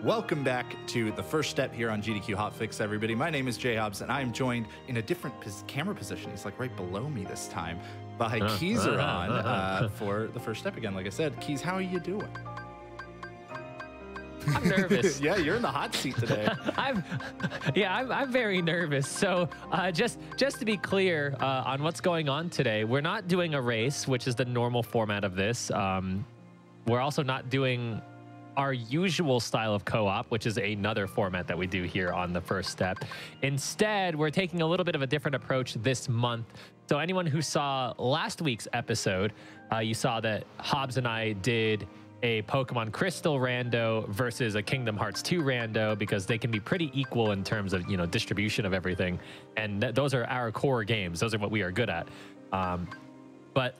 Welcome back to the first step here on GDQ Hotfix, everybody. My name is JHobz, and I am joined in a different camera position. He's like right below me this time by Keizaron for the first step again. Like I said, Keys, how are you doing? I'm nervous. Yeah, you're in the hot seat today. I'm very nervous. So just to be clear on what's going on today, we're not doing a race, which is the normal format of this. We're also not doing our usual style of co-op, which is another format that we do here on the first step. Instead, we're taking a little bit of a different approach this month. So anyone who saw last week's episode, you saw that Hobbs and I did a Pokemon Crystal rando versus a Kingdom Hearts 2 rando, because they can be pretty equal in terms of, distribution of everything. And those are our core games. Those are what we are good at. But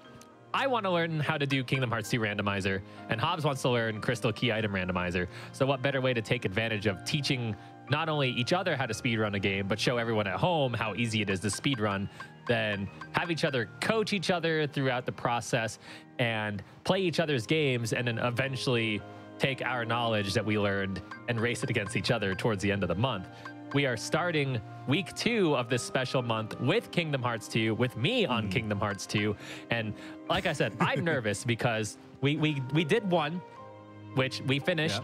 I want to learn how to do Kingdom Hearts 2 randomizer, and Hobbs wants to learn Crystal Key Item randomizer. So what better way to take advantage of teaching not only each other how to speedrun a game, but show everyone at home how easy it is to speedrun, than have each other coach each other throughout the process and play each other's games, and then eventually take our knowledge that we learned and race it against each other towards the end of the month. We are starting week 2 of this special month with Kingdom Hearts 2, with me on Kingdom Hearts 2. And like I said, I'm nervous because we did one, which we finished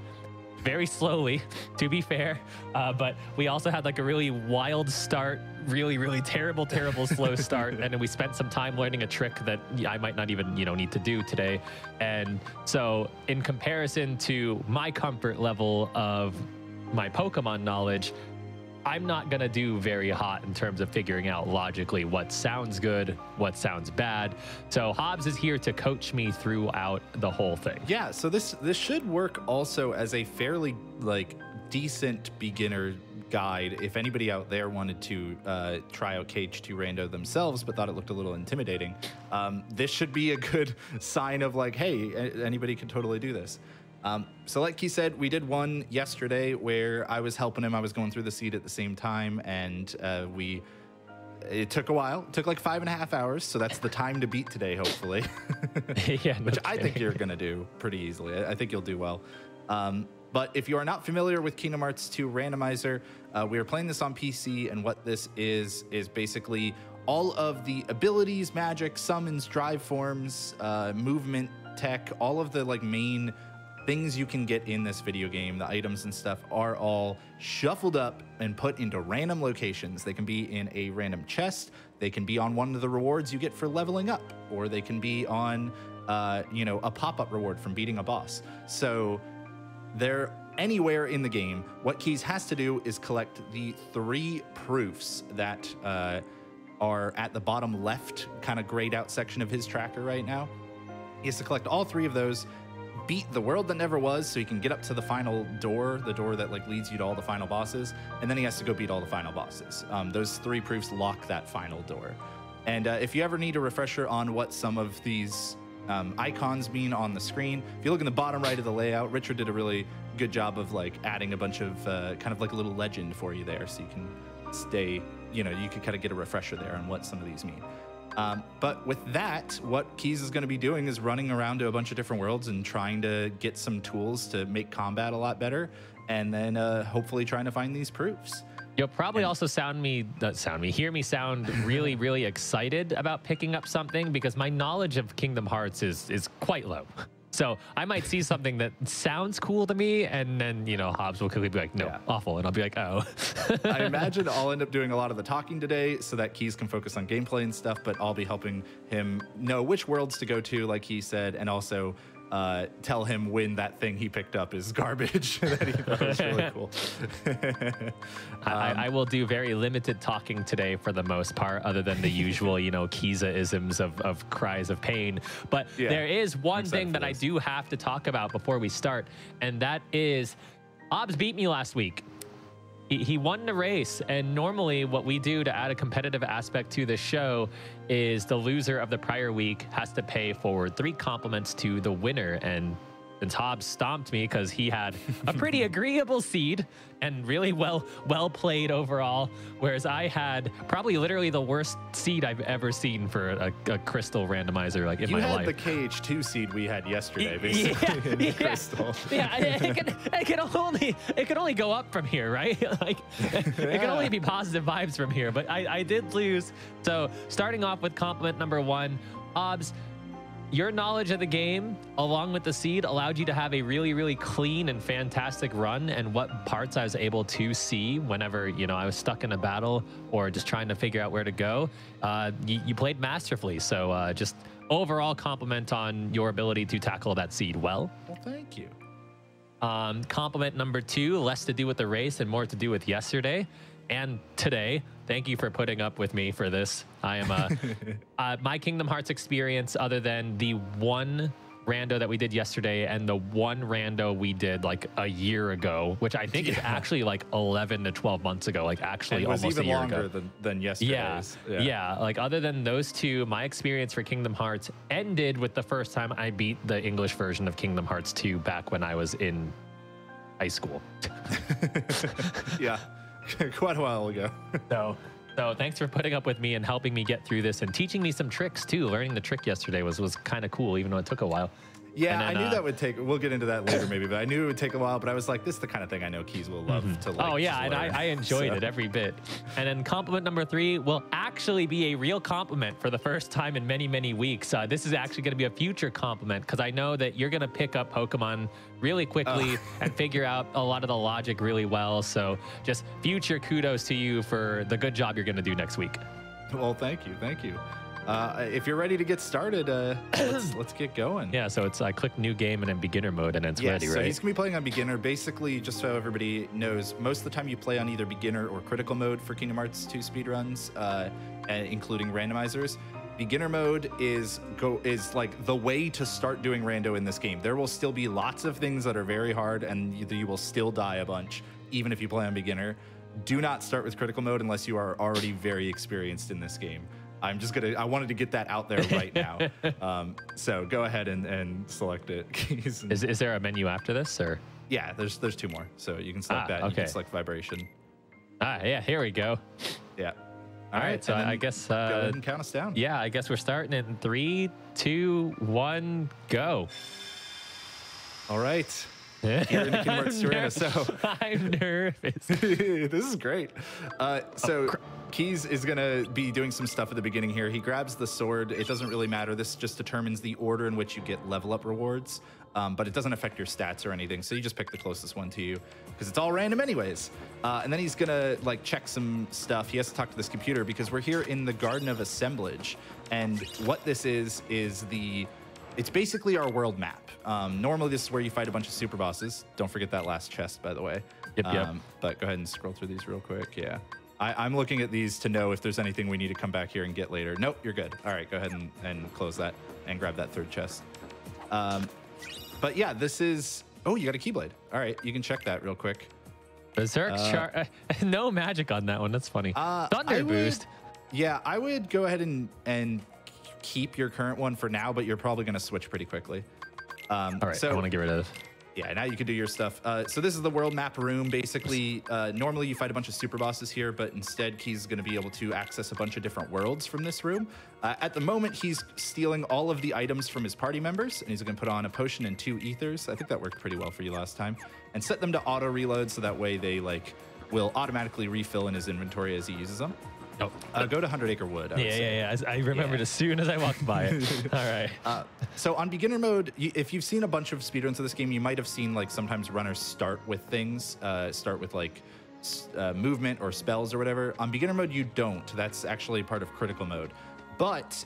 very slowly, to be fair. But we also had like a really wild start, really terrible slow start. And then we spent some time learning a trick that I might not even, need to do today. And so in comparison to my comfort level of my Pokemon knowledge, I'm not going to do very hot in terms of figuring out logically what sounds good, what sounds bad. So Hobbs is here to coach me throughout the whole thing. Yeah, so this should work also as a fairly decent beginner guide if anybody out there wanted to try out KH2 Rando themselves but thought it looked a little intimidating. This should be a good sign of like, hey, anybody can totally do this. So like he said, we did one yesterday where I was helping him. I was going through the seed at the same time, and it took a while. It took like 5.5 hours, so that's the time to beat today, hopefully. Yeah, Which I think you're going to do pretty easily. I think you'll do well. But if you are not familiar with Kingdom Hearts 2 Randomizer, we are playing this on PC, and what this is basically all of the abilities, magic, summons, drive forms, movement, tech, all of the main things you can get in this video game, the items and stuff, are all shuffled up and put into random locations. They can be in a random chest, they can be on one of the rewards you get for leveling up, or they can be on a pop-up reward from beating a boss. So they're anywhere in the game. What Keys has to do is collect the 3 proofs that are at the bottom left kind of grayed out section of his tracker right now. He has to collect all 3 of those, beat the world that never was, so he can get up to the final door, the door that leads you to all the final bosses, and then he has to go beat all the final bosses. Those 3 proofs lock that final door. And if you ever need a refresher on what some of these icons mean on the screen, if you look in the bottom right of the layout, Richard did a really good job of adding a bunch of kind of like a little legend for you there, so you can stay, you can kind of get a refresher there on what some of these mean. But with that, what Keys is going to be doing is running around to a bunch of different worlds and trying to get some tools to make combat a lot better, and then hopefully trying to find these proofs. You'll probably also hear me sound really excited about picking up something, because my knowledge of Kingdom Hearts is quite low. So I might see something that sounds cool to me, and then, Hobbs will quickly be like, no, awful. And I'll be like, oh. I imagine I'll end up doing a lot of the talking today so that Keys can focus on gameplay and stuff, but I'll be helping him know which worlds to go to, like he said, and also tell him when that thing he picked up is garbage that he thought was really cool. I will do very limited talking today for the most part, other than the usual, Keiza-isms of cries of pain. But there is one thing that I do have to talk about before we start, and that is Hobbs beat me last week. He won the race, and normally what we do to add a competitive aspect to the show is the loser of the prior week has to pay forward 3 compliments to the winner, and since JHobz stomped me because he had a pretty agreeable seed and really well played overall, whereas I had probably literally the worst seed I've ever seen for a crystal randomizer like in my life. You had the KH2 seed we had yesterday, basically, in crystal. Yeah, it could only go up from here, right? Like it can only be positive vibes from here, but I did lose. So starting off with compliment number 1, JHobz, your knowledge of the game, along with the seed, allowed you to have a really clean and fantastic run. And what parts I was able to see whenever, you know, I was stuck in a battle or just trying to figure out where to go, you played masterfully. So just overall compliment on your ability to tackle that seed well. Well, thank you. Compliment number 2, less to do with the race and more to do with yesterday and today. Thank you for putting up with me for this. I am my Kingdom Hearts experience, other than the one rando that we did yesterday and the one rando we did like a year ago, which I think is actually like 11 to 12 months ago, like actually almost a year ago. It was even longer than yesterday's. Yeah, like other than those two, my experience for Kingdom Hearts ended with the first time I beat the English version of Kingdom Hearts 2 back when I was in high school. Yeah. Quite a while ago. So thanks for putting up with me and helping me get through this and teaching me some tricks too. Learning the trick yesterday was kind of cool, even though it took a while. Yeah, then, I knew that would take. We'll get into that later, maybe. But I knew it would take a while. But I was like, this is the kind of thing I know Keys will love to. Like, oh yeah, and I enjoyed it every bit. And then compliment number 3 will actually be a real compliment for the first time in many weeks. This is actually going to be a future compliment because I know that you're going to pick up Pokemon really quickly and figure out a lot of the logic really well. So just future kudos to you for the good job you're going to do next week. Well, thank you. If you're ready to get started, let's get going. Yeah, so it's I click new game and then beginner mode and it's ready, right? So he's gonna be playing on beginner. Basically, just so everybody knows, most of the time you play on either beginner or critical mode for Kingdom Hearts 2 speedruns, including randomizers. Beginner mode is like the way to start doing rando in this game. There will still be lots of things that are very hard, and you will still die a bunch, even if you play on beginner. Do not start with critical mode unless you are already very experienced in this game. I wanted to get that out there right now. So go ahead and select it. Is there a menu after this, or? Yeah, there's 2 more. So you can select that. Okay. You can select vibration. Yeah, here we go. Yeah. All right, so I guess go ahead and count us down. Yeah, I guess we're starting in 3, 2, 1, go. All right. Here in the Kingdom Hearts Arena. So I'm nervous. This is great. Keys is gonna be doing some stuff at the beginning here. He grabs the sword. It doesn't really matter. This just determines the order in which you get level up rewards, but it doesn't affect your stats or anything. So you just pick the closest one to you because it's all random anyways. And then he's gonna like check some stuff. He has to talk to this computer because we're here in the Garden of Assemblage, and what this is it's basically our world map. Normally this is where you fight a bunch of super bosses. Don't forget that last chest, by the way. Yep. But go ahead and scroll through these real quick. Yeah. I'm looking at these to know if there's anything we need to come back here and get later. Nope, you're good. All right, go ahead and close that and grab that 3rd chest. But yeah, this is... Oh, you got a Keyblade. All right, you can check that real quick. Berserk chart. No magic on that one. That's funny. Thunder boost. Yeah, I would go ahead and keep your current one for now, but you're probably going to switch pretty quickly. All right, so I want to get rid of. Yeah, now you can do your stuff. So this is the world map room. Basically, normally you fight a bunch of super bosses here, but instead Keys going to be able to access a bunch of different worlds from this room. At the moment, he's stealing all of the items from his party members, and he's going to put on a potion and 2 ethers. I think that worked pretty well for you last time. And set them to auto reload, so that way they will automatically refill in his inventory as he uses them. Oh, go to 100 Acre Wood. Yeah. I remembered as soon as I walked by it. All right. So on beginner mode, if you've seen a bunch of speedruns of this game, you might have seen sometimes runners start with things, start with movement or spells or whatever. On beginner mode, you don't. That's actually part of critical mode. But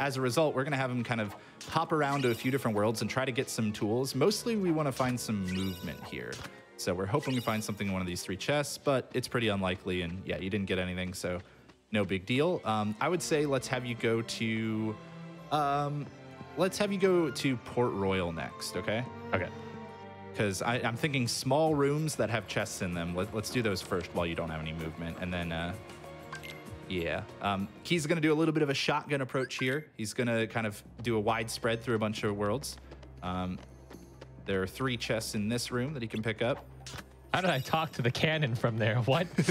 as a result, we're going to have him kind of hop around to a few different worlds and try to get some tools. Mostly, we want to find some movement here. So we're hoping we find something in one of these 3 chests, but it's pretty unlikely. And yeah, you didn't get anything, so no big deal. I would say let's have you go to Port Royal next, okay? Okay. Because I'm thinking small rooms that have chests in them. Let's do those first while you don't have any movement, and then yeah. He's gonna do a little bit of a shotgun approach here. He's gonna kind of do a wide spread through a bunch of worlds. There are 3 chests in this room that he can pick up. How did I talk to the cannon from there? What? The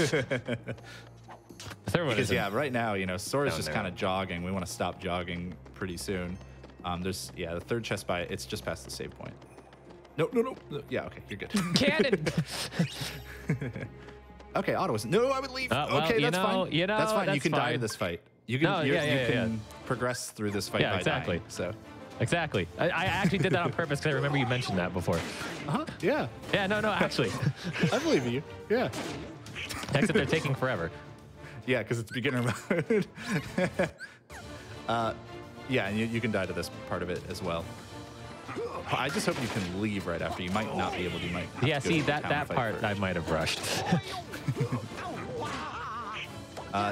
third one Because, isn't. yeah, right now, you know, Sora's No, just no. kind of jogging. We want to stop jogging pretty soon. There's, yeah, the 3rd chest by, it's just past the save point. No. Yeah, okay, you're good. Cannon! Okay, auto was, no, I would leave. Well, okay, that's fine. That's fine. You that's can die fine. to this fight. You can, No, you yeah, can progress through this fight Yeah, by exactly. dying. So, Exactly. I actually did that on purpose because I remember you mentioned that before. yeah, Yeah, no, actually. I believe in you. Yeah. Except they're taking forever. Yeah, because it's beginner mode. Yeah, and you can die to this part of it as well. I just hope you can leave right after. You might not be able to. You might. Have Yeah, to go see, to the that counter fight part first. I might have rushed.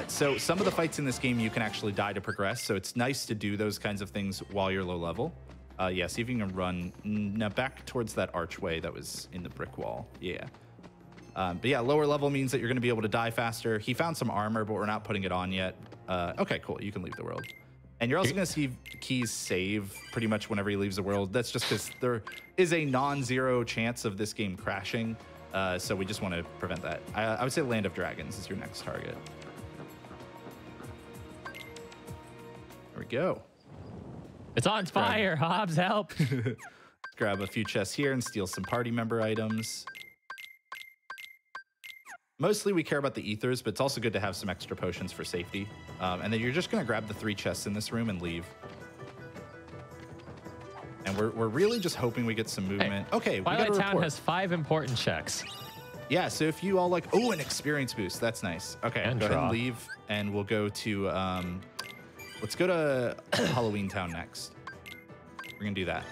So some of the fights in this game, you can actually die to progress. So it's nice to do those kinds of things while you're low level. Yeah, see if you can run now back towards that archway that was in the brick wall. Yeah. But yeah, lower level means that you're going to be able to die faster. He found some armor, but we're not putting it on yet. Okay, cool. You can leave the world. And you're also going to see Keys save pretty much whenever he leaves the world. That's just because there is a non-zero chance of this game crashing. So we just want to prevent that. I would say Land of Dragons is your next target. There we go. It's on fire. Hobbs, help. Grab a few chests here and steal some party member items. Mostly we care about the ethers, but it's also good to have some extra potions for safety. And then you're just going to grab the 3 chests in this room and leave. And we're really just hoping we get some movement. Hey, Okay, we got a Twilight Town report. has 5 important checks. Yeah, so if you all like, oh, an experience boost. That's nice. Okay, And go ahead draw. and leave, and we'll go to, let's go to Halloweentown next. We're going to do that.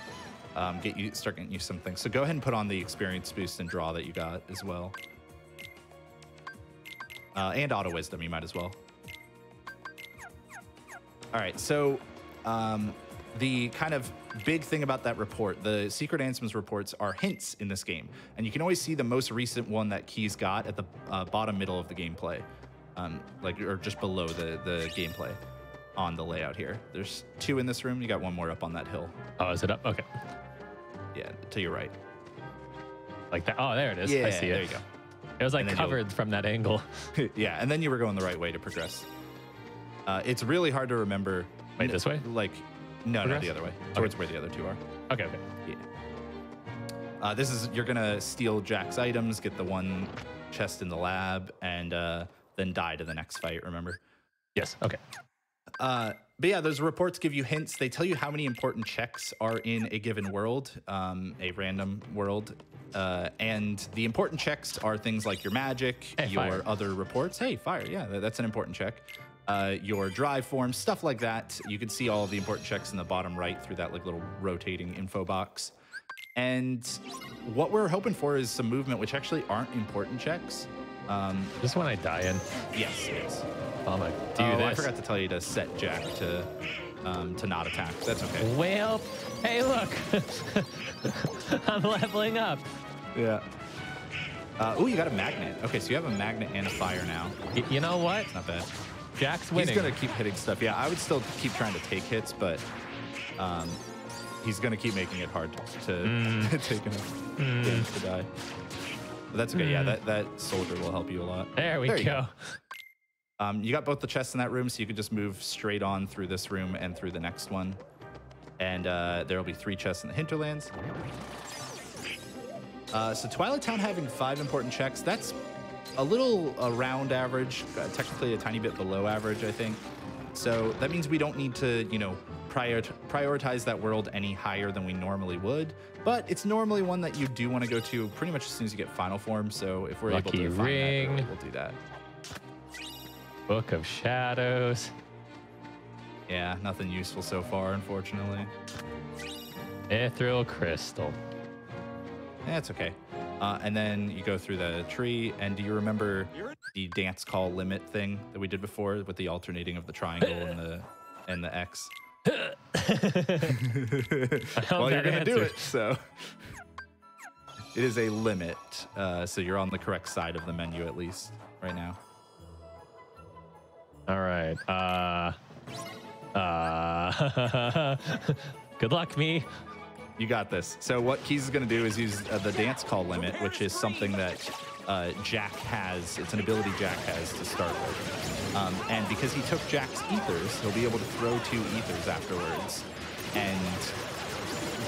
Start getting you some things. So go ahead and put on the experience boost and draw that you got as well. And auto wisdom, you might as well. All right, so the kind of big thing about that report, the Secret Ansem's reports are hints in this game. And you can always see the most recent one that Keys got at the bottom middle of the gameplay, or just below the gameplay on the layout here. There's 2 in this room. You got 1 more up on that hill. Oh, is it up? Okay. Yeah, to your right. Like that. Oh, there it is. Yeah, I see it. there you go. It was like And then covered from that angle. Yeah, and then you were going the right way to progress. It's really hard to remember. Wait, this way? Like, no, Progress? the other way. Towards where the other 2 are. Okay. Yeah. You're gonna steal Jack's items, get the 1 chest in the lab, and then die to the next fight. Remember? Yes. Okay. But yeah, those reports give you hints. They tell you how many important checks are in a given world, a random world. And the important checks are things like your magic, Hey, your fire. other reports. Hey, fire. Yeah, that's an important check. Your drive form, stuff like that. You can see all of the important checks in the bottom right through that like little rotating info box. And what we're hoping for is some movement, which actually aren't important checks. This one I die in. Yes. I'm like, do Oh, this. I forgot to tell you to set Jack to not attack. That's okay. Well, hey, look. I'm leveling up. Yeah. Oh, you got a magnet. Okay, so you have a magnet and a fire now. You know what? Not bad. Jack's winning. He's gonna keep hitting stuff. Yeah, I would still keep trying to take hits, but he's gonna keep making it hard to take enough damage to die. But that's okay. Yeah, that soldier will help you a lot. There we go. You got both the chests in that room, so you could just move straight on through this room and through the next one. And there will be 3 chests in the hinterlands. So Twilight Town having 5 important checks, that's a little around average, technically a tiny bit below average, I think. So that means we don't need to, prioritize that world any higher than we normally would. But it's normally one that you do want to go to pretty much as soon as you get final form. So if we're able Lucky to find ring. that, we'll do that. Book of Shadows. Yeah, nothing useful so far, unfortunately. Ethereal Crystal. That's okay. And then you go through the tree, and do you remember the dance call limit thing that we did before with the alternating of the triangle and the X? Well, you're gonna do it, so it is a limit. So you're on the correct side of the menu at least right now. All right. Good luck, me. You got this. So what Keys is going to do is use the dance call limit, which is something that Jack has. It's an ability Jack has to start with. And because he took Jack's ethers, he'll be able to throw 2 ethers afterwards and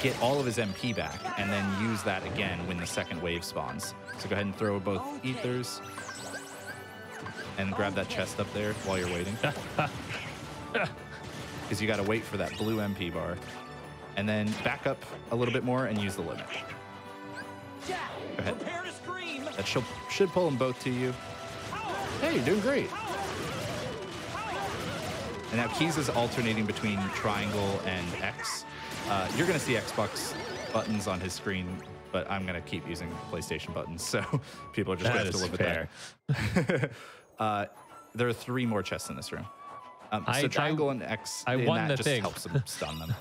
get all of his MP back, and then use that again when the second wave spawns. So go ahead and throw both ethers and grab that chest up there while you're waiting. Because you got to wait for that blue MP bar. And then back up a little bit more and use the limit. Go ahead. That should pull them both to you. Hey, you're doing great. And now Keys is alternating between triangle and X. You're going to see Xbox buttons on his screen, but I'm going to keep using PlayStation buttons, so people are just going to have to live with that. There are 3 more chests in this room. So triangle and X, I won the just thing. helps them stun them.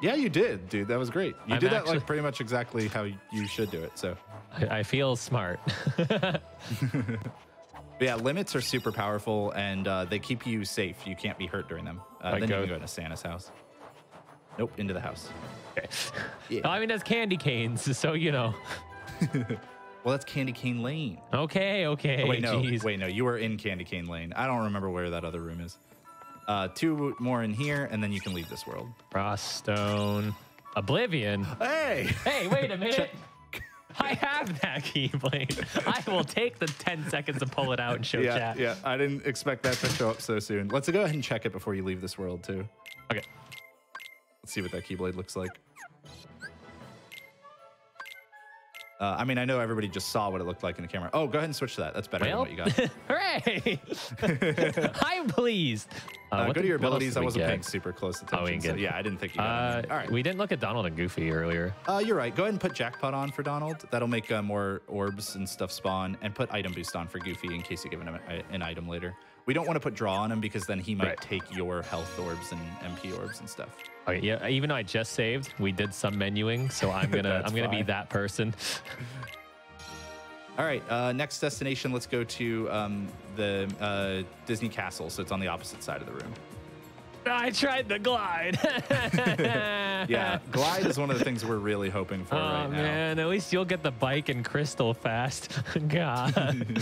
Yeah, you did, dude. That was great. You did that like pretty much exactly how you should do it. So I feel smart. But yeah, limits are super powerful, and they keep you safe. You can't be hurt during them. Then you can go into Santa's house. Nope, into the house. Okay. Yeah. I mean, that's candy canes, so you know. Well, that's Candy Cane Lane. Okay. Oh, wait, no. Wait, no. You were in Candy Cane Lane. I don't remember where that other room is. 2 more in here, and then you can leave this world. Froststone. Oblivion. Hey! Hey, wait a minute. I have that keyblade. I will take the 10 seconds to pull it out and show chat. Yeah, I didn't expect that to show up so soon. Let's go ahead and check it before you leave this world, too. Okay. Let's see what that keyblade looks like. I mean, I know everybody just saw what it looked like in the camera. Oh, go ahead and switch to that. That's better than what you got. Hooray! I'm pleased. Go to your abilities. I wasn't paying super close attention. So yeah, I didn't think you got anything. All right. We didn't look at Donald and Goofy earlier. You're right. Go ahead and put Jackpot on for Donald. That'll make more orbs and stuff spawn. And put Item Boost on for Goofy in case you give him an item later. We don't want to put Draw on him because then he might take your health orbs and MP orbs and stuff. Okay, yeah. Even though I just saved, we did some menuing, so I'm gonna be that person. All right. Next destination. Let's go to the Disney Castle. So it's on the opposite side of the room. I tried the glide. Yeah, glide is one of the things we're really hoping for right now. Oh man, at least you'll get the bike and crystal fast. God.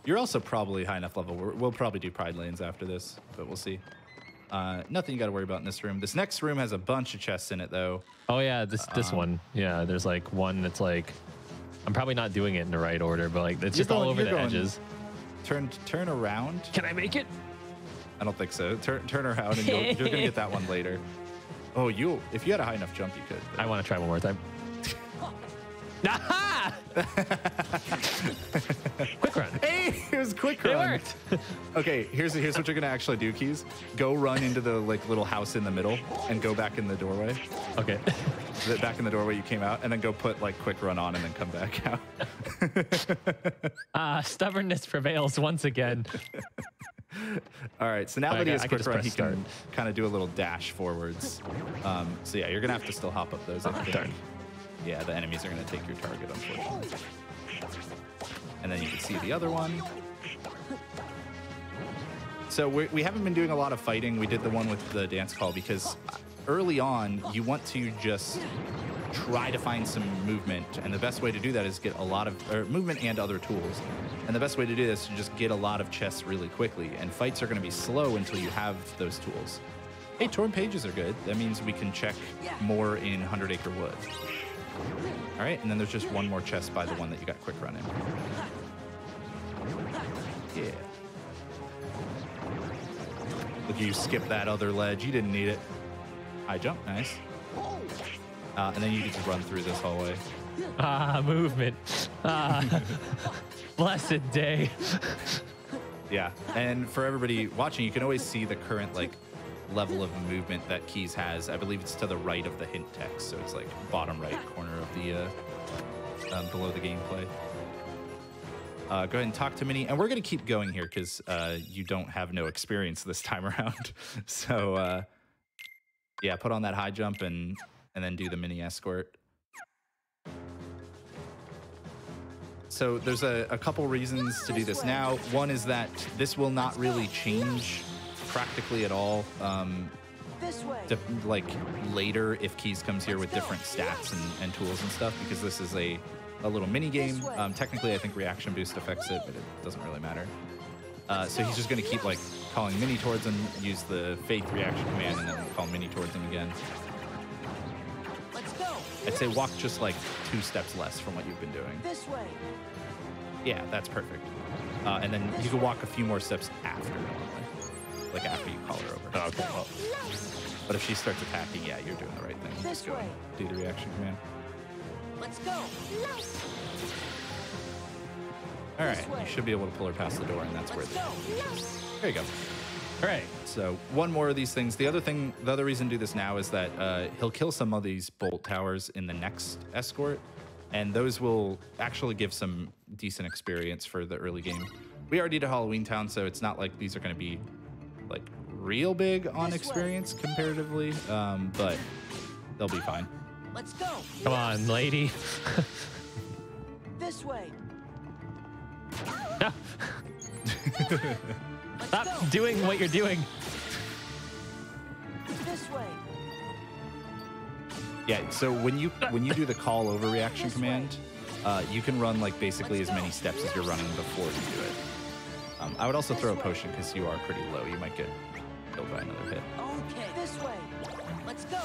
You're also probably high enough level. We'll probably do Pride Lanes after this, but we'll see. Nothing you got to worry about in this room. This next room has a bunch of chests in it, though. Oh, yeah, this one. Yeah, there's like one that's like... I'm probably not doing it in the right order, but like it's just all over the edges. Turn around. Can I make it? I don't think so. Turn around, and you're going to get that one later. Oh, if you had a high enough jump, you could. I want to try one more time. Aha! Quick run. Hey, it was quick run. It worked. Okay, here's what you're gonna actually do, Keys. Go run into the little house in the middle and go back in the doorway. Okay. Back in the doorway you came out, and then go put quick run on and then come back out. Stubbornness prevails once again. All right, so now that he has quick run, he can kind of do a little dash forwards. So yeah, you're gonna have to still hop up those. Darn. Yeah, the enemies are going to take your target, unfortunately. And then you can see the other one. So we haven't been doing a lot of fighting. We did the one with the dance call because early on, you want to just try to find some movement. And the best way to do that is get a lot of movement and other tools. And the best way to do this is to just get a lot of chests really quickly. And fights are going to be slow until you have those tools. Hey, torn pages are good. That means we can check more in 100 Acre Wood. All right, and then there's just one more chest by the one that you got quick run in. Yeah. Look, you skipped that other ledge. You didn't need it. High jump, nice. And then you can just run through this hallway. Movement. Blessed day. Yeah, and for everybody watching, you can always see the current level of movement that Keys has. I believe it's to the right of the hint text, so it's bottom right corner of the below the gameplay. Go ahead and talk to Minnie, and we're gonna keep going here because you don't have no experience this time around. So yeah, put on that high jump and then do the mini escort. So there's a couple reasons to do this now. One is that this will not really change practically at all like later if Keys comes here with different stats and tools and stuff, because this is a little mini game. Technically, I think reaction boost affects it, but it doesn't really matter. So he's just going to keep like calling mini towards him, use the faith reaction command, and then call mini towards him again. Let's go. I'd say walk just like 2 steps less from what you've been doing. This way. Yeah, that's perfect. And then you can walk a few more steps after, normally, like after you call her over. Oh, okay. Well, but if she starts attacking, yeah, you're doing the right thing. This Just go way. and do the reaction command. Let's go. All right, you should be able to pull her past the door, and that's where Let's go. there you go. all right. So one more of these things. The other reason to do this now is that he'll kill some of these bolt towers in the next escort, and those will actually give some decent experience for the early game. We already did Halloweentown, so it's not like these are going to be like real big on experience comparatively, but they'll be fine. Let's go. Come on, lady. This way. No. Let's Stop go. doing what you're doing. This way. Yeah, so when you do the call over reaction command, you can run like basically as many steps as you're running before you do it. I would also throw a potion because you are pretty low. You might get killed by another hit. Okay. This way. Let's go.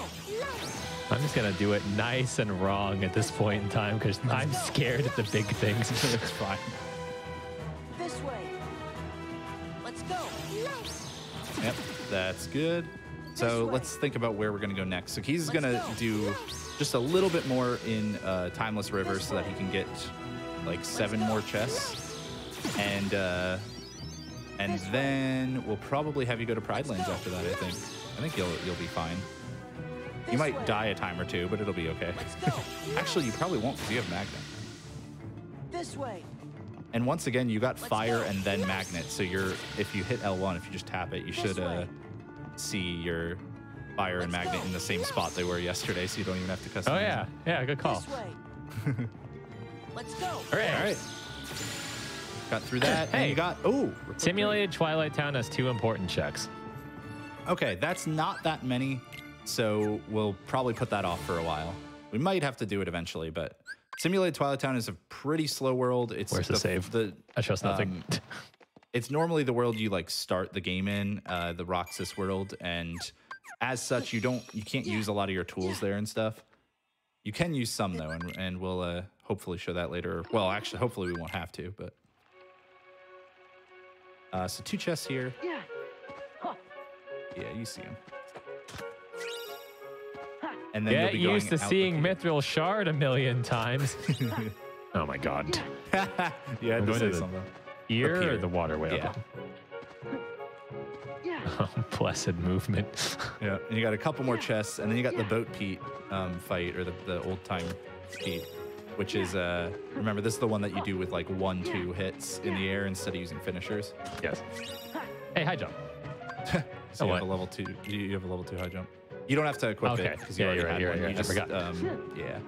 I'm just gonna do it nice and wrong at this point in time because I'm scared at the big things. It's fine. This way. Let's go. Yep, that's good. So let's think about where we're going to go next. So he's going to do just a little bit more in Timeless River so that he can get like 7 more chests. And then we'll probably have you go to Pride Lands after that, I think. I think you'll be fine. You might die a time or two, but it'll be okay. Actually, you probably won't because you have Magnet. This way. And once again, you got Fire and then Magnet. So if you hit L1, if you just tap it, you should see your Fire and Magnet in the same spot they were yesterday, so you don't even have to customize. Oh yeah, yeah, good call. This way. Let's go. All right. All right. Got through that. Hey. And you got Simulated Twilight Town has 2 important checks. Okay, that's not that many, so we'll probably put that off for a while. We might have to do it eventually, but Simulated Twilight Town is a pretty slow world. It's Where's the save? I trust nothing. It's normally the world you like start the game in, the Roxas world, and as such, you can't use a lot of your tools there and stuff. You can use some though, and we'll hopefully show that later. Well, actually, hopefully we won't have to, but so 2 chests here. Yeah. Yeah, you see them. And then Get you'll be going used to out seeing the Mithril Shard a million times. Oh my god. You had to going say to the- something. Here Up or here. the waterway? Yeah. Up blessed movement. Yeah, and you got a couple more chests, and then you got the Boat Pete fight, or the old time Pete, which is remember this is the one that you do with like 1-2 hits in the air instead of using finishers. Yes. Hey, high jump. So you have a level 2. You have a level 2 high jump. You don't have to equip it because you Yeah, already you're right, had you're one. right, You I just, forgot. yeah.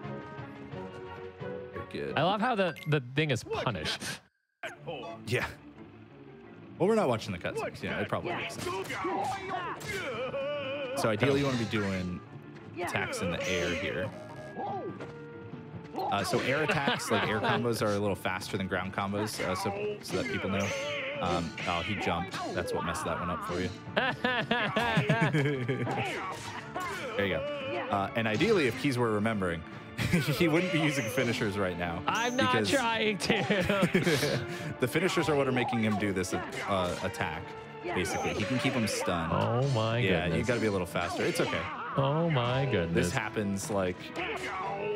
You're good. I love how the thing is punish. Yeah. Well, we're not watching the cutscenes. Yeah, it probably makes sense. So ideally, you want to be doing attacks in the air here. So air attacks, like air combos, are a little faster than ground combos, so that people know. Oh, he jumped. That's what messed that one up for you. There you go. And ideally, if Keys were remembering, he wouldn't be using finishers right now. I'm not because trying to. the finishers are what are making him do this attack, basically. He can keep him stunned. Oh my Yeah, goodness. you got to be a little faster. It's okay. Oh my goodness. This happens like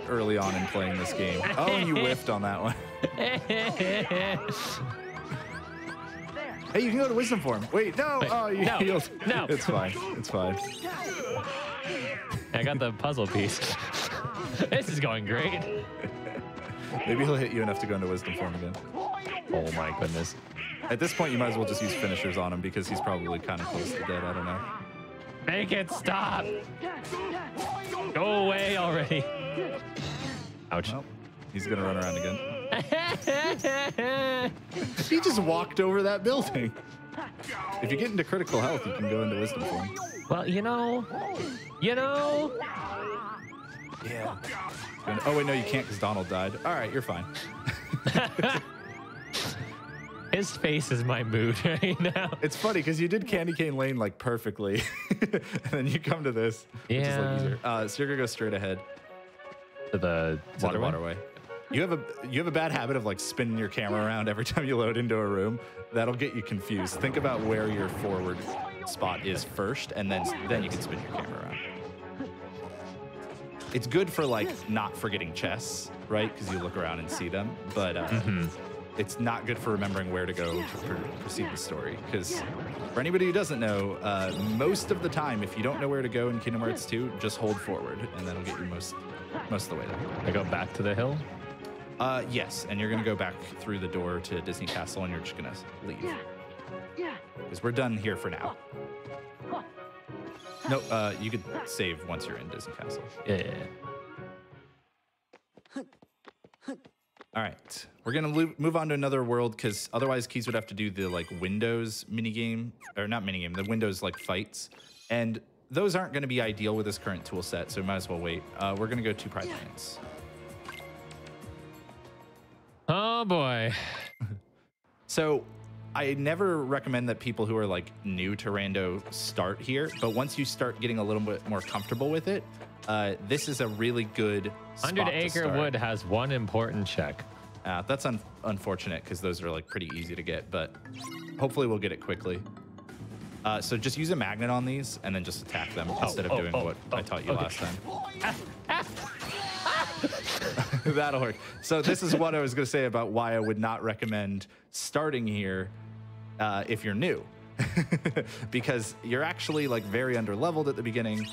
early on in playing this game. Oh, and you whiffed on that one. Hey, you can go to Wisdom Form. Wait, no. Wait, Oh, you no, healed. no. It's fine. It's fine. I got the puzzle piece. This is going great. Maybe he'll hit you enough to go into Wisdom Form again. Oh my goodness. At this point, you might as well just use finishers on him because he's probably kind of close to dead. I don't know. Make it stop. Go away already. Ouch. Well, he's going to run around again. He just walked over that building. If you get into critical health, you can go into Wisdom Form. Well, you know. Yeah. Oh, wait, no, you can't because Donald died. All right, you're fine. His face is my mood right now. It's funny because you did Candy Cane Lane like perfectly. And then you come to this, which is like easier. So you're going to go straight ahead. To the waterway. You have a bad habit of like spinning your camera around every time you load into a room. That'll get you confused. Think about where your forward spot is first, and then you can spin your camera around. It's good for like not forgetting chests, right? Because you look around and see them, but it's not good for remembering where to go to proceed the story. Because for anybody who doesn't know, most of the time, if you don't know where to go in Kingdom Hearts 2, just hold forward, and that'll get you most of the way there. I go back to the hill? Yes, and you're gonna go back through the door to Disney Castle, and you're just gonna leave. Because we're done here for now. No, you could save once you're in Disney Castle. Yeah. All right, we're gonna move on to another world because otherwise Keys would have to do the like Windows minigame, or not minigame, the Windows like fights, and those aren't gonna be ideal with this current tool set, so we might as well wait. We're gonna go to Pride Lands. Oh boy. So I never recommend that people who are like new to Rando start here, but once you start getting a little bit more comfortable with it, this is a really good spot 100 to Acre start. Wood has one important check. That's unfortunate because those are like pretty easy to get, but hopefully we'll get it quickly. So just use a magnet on these and then just attack them instead of doing what I taught you last time. That'll work. So this is what I was going to say about why I would not recommend starting here if you're new. Because you're actually like very under-leveled at the beginning.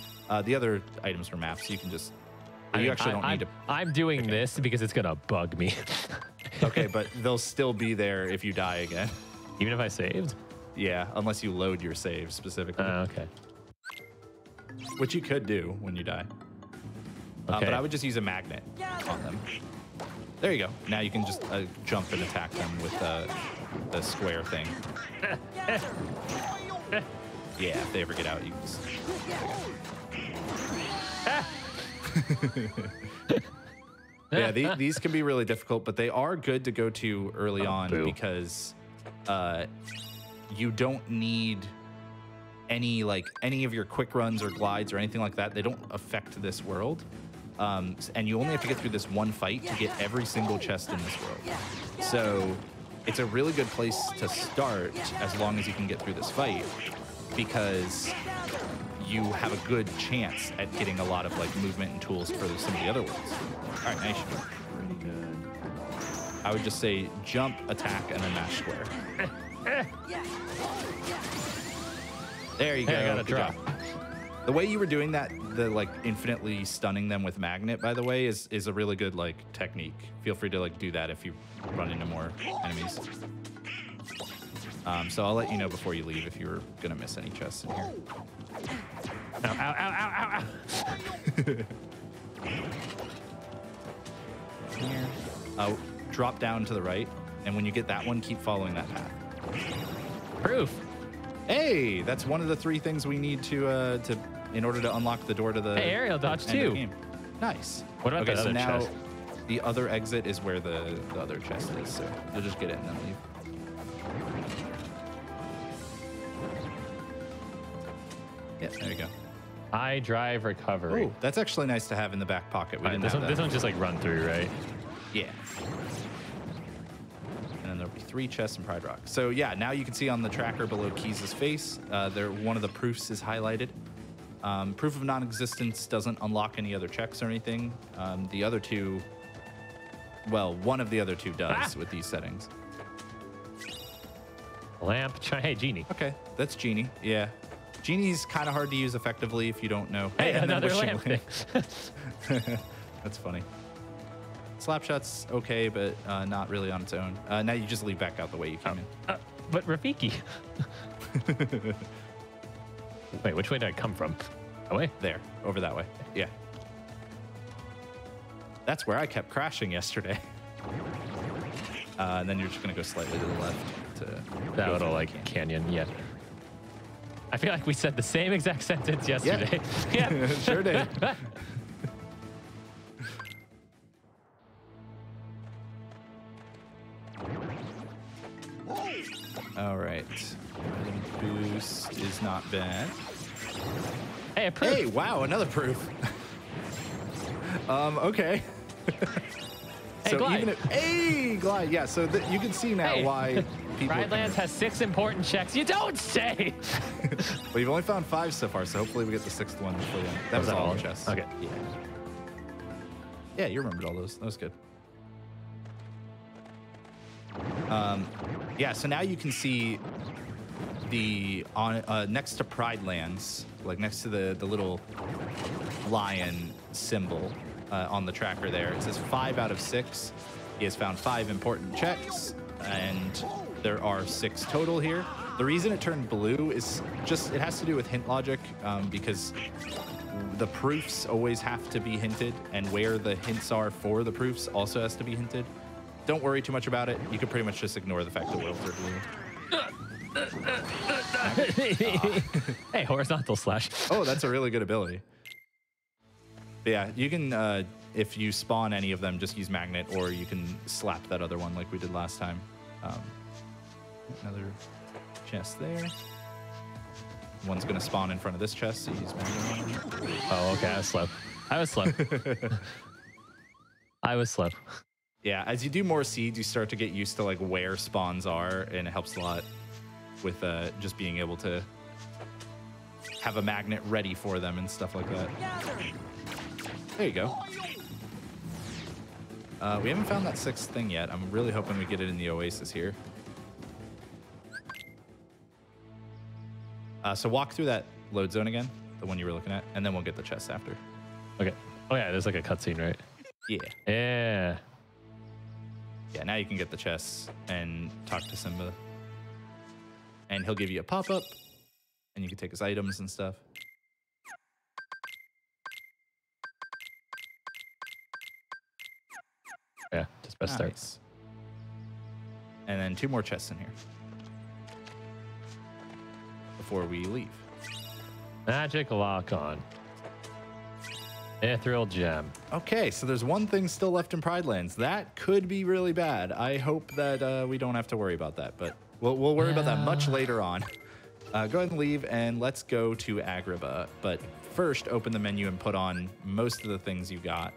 The other items are maps, so you can just... You actually don't need to... I'm doing this because it's going to bug me. Okay, but they'll still be there if you die again. Even if I saved? Yeah, unless you load your save specifically. Okay. Which you could do when you die. Okay. But I would just use a magnet on them. There you go. Now you can just jump and attack them with the square thing. Yeah, if they ever get out, you can just... Yeah, these can be really difficult, but they are good to go to early on because you don't need any of your quick runs or glides or anything like that. They don't affect this world. And you only have to get through this one fight to get every single chest in this world. So it's a really good place to start as long as you can get through this fight, because you have a good chance at getting a lot of like movement and tools for some of the other worlds. All right, nice. Pretty good. I would just say jump, attack, and then mash square. There you go. Hey, I got a drop. The way you were doing that, the like infinitely stunning them with magnet, by the way, is a really good like technique. Feel free to like do that if you run into more enemies. So I'll let you know before you leave if you're gonna miss any chests in here. Ow, ow, ow, ow, ow, ow. Drop down to the right, and when you get that one, keep following that path. Proof. Hey, that's one of the 3 things we need to in order to unlock the door to the aerial dodge end of too. the game. Nice. What about okay, the so other now chest? The other exit is where the other chest is, so you'll just get it and then leave. Yeah, there you go. I drive recovery. Oh, that's actually nice to have in the back pocket. We didn't have that. This one just like run through, right? Yeah. And then there'll be 3 chests in Pride Rock. So yeah, now you can see on the tracker below Keys' face, one of the proofs is highlighted. Proof of non-existence doesn't unlock any other checks or anything. The other 2, well, one of the other 2 does with these settings. Lamp, hey, Genie. Okay, that's Genie, yeah. Genie's kind of hard to use effectively if you don't know. Hey, and then another wishing lamp thing. That's funny. Slapshot's okay, but not really on its own. Now you just leave back out the way you came in. But Rafiki. Wait, which way did I come from? That way? There, over that way. Yeah. That's where I kept crashing yesterday. And then you're just gonna go slightly to the left to that little like canyon. Yeah. I feel like we said the same exact sentence yesterday. Yeah. Sure did. All right. Item boost is not bad. Hey, a proof. Hey, wow, another proof. Okay. Hey, glide. Hey, glide. Yeah, so you can see now Hey. why people. Ridelands has 6 important checks. You don't say. Well, you've only found 5 so far, so hopefully we get the 6th one before then. That was all the chests. Okay. Yeah. Yeah, you remembered all those. That was good. Yeah, so now you can see the next to Pride Lands, like next to the little lion symbol on the tracker there. It says 5 out of 6. He has found 5 important checks, and there are 6 total here. The reason it turned blue is just, it has to do with hint logic, because the proofs always have to be hinted, and where the hints are for the proofs also has to be hinted. Don't worry too much about it. You can pretty much just ignore the fact that worlds are blue. Hey, horizontal slash. Oh, that's a really good ability. But yeah, you can, if you spawn any of them, just use magnet, or you can slap that other one like we did last time. Another chest there. One's going to spawn in front of this chest, so you use magnet. Oh, okay. I was slow. I was slow. Yeah, as you do more seeds, you start to get used to like where spawns are, and it helps a lot with just being able to have a magnet ready for them and stuff like that. There you go. We haven't found that 6th thing yet. I'm really hoping we get it in the oasis here. So walk through that load zone again, the one you were looking at, and then we'll get the chest after. Okay. Oh, yeah. There's like a cutscene, right? Yeah. Yeah. Yeah, now you can get the chests and talk to Simba. And he'll give you a pop-up, and you can take his items and stuff. Yeah, just best Nice. start. And then 2 more chests in here before we leave. Magic lock on. Ethereal gem. Okay, so there's one thing still left in Pride Lands. That could be really bad. I hope that we don't have to worry about that, but we'll worry about that much later on. Go ahead and leave, and let's go to Agrabah. But first, open the menu and put on most of the things you got.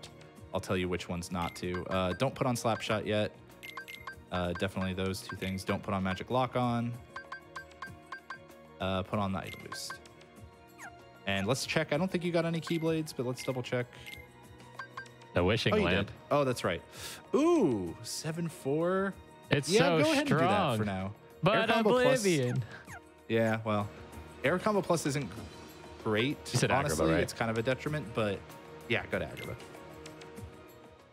I'll tell you which ones not to. Don't put on Slapshot yet. Definitely those 2 things. Don't put on Magic Lock on. Put on the Item Boost. And let's check. I don't think you got any Keyblades, but let's double check. The wishing you lamp. did. Oh, that's right. Ooh, 7-4. It's Yeah, so go ahead strong. and do that for now. But Air Combo Plus- Oblivion. Yeah, well, Air Combo Plus isn't great. You said Agrabah, honestly, right? it's kind of a detriment, but yeah, go to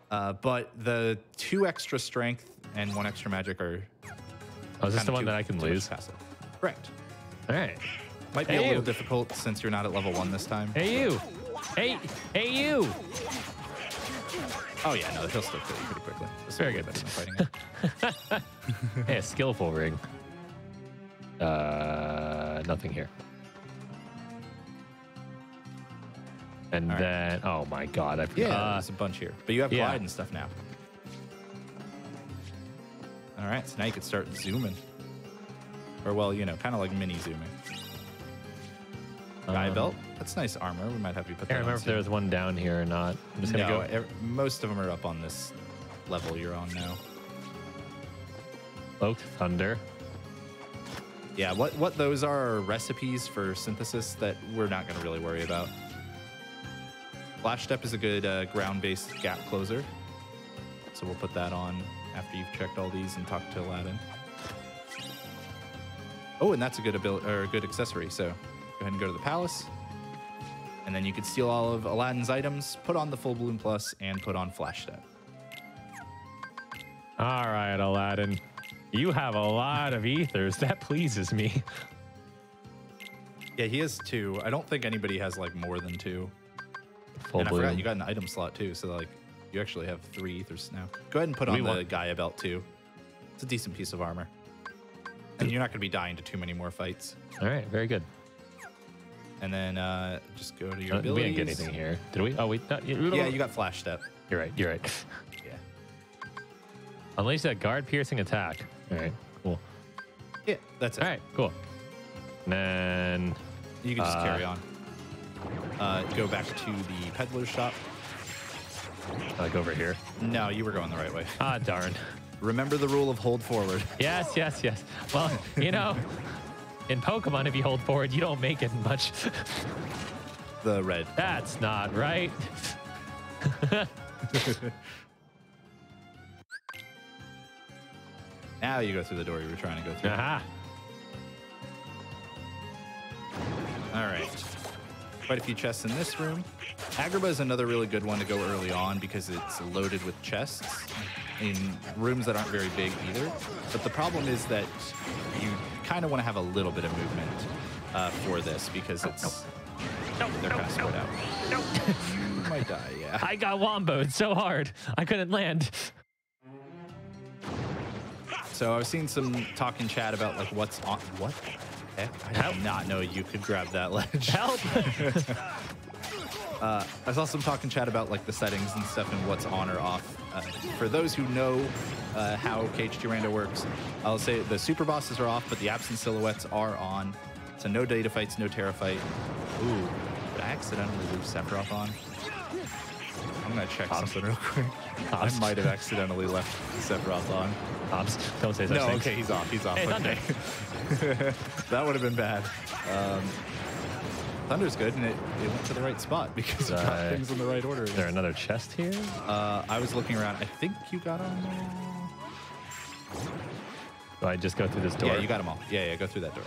Agrabah. But the 2 extra strength and 1 extra magic are. Oh, is this kinda the one too- that I can too much lose? passive. Correct. All right. Might be Hey, a little you. difficult since you're not at level 1 this time. Hey, you. Hey, you. Oh yeah, no, he'll still kill you pretty quickly. This Very will be good. better than fighting it. Hey, a skillful ring. Nothing here. And All right. then, oh my God, I forgot. Yeah, there's a bunch here, but you have yeah. glide and stuff now. All right, so now you can start zooming, or well, you know, kind of like mini zooming. Guy belt, that's nice armor. We might have you put I that can't on remember if soon. there was one down here or not. I'm just gonna No, go. most of them are up on this level you're on now. Cloaked Thunder. Yeah, what those are recipes for synthesis that we're not going to really worry about. Flash Step is a good ground-based gap closer, so we'll put that on after you've checked all these and talked to Aladdin. Oh, and that's a good ability or a good accessory. So go ahead and go to the palace, and then you can steal all of Aladdin's items, put on the Full Bloom Plus, and put on Flash Step. All right, Aladdin. You have a lot of ethers. That pleases me. Yeah, he has 2. I don't think anybody has like more than 2. Full And bloom. I forgot you got an item slot too, so like you actually have 3 ethers now. Go ahead and put on the Gaia belt too. It's a decent piece of armor. And you're not going to be dying to too many more fights. All right, very good. And then just go to your We abilities. didn't get anything here, did we? Oh, we. Yeah, you got flash step. You're right. You're right. Yeah. Unleash that guard piercing attack. All right. Cool. Yeah, that's it. All right. Cool. And then You can just carry on. Go back to the peddler's shop. like over here. No, you were going the right way. Ah, darn. Remember the rule of hold forward. Yes, yes, yes. Well, you know, in Pokemon, if you hold forward, you don't make it much. The red. That's not right. Now you go through the door you were trying to go through. Aha. All right. Quite a few chests in this room. Agrabah is another really good one to go early on because it's loaded with chests in rooms that aren't very big either. But the problem is that you kind of want to have a little bit of movement for this because it's they're kind of spread out. You might die, yeah. I got womboed so hard I couldn't land. So I was seeing some talk in chat about like what's on what the heck? I did not know you could grab that ledge. Help! I saw some talk in chat about like the settings and stuff and what's on or off. For those who know how KHG Rando works, I'll say the super bosses are off, but the absent silhouettes are on. So no data fights, no terra fight. Ooh, did I accidentally leave Sephiroth on? I'm gonna check something real quick. I might have accidentally left Sephiroth on. Ops, don't say such No, things. okay, he's off. He's off. Hey, okay. That would have been bad. Thunder's good, and it went to the right spot because it got things in the right order. Is there another chest here? I was looking around. I think you got them all. Do I just go through this door? Yeah, you got them all. Yeah, go through that door.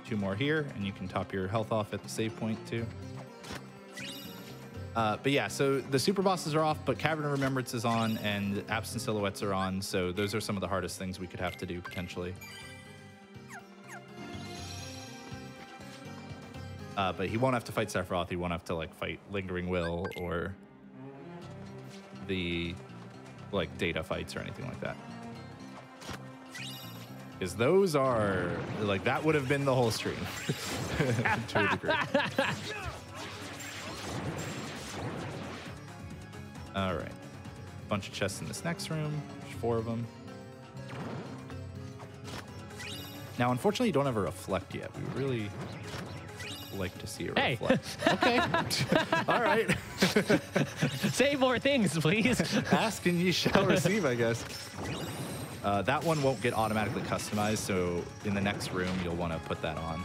2 more here, and you can top your health off at the save point too. But yeah, so the super bosses are off, but Cavern of Remembrance is on, and absent silhouettes are on. So those are some of the hardest things we could have to do potentially. But he won't have to fight Sephiroth. He won't have to like fight Lingering Will or the like data fights or anything like that. Because those are like that would have been the whole stream to a degree. All right, bunch of chests in this next room. There's 4 of them. Now, unfortunately, you don't have a reflect yet. We really like to see a reflect. Okay. All right. Say more things, please. Ask and ye shall receive, I guess. That one won't get automatically customized, so in the next room, you'll want to put that on.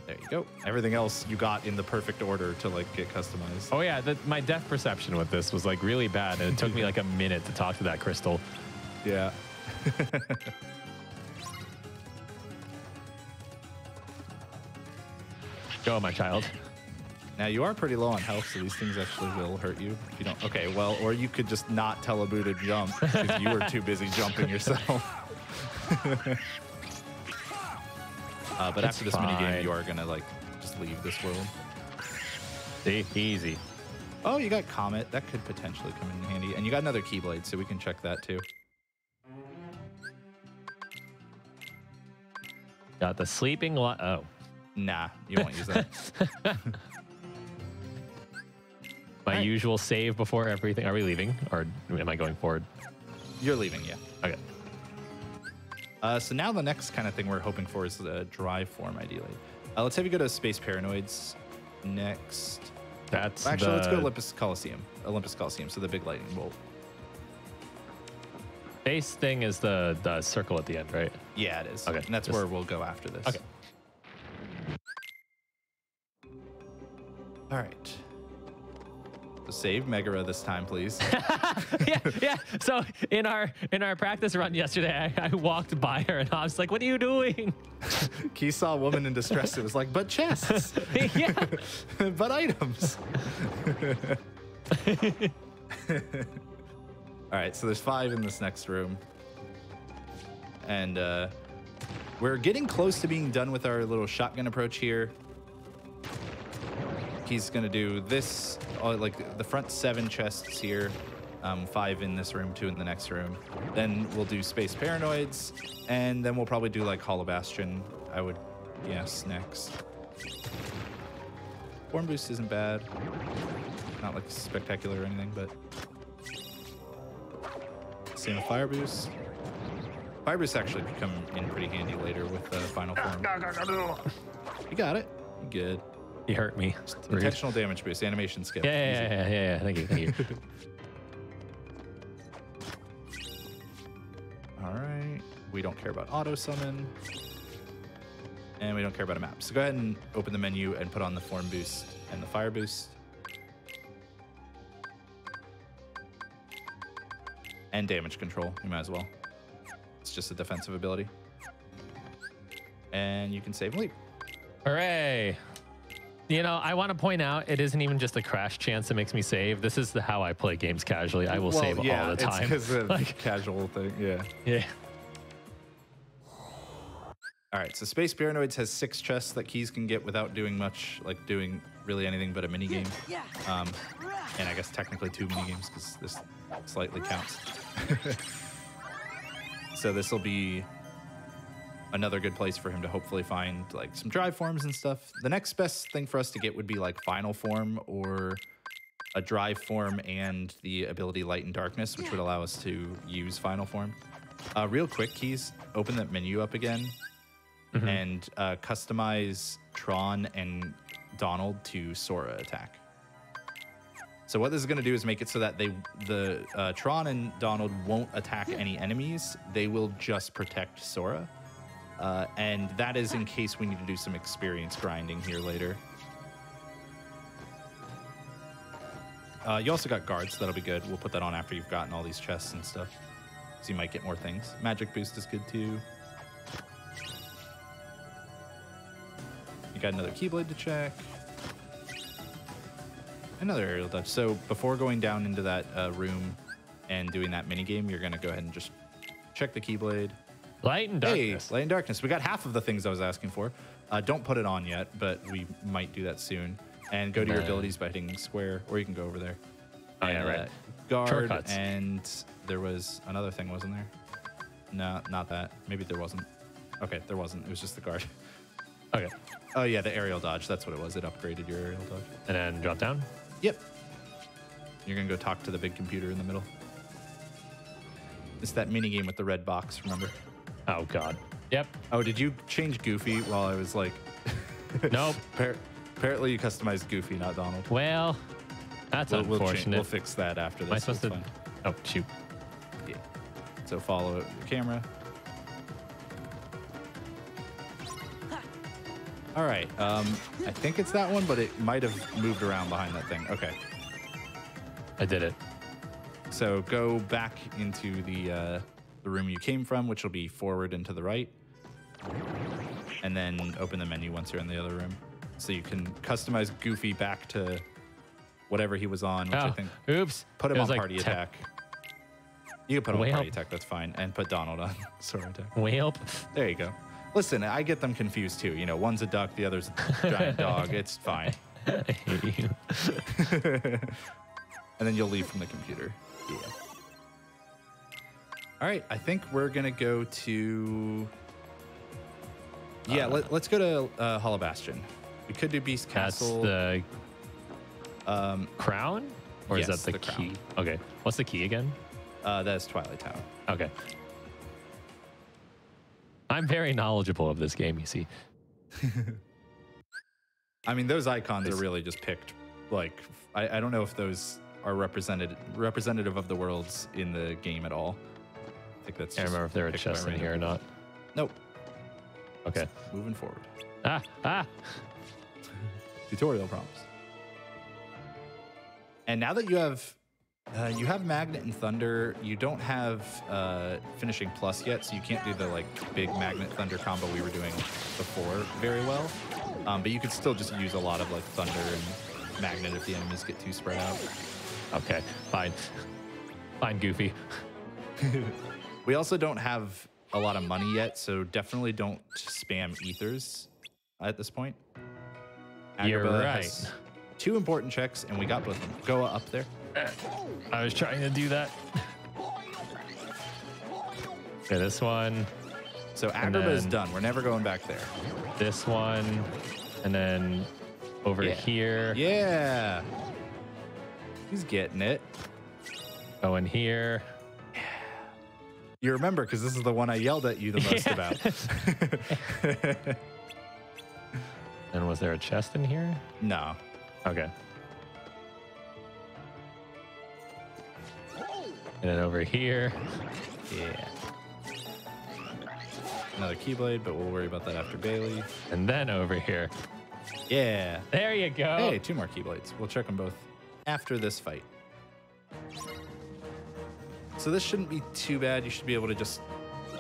There you go. Everything else you got in the perfect order to like get customized. Oh yeah, my depth perception with this was like really bad, and it took me like a minute to talk to that crystal. Yeah. Go, my child. Now you are pretty low on health, so these things actually will hurt you if you don't. Okay, well, or you could just not tell Abu to jump because you were too busy jumping yourself. But after this minigame, you are gonna like just leave this world. See, easy. Oh, you got Comet. That could potentially come in handy, and you got another Keyblade, so we can check that too. Got the sleeping. Oh, nah, you won't use that. My usual save before everything. Are we leaving, or am I going forward? You're leaving, yeah. Okay. So now the next kind of thing we're hoping for is the drive form, ideally. Let's have you go to Space Paranoids next. That's actually, let's go Olympus Coliseum. Olympus Coliseum, so the big lightning bolt. Base thing is the circle at the end, right? Yeah, it is. Okay. And that's where we'll go after this. Okay. All right. So save Megara this time, please. yeah. So in our practice run yesterday, I walked by her and I was like, "What are you doing?" Key saw a woman in distress. It was like, but chests. Yeah. But items. All right, so there's 5 in this next room. And we're getting close to being done with our little shotgun approach here. He's going to do this, like the front 7 chests here. 5 in this room, 2 in the next room. Then we'll do Space Paranoids, and then we'll probably do like Hollow Bastion, I would guess, next. Form Boost isn't bad. Not like spectacular or anything, but same with Fire Boost. Fire Boost actually could come in pretty handy later with the final form. You got it. You good. You hurt me. Intentional damage boost, animation skip. Yeah. Thank you. All right. We don't care about auto summon. And we don't care about a map. So go ahead and open the menu and put on the form boost and the fire boost. And damage control, you might as well. It's just a defensive ability. And you can save and leap. Hooray. You know, I want to point out, it isn't even just a crash chance that makes me save. This is how I play games casually. I will save all the time. It's because of like casual thing, yeah. Yeah. All right, so Space Paranoids has 6 chests that keys can get without doing much, like doing really anything but a mini game. And I guess technically 2 mini games because this slightly counts. So this will be another good place for him to hopefully find like some drive forms and stuff. The next best thing for us to get would be like final form or a drive form and the ability Light and Darkness, which would allow us to use final form. Real quick, keys, open that menu up again. And customize Tron and Donald to Sora attack. So what this is going to do is make it so that the Tron and Donald won't attack any enemies. They will just protect Sora. And that is in case we need to do some experience grinding here later. You also got guards, so that'll be good. We'll put that on after you've gotten all these chests and stuff. So you might get more things. Magic boost is good too. You got another Keyblade to check. Another aerial dodge. So before going down into that room and doing that mini game, you're gonna go ahead and just check the Keyblade. Light and Darkness. Hey, Light and Darkness. We got half of the things I was asking for. Don't put it on yet, but we might do that soon. And go to your abilities by hitting square, or you can go over there. Oh, yeah, right. Guard, Shortcuts. and there was another thing, wasn't there? No, not that. Maybe there wasn't. Okay, there wasn't. It was just the guard. Okay. Oh, yeah, the aerial dodge. That's what it was. It upgraded your aerial dodge. And then drop down? Yep. You're going to go talk to the big computer in the middle. It's that mini game with the red box, remember? Oh, God. Yep. Oh, did you change Goofy while I was like... Nope. Apparently you customized Goofy, not Donald. Well, that's unfortunate. We'll fix that after this. Am I supposed to... Oh, shoot. Yeah. So follow the camera. All right. I think it's that one, but it might have moved around behind that thing. Okay. I did it. So go back into the room you came from, which will be forward and to the right. And then open the menu once you're in the other room. So you can customize Goofy back to whatever he was on, which I think... Oops. Put him It on was like party attack. You can put him on Way party up. attack, that's fine. And put Donald on Sora attack. Whelp. There you go. Listen, I get them confused too. You know, one's a duck, the other's a giant dog. It's fine. I hate you. And then you'll leave from the computer. Yeah. All right, I think we're gonna go to... Yeah, let's go to Hollow Bastion. We could do Beast Castle. That's the crown? Or yes, is that the key? crown. Okay. What's the key again? That's Twilight Town. Okay. I'm very knowledgeable of this game, you see. I mean, those icons are really just picked. Like, I don't know if those are representative of the worlds in the game at all. I think that's. I can't remember if there are picked by chests in random. here or not. Nope. Okay. Moving forward. Ah! Tutorial prompts. And now that you have Magnet and Thunder, you don't have Finishing Plus yet, so you can't do the like big Magnet Thunder combo we were doing before very well. But you could still just use a lot of like Thunder and Magnet if the enemies get too spread out. Okay, fine. Fine, Goofy. We also don't have a lot of money yet, so definitely don't spam ethers at this point. You're Agrabah right. has 2 important checks, and we got both of them. Go up there. I was trying to do that. Okay, this one. So Agrabah is done. We're never going back there. This one. And then over here. Yeah. He's getting it. Go in here. You remember, because this is the one I yelled at you the most about. And was there a chest in here? No. Okay. And then over here. Yeah. Another Keyblade, but we'll worry about that after Bailey. And then over here. Yeah. There you go. Hey, 2 more Keyblades. We'll check them both after this fight. So this shouldn't be too bad. You should be able to just,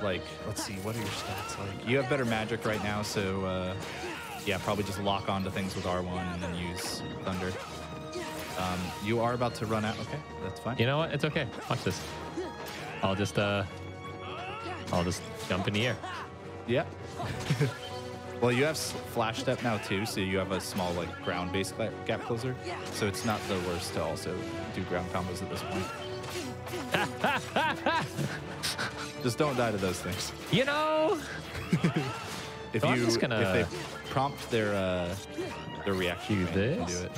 like, let's see, what are your stats like? You have better magic right now, so yeah, probably just lock onto things with R1 and then use Thunder. You are about to run out. Okay, that's fine. You know what? It's okay. Watch this. I'll just jump in the air. Yeah. Well, you have flash step now too, so you have a small like ground-based gap closer. So it's not the worst to also do ground combos at this point. Just don't die to those things. You know. If So if they prompt their reaction, do you can this. do it.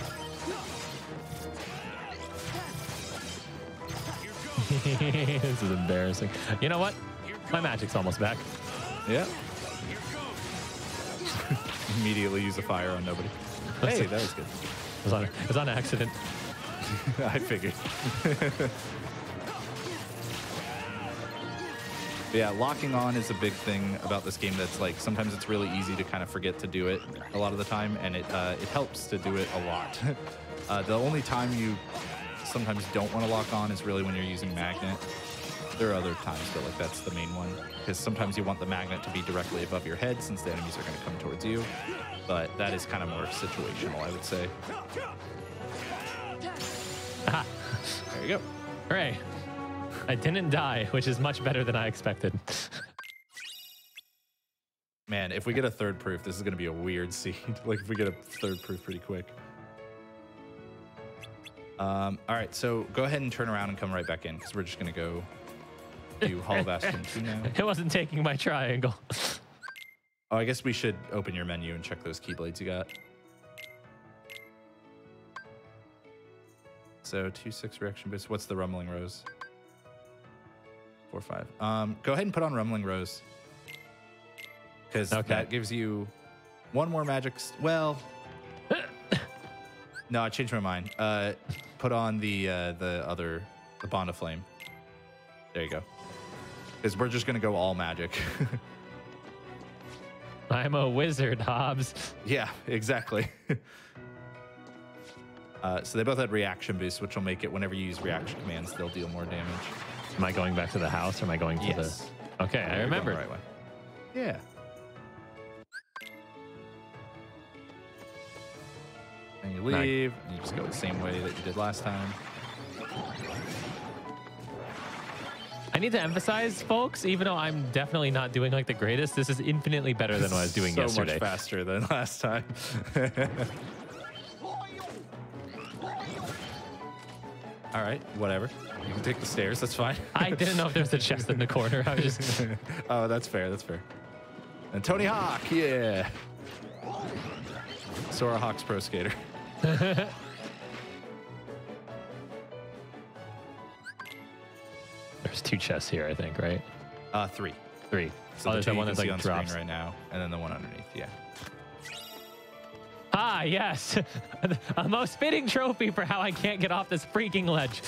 This is embarrassing. You know what? My magic's almost back. Yeah. Immediately use a fire on nobody. Let's Hey, see. that was good. It was on accident. I figured. Yeah, locking on is a big thing about this game. That's like sometimes it's really easy to kind of forget to do it a lot of the time, and it helps to do it a lot. The only time you sometimes don't want to lock on is really when you're using magnet. There are other times, but like that's the main one, because sometimes you want the magnet to be directly above your head since the enemies are going to come towards you. But that is kind of more situational, I would say. Aha. There you go. Hooray. I didn't die, which is much better than I expected. Man, if we get a third proof, this is going to be a weird scene. Like if we get a third proof pretty quick. All right, so go ahead and turn around and come right back in, because we're just going to go do Hall of Bastion 2 now. It wasn't taking my triangle. Oh, I guess we should open your menu and check those Keyblades you got. So 2-6 reaction boost. What's the Rumbling Rose? 4-5. Go ahead and put on Rumbling Rose, because that gives you one more magic. Well, no, I changed my mind. Put on the Bond of Flame. There you go. Because we're just gonna go all magic. I'm a wizard, Hobbs. Yeah, exactly. So they both had reaction boost, which will make it whenever you use reaction commands, they'll deal more damage. Am I going back to the house or am I going to the... Okay, I remember. Right way. Yeah. And you leave, and you just go the same way that you did last time. I need to emphasize, folks, even though I'm definitely not doing like the greatest, this is infinitely better than what I was doing yesterday. So much faster than last time. All right, whatever. You can take the stairs, that's fine. I didn't know if there was a chest in the corner. I was just... Oh, that's fair, that's fair. And Tony Hawk, yeah. Sora Hawk's pro skater. There's 2 chests here, I think, right? 3. 3. So there's the that two one you that's can like see on drops. screen right now, and then the one underneath, yeah. Ah, yes. A most fitting trophy for how I can't get off this freaking ledge.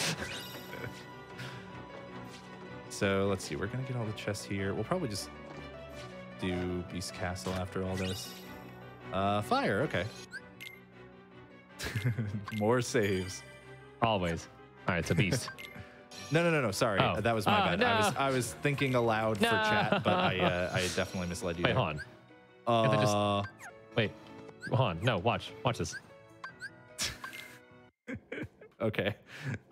So let's see, we're gonna get all the chests here. We'll probably just do Beast Castle after all this. Fire, okay. More saves. Always. All right, it's a beast. No, sorry. Oh. That was my bad. No. I was thinking aloud for chat, but I definitely misled you. Wait, there. hold on. Wait, hold on. No, watch this. Okay.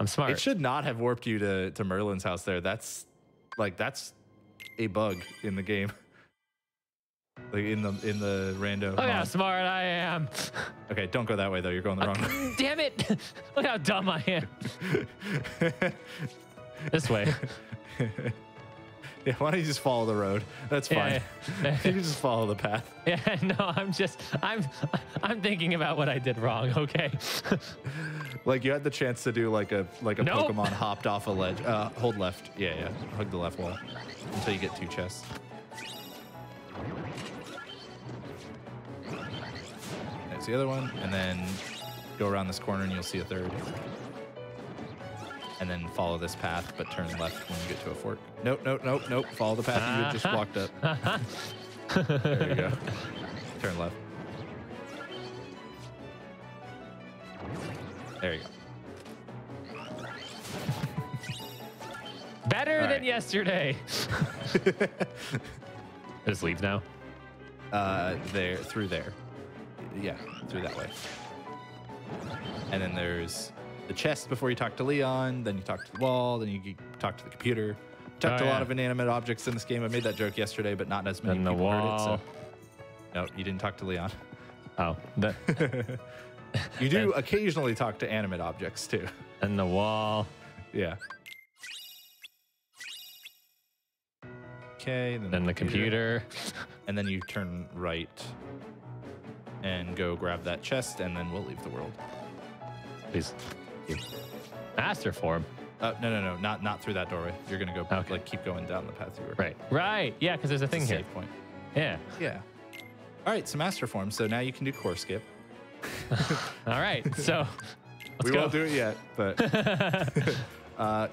I'm smart. It should not have warped you to Merlin's house there. That's a bug in the game. Like in the rando. Look how smart I am. Okay, don't go that way though. You're going the wrong way. Damn it! Look how dumb I am. This way. Yeah, why don't you just follow the road? That's fine. Yeah. You can just follow the path. Yeah, no, I'm thinking about what I did wrong. Okay. Like you had the chance to do like a Nope. Pokemon hopped off a ledge. Hold left. Yeah. Hug the left wall until you get 2 chests. There's the other one, and then go around this corner and you'll see a 3rd. And then follow this path, but turn left when you get to a fork. Nope. Follow the path you had just walked up. There you go. Turn left. There you go. Better All than right. yesterday. Just leave now. Through there. Yeah, through that way. And then there's the chest before you talk to Leon, then you talk to the wall, then you talk to the computer. Talk to a lot of inanimate objects in this game. I made that joke yesterday, but not as many And the people heard it. wall. So. No, you didn't talk to Leon. Oh, You do occasionally talk to animate objects too. and the wall. Yeah. Okay. Then the computer. And then you turn right and go grab that chest, and then we'll leave the world. Please. Master form. No, not through that doorway. You're gonna go Okay. like keep going down the path you were. Right. Yeah, because there's a thing It's a here. save point. Yeah. Yeah. All right, so master form. So now you can do core skip. All right. So We let's go. won't do it yet, but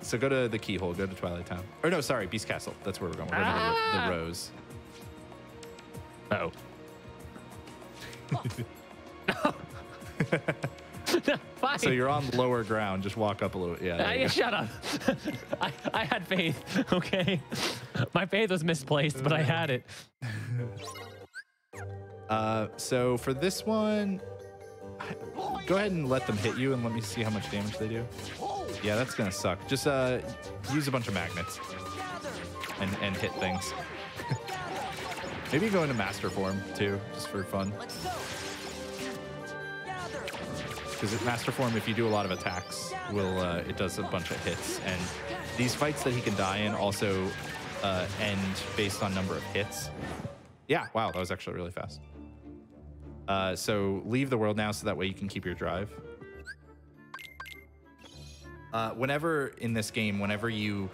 so go to the keyhole. Go to Twilight Town. Or no, sorry, Beast Castle. That's where we're going. We're going to the Rose. Uh-oh. No, fine. So you're on lower ground. Just walk up a little. Yeah. there you go. Shut up. I had faith, okay? My faith was misplaced, but I had it. So for this one, go ahead and let them hit you and let me see how much damage they do. Yeah, that's gonna suck. Just use a bunch of magnets and hit things. Maybe go into master form too, just for fun. Let's go. Gather. Because at master form, if you do a lot of attacks, it does a bunch of hits. And these fights that he can die in also end based on number of hits. Yeah, wow, that was actually really fast. So leave the world now so that way you can keep your drive. Whenever in this game, whenever you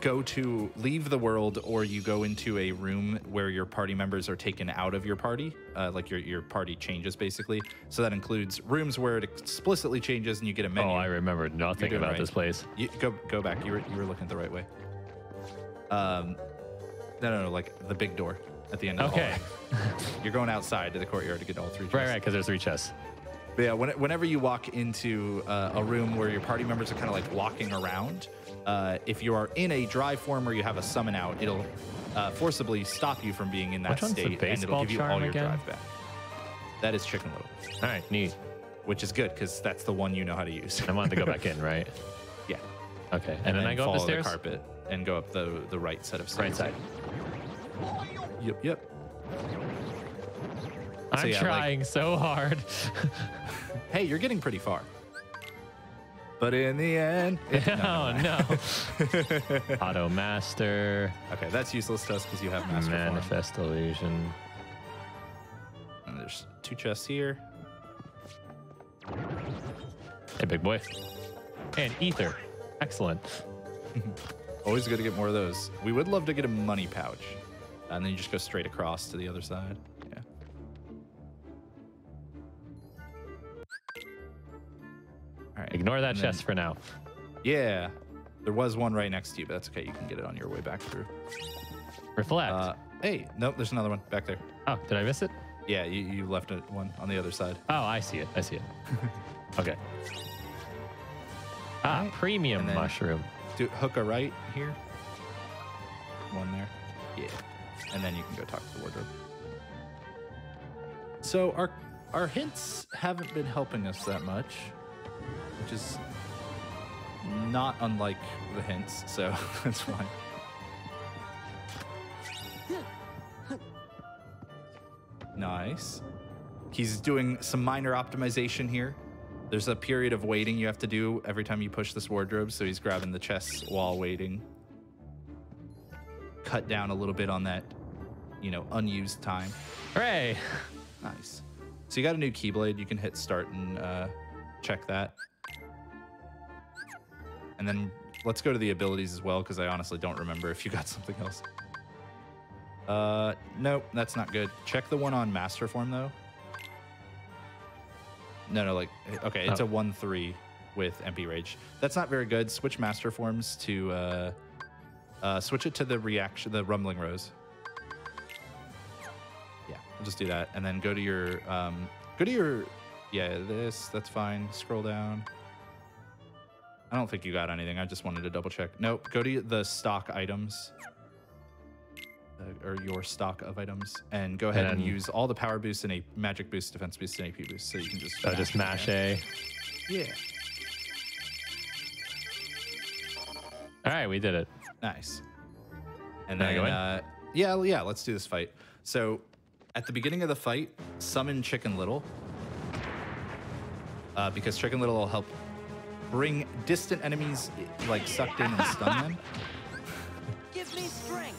go to leave the world or you go into a room where your party members are taken out of your party, like your party changes basically. So that includes rooms where it explicitly changes and you get a menu. Oh, I remembered nothing doing about right. this place. You, go back. You were looking at the right way. No, like the big door at the end of the Okay. hallway. You're going outside to the courtyard to get all 3 chests. Right, because there's 3 chests. But yeah, whenever you walk into a room where your party members are kind of like walking around, if you are in a dry form or you have a summon out, it'll forcibly stop you from being in that Which one's the state, and it'll baseball give you all charm your again? drive back. That is Chicken Little, All right, neat. which is good because that's the one you know how to use. I wanted to go back in, right? Yeah. Okay, and then I go up the follow stairs? the carpet and go up the right set of stairs. Right side. Yep. I'm yeah, like- trying so hard. Hey, you're getting pretty far. But in the end, No. Auto Master. Okay, that's useless to us because you have master form. Manifest Illusion. And there's 2 chests here. Hey, big boy. And Ether. Excellent. Always good to get more of those. We would love to get a money pouch. And then you just go straight across to the other side. Yeah. All right. Ignore that and chest then- for now. Yeah. There was one right next to you, but that's okay. You can get it on your way back through. Reflect. Hey, nope, there's another one back there. Oh, did I miss it? Yeah, you left it one on the other side. Oh, I see it. Okay. Alright, Premium and then- mushroom. Hook a right here. One there. Yeah. And then you can go talk to the wardrobe. So our hints haven't been helping us that much, which is not unlike the hints, so that's fine. Nice. He's doing some minor optimization here. There's a period of waiting you have to do every time you push this wardrobe, so he's grabbing the chests while waiting. Cut down a little bit on that, you know, unused time. Hooray! Nice. So you got a new Keyblade. You can hit start and check that. And then let's go to the abilities as well, because I honestly don't remember if you got something else. Nope, that's not good. Check the one on Master Form, though. No, like, okay, it's a 1-3 with MP Rage. That's not very good. Switch Master Forms to, switch it to the Rumbling Rose. Yeah, we'll just do that. And then go to your, yeah, that's fine. Scroll down. I don't think you got anything. I just wanted to double check. Nope, go to the stock items. Or your stock of items, and go ahead and use all the power boosts and a magic boost, defense boost, and AP boost. So you can just mash A. Yeah. All right, we did it. Nice. And then, Go in? yeah, let's do this fight. So at the beginning of the fight, summon Chicken Little, because Chicken Little will help bring distant enemies like sucked in and stun them. Give me strength.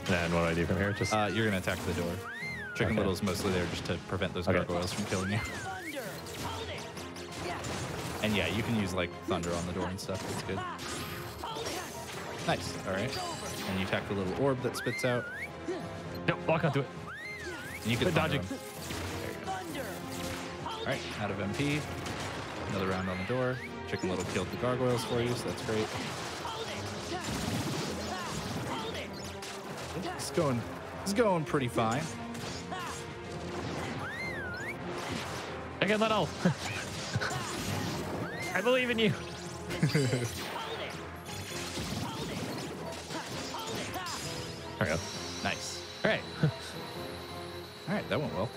And what do I do from here? Just you're gonna attack the door. Chicken Little's mostly there just to prevent those gargoyles from killing you. Thunder. Hold it. Yeah. And yeah, you can use like thunder on the door and stuff. That's good. Nice. All right. And you attack the little orb that spits out. no, walk onto it. And you can dodging. There you go. All right, out of MP. Another round on the door. Chicken Little killed the gargoyles for you, so that's great. It's going pretty fine. Chicken Little. I believe in you. There we go. Nice. All right. All right, that went well.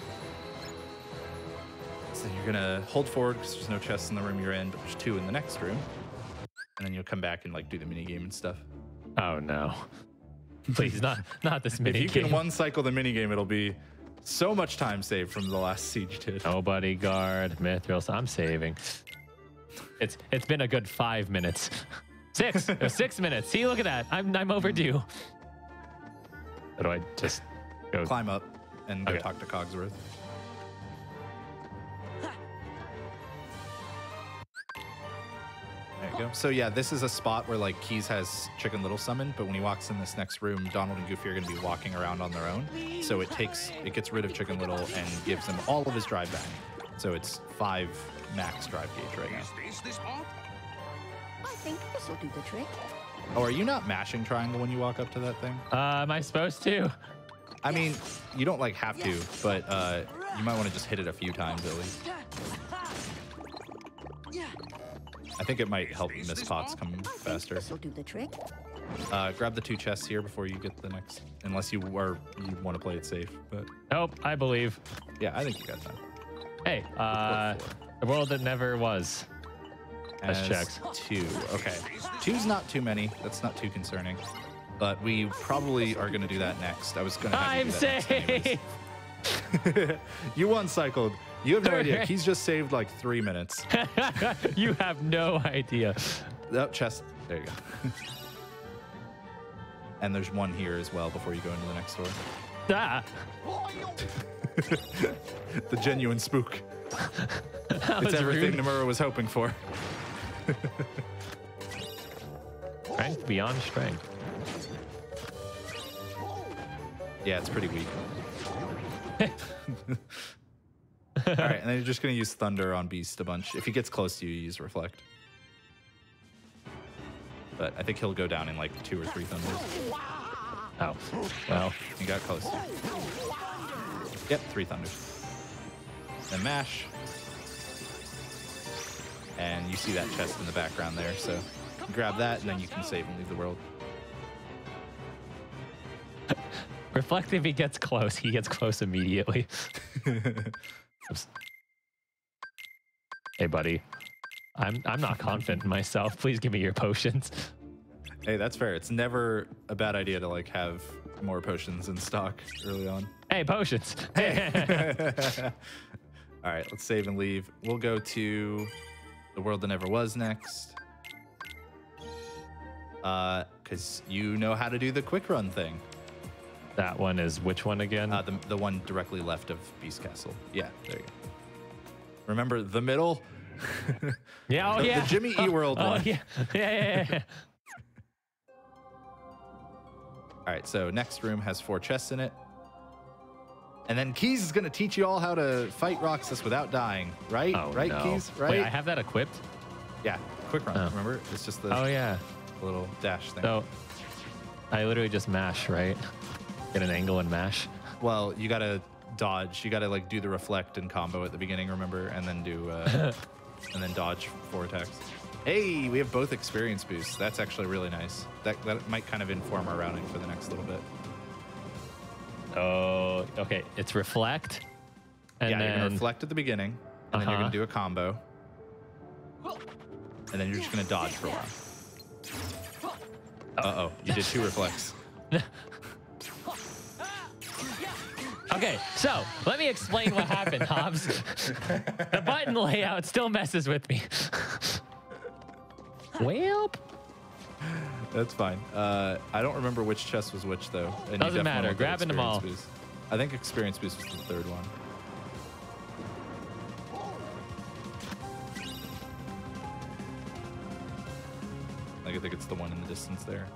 So you're gonna hold forward because there's no chests in the room you're in, but there's 2 in the next room. And then you'll come back and like do the mini game and stuff. Oh no. Please, not this mini If you can one cycle the mini game, it'll be so much time saved from the last siege did. Nobody guard, Mithril. I'm saving. It's been a good 5 minutes. 6. It was 6 minutes. See, look at that. I'm overdue. How do I just go? Climb up and go talk to Cogsworth. There you go. So yeah, this is a spot where like Keys has Chicken Little summoned, but when he walks in this next room, Donald and Goofy are going to be walking around on their own. So it gets rid of Chicken Little and gives him all of his drive back. So it's 5 max drive gauge right now. I think this will do the trick. Oh, are you not mashing triangle when you walk up to that thing? Am I supposed to? I mean, you don't like have to, but you might want to just hit it a few times at least. I think it might help miss pots come faster. This will do the trick. Grab the 2 chests here before you get the next, unless you want to play it safe. But Nope, I believe. yeah, I think you got time. Hey, the world that never was. Let's check. 2. Okay, 2's not too many. That's not too concerning. But we probably are going to do that next. I was going to have you I'm do that safe. You one cycled. You have no idea. He's just saved like 3 minutes. You have no idea. Oh, chest. There you go. And there's one here as well before you go into the next door. Ah. The genuine spook. That It's was everything rude. Nomura was hoping for. Strength beyond strength. Yeah, it's pretty weak. All right, and then you're just going to use Thunder on Beast a bunch. If he gets close to you, you use Reflect. But I think he'll go down in like 2 or 3 Thunders. Oh, well. He got close. Yep, 3 Thunders. Then Mash. And you see that chest in the background there, so grab that, and then you can save and leave the world. Reflect if he gets close. He gets close immediately. Oops. Hey, buddy. I'm not confident in myself. Please give me your potions. Hey, that's fair. It's never a bad idea to like have more potions in stock early on. Hey, potions. All right, let's save and leave. We'll go to the world that never was next. Because you know how to do the quick run thing. That one is which one again? The one directly left of Beast Castle. Yeah, there you go. Remember the middle? Yeah, oh the, yeah. The Jimmy E. World one. Yeah. Yeah. All right, so next room has 4 chests in it. And then Keys is going to teach you all how to fight Roxas without dying, right? Oh, right, no. Keys? Right? Wait, I have that equipped? Yeah, quick run, Oh. remember? It's just the yeah. little dash thing. So I literally just mash, right? Get an angle and mash. Well, you got to dodge. You got to like do the reflect and combo at the beginning, remember? And then do, and then dodge 4 attacks. Hey, we have both experience boosts. That's actually really nice. That might kind of inform our routing for the next little bit. Oh, okay. It's reflect. And yeah, then... you're going to reflect at the beginning, and then you're going to do a combo. And then you're just going to dodge for a while. Uh-oh, you did 2 reflects. Okay, so let me explain what happened, Hobbs. The button layout still messes with me. Well, That's fine. I don't remember which chest was which, though. And you Doesn't definitely matter. want that Grabbing them all. experience boost. I think experience boost was the 3rd one. I think it's the one in the distance there.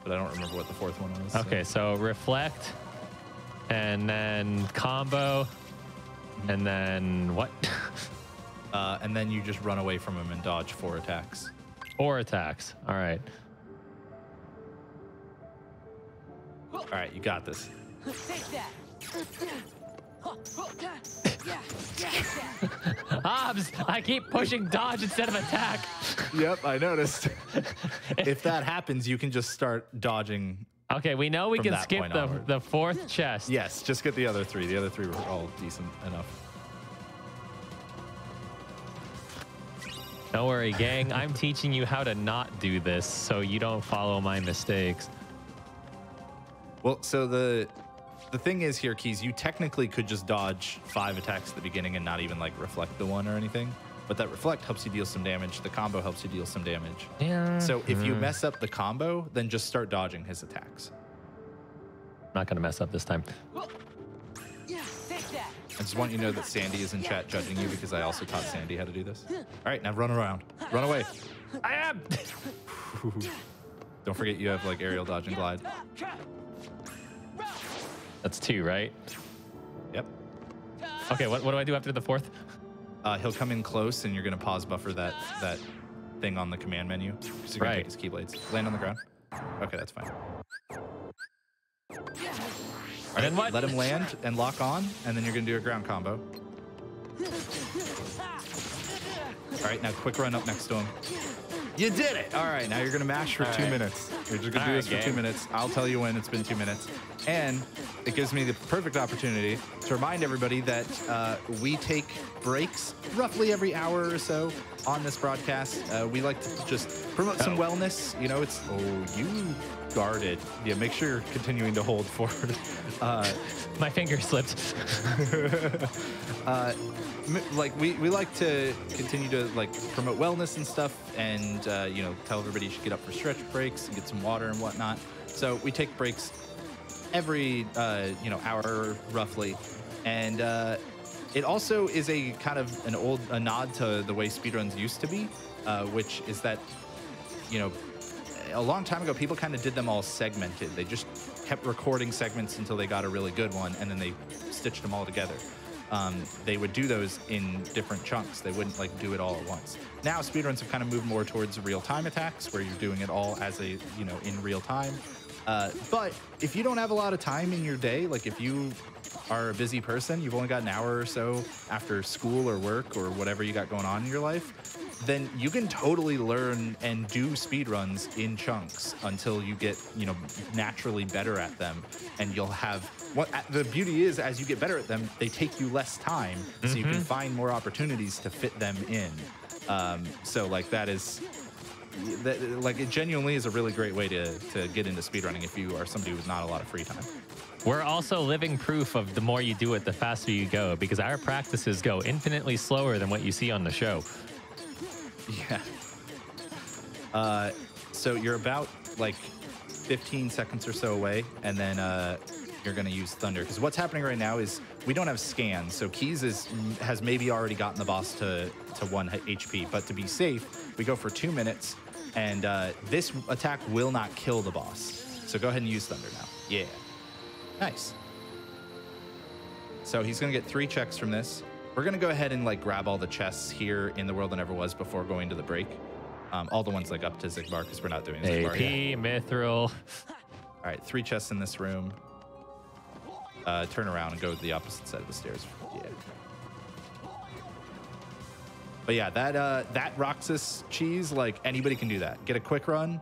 But I don't remember what the 4th one was. okay, so reflect, and then combo, and then what? And then you just run away from him and dodge 4 attacks. 4 attacks. All right. All right, you got this. Take that. Hobbs, I keep pushing dodge instead of attack. Yep, I noticed. If that happens, you can just start dodging. Okay, we know we From can that skip point the onward. 4th chest. Yes, just get the other 3. The other 3 were all decent enough. Don't worry, gang. I'm teaching you how to not do this so you don't follow my mistakes. Well, so the thing is here, Keys, you technically could just dodge 5 attacks at the beginning and not even like reflect the one or anything. But that reflect helps you deal some damage. The combo helps you deal some damage. Yeah. So if you mess up the combo, then just start dodging his attacks. Not going to mess up this time. Take that. I just want you to know that Sandy is in chat judging you because I also taught Sandy how to do this. All right, now run around. Run away. I am. Don't forget you have like aerial dodge and glide. That's 2, right? Yep. Okay, what do I do after the 4th? He'll come in close and you're going to pause buffer that thing on the command menu. So you're going to take his keyblades. Land on the ground. Okay, that's fine. All right, then what? Let him land and lock on, and then you're going to do a ground combo. All right, now quick run up next to him. You did it. All right, now you're going to mash for 2 minutes. You're just going to do this for 2 minutes. I'll tell you when it's been 2 minutes. And it gives me the perfect opportunity to remind everybody that we take breaks roughly every hour or so on this broadcast. We like to just promote some wellness. You know, it's, oh, you guarded. Yeah, make sure you're continuing to hold forward. My finger slipped. Like we like to continue to like promote wellness and stuff, and you know, tell everybody you should get up for stretch breaks and get some water and whatnot. So we take breaks every you know, hour roughly, and it also is a kind of a nod to the way speedruns used to be, which is that, you know, a long time ago people kind of did them all segmented. They just kept recording segments until they got a really good one, and then they stitched them all together. They would do those in different chunks. They wouldn't like do it all at once. Now speedruns have kind of moved more towards real-time attacks, where you're doing it all as a, you know, in real time. But if you don't have a lot of time in your day, like if you are a busy person, you've only got an hour or so after school or work or whatever you got going on in your life, then you can totally learn and do speedruns in chunks until you get, you know, naturally better at them. And you'll have, what the beauty is, as you get better at them, they take you less time, so you can find more opportunities to fit them in. So like that is like it genuinely is a really great way to get into speedrunning if you are somebody with not a lot of free time. We're also living proof of the more you do it, the faster you go, because our practices go infinitely slower than what you see on the show. Yeah. So you're about like 15 seconds or so away, and then you're going to use Thunder. Because what's happening right now is we don't have scans, so Keys has maybe already gotten the boss to 1 HP. But to be safe, we go for 2 minutes, and this attack will not kill the boss. So go ahead and use Thunder now. Yeah. Nice. So he's going to get 3 checks from this. We're going to go ahead and like grab all the chests here in the world that never was before going to the break. All the ones like up to Zigbar, because we're not doing Zigbar yet. AP, Mithril. All right, 3 chests in this room. Turn around and go to the opposite side of the stairs. Yeah. But yeah, that Roxas cheese, like anybody can do that. Get a quick run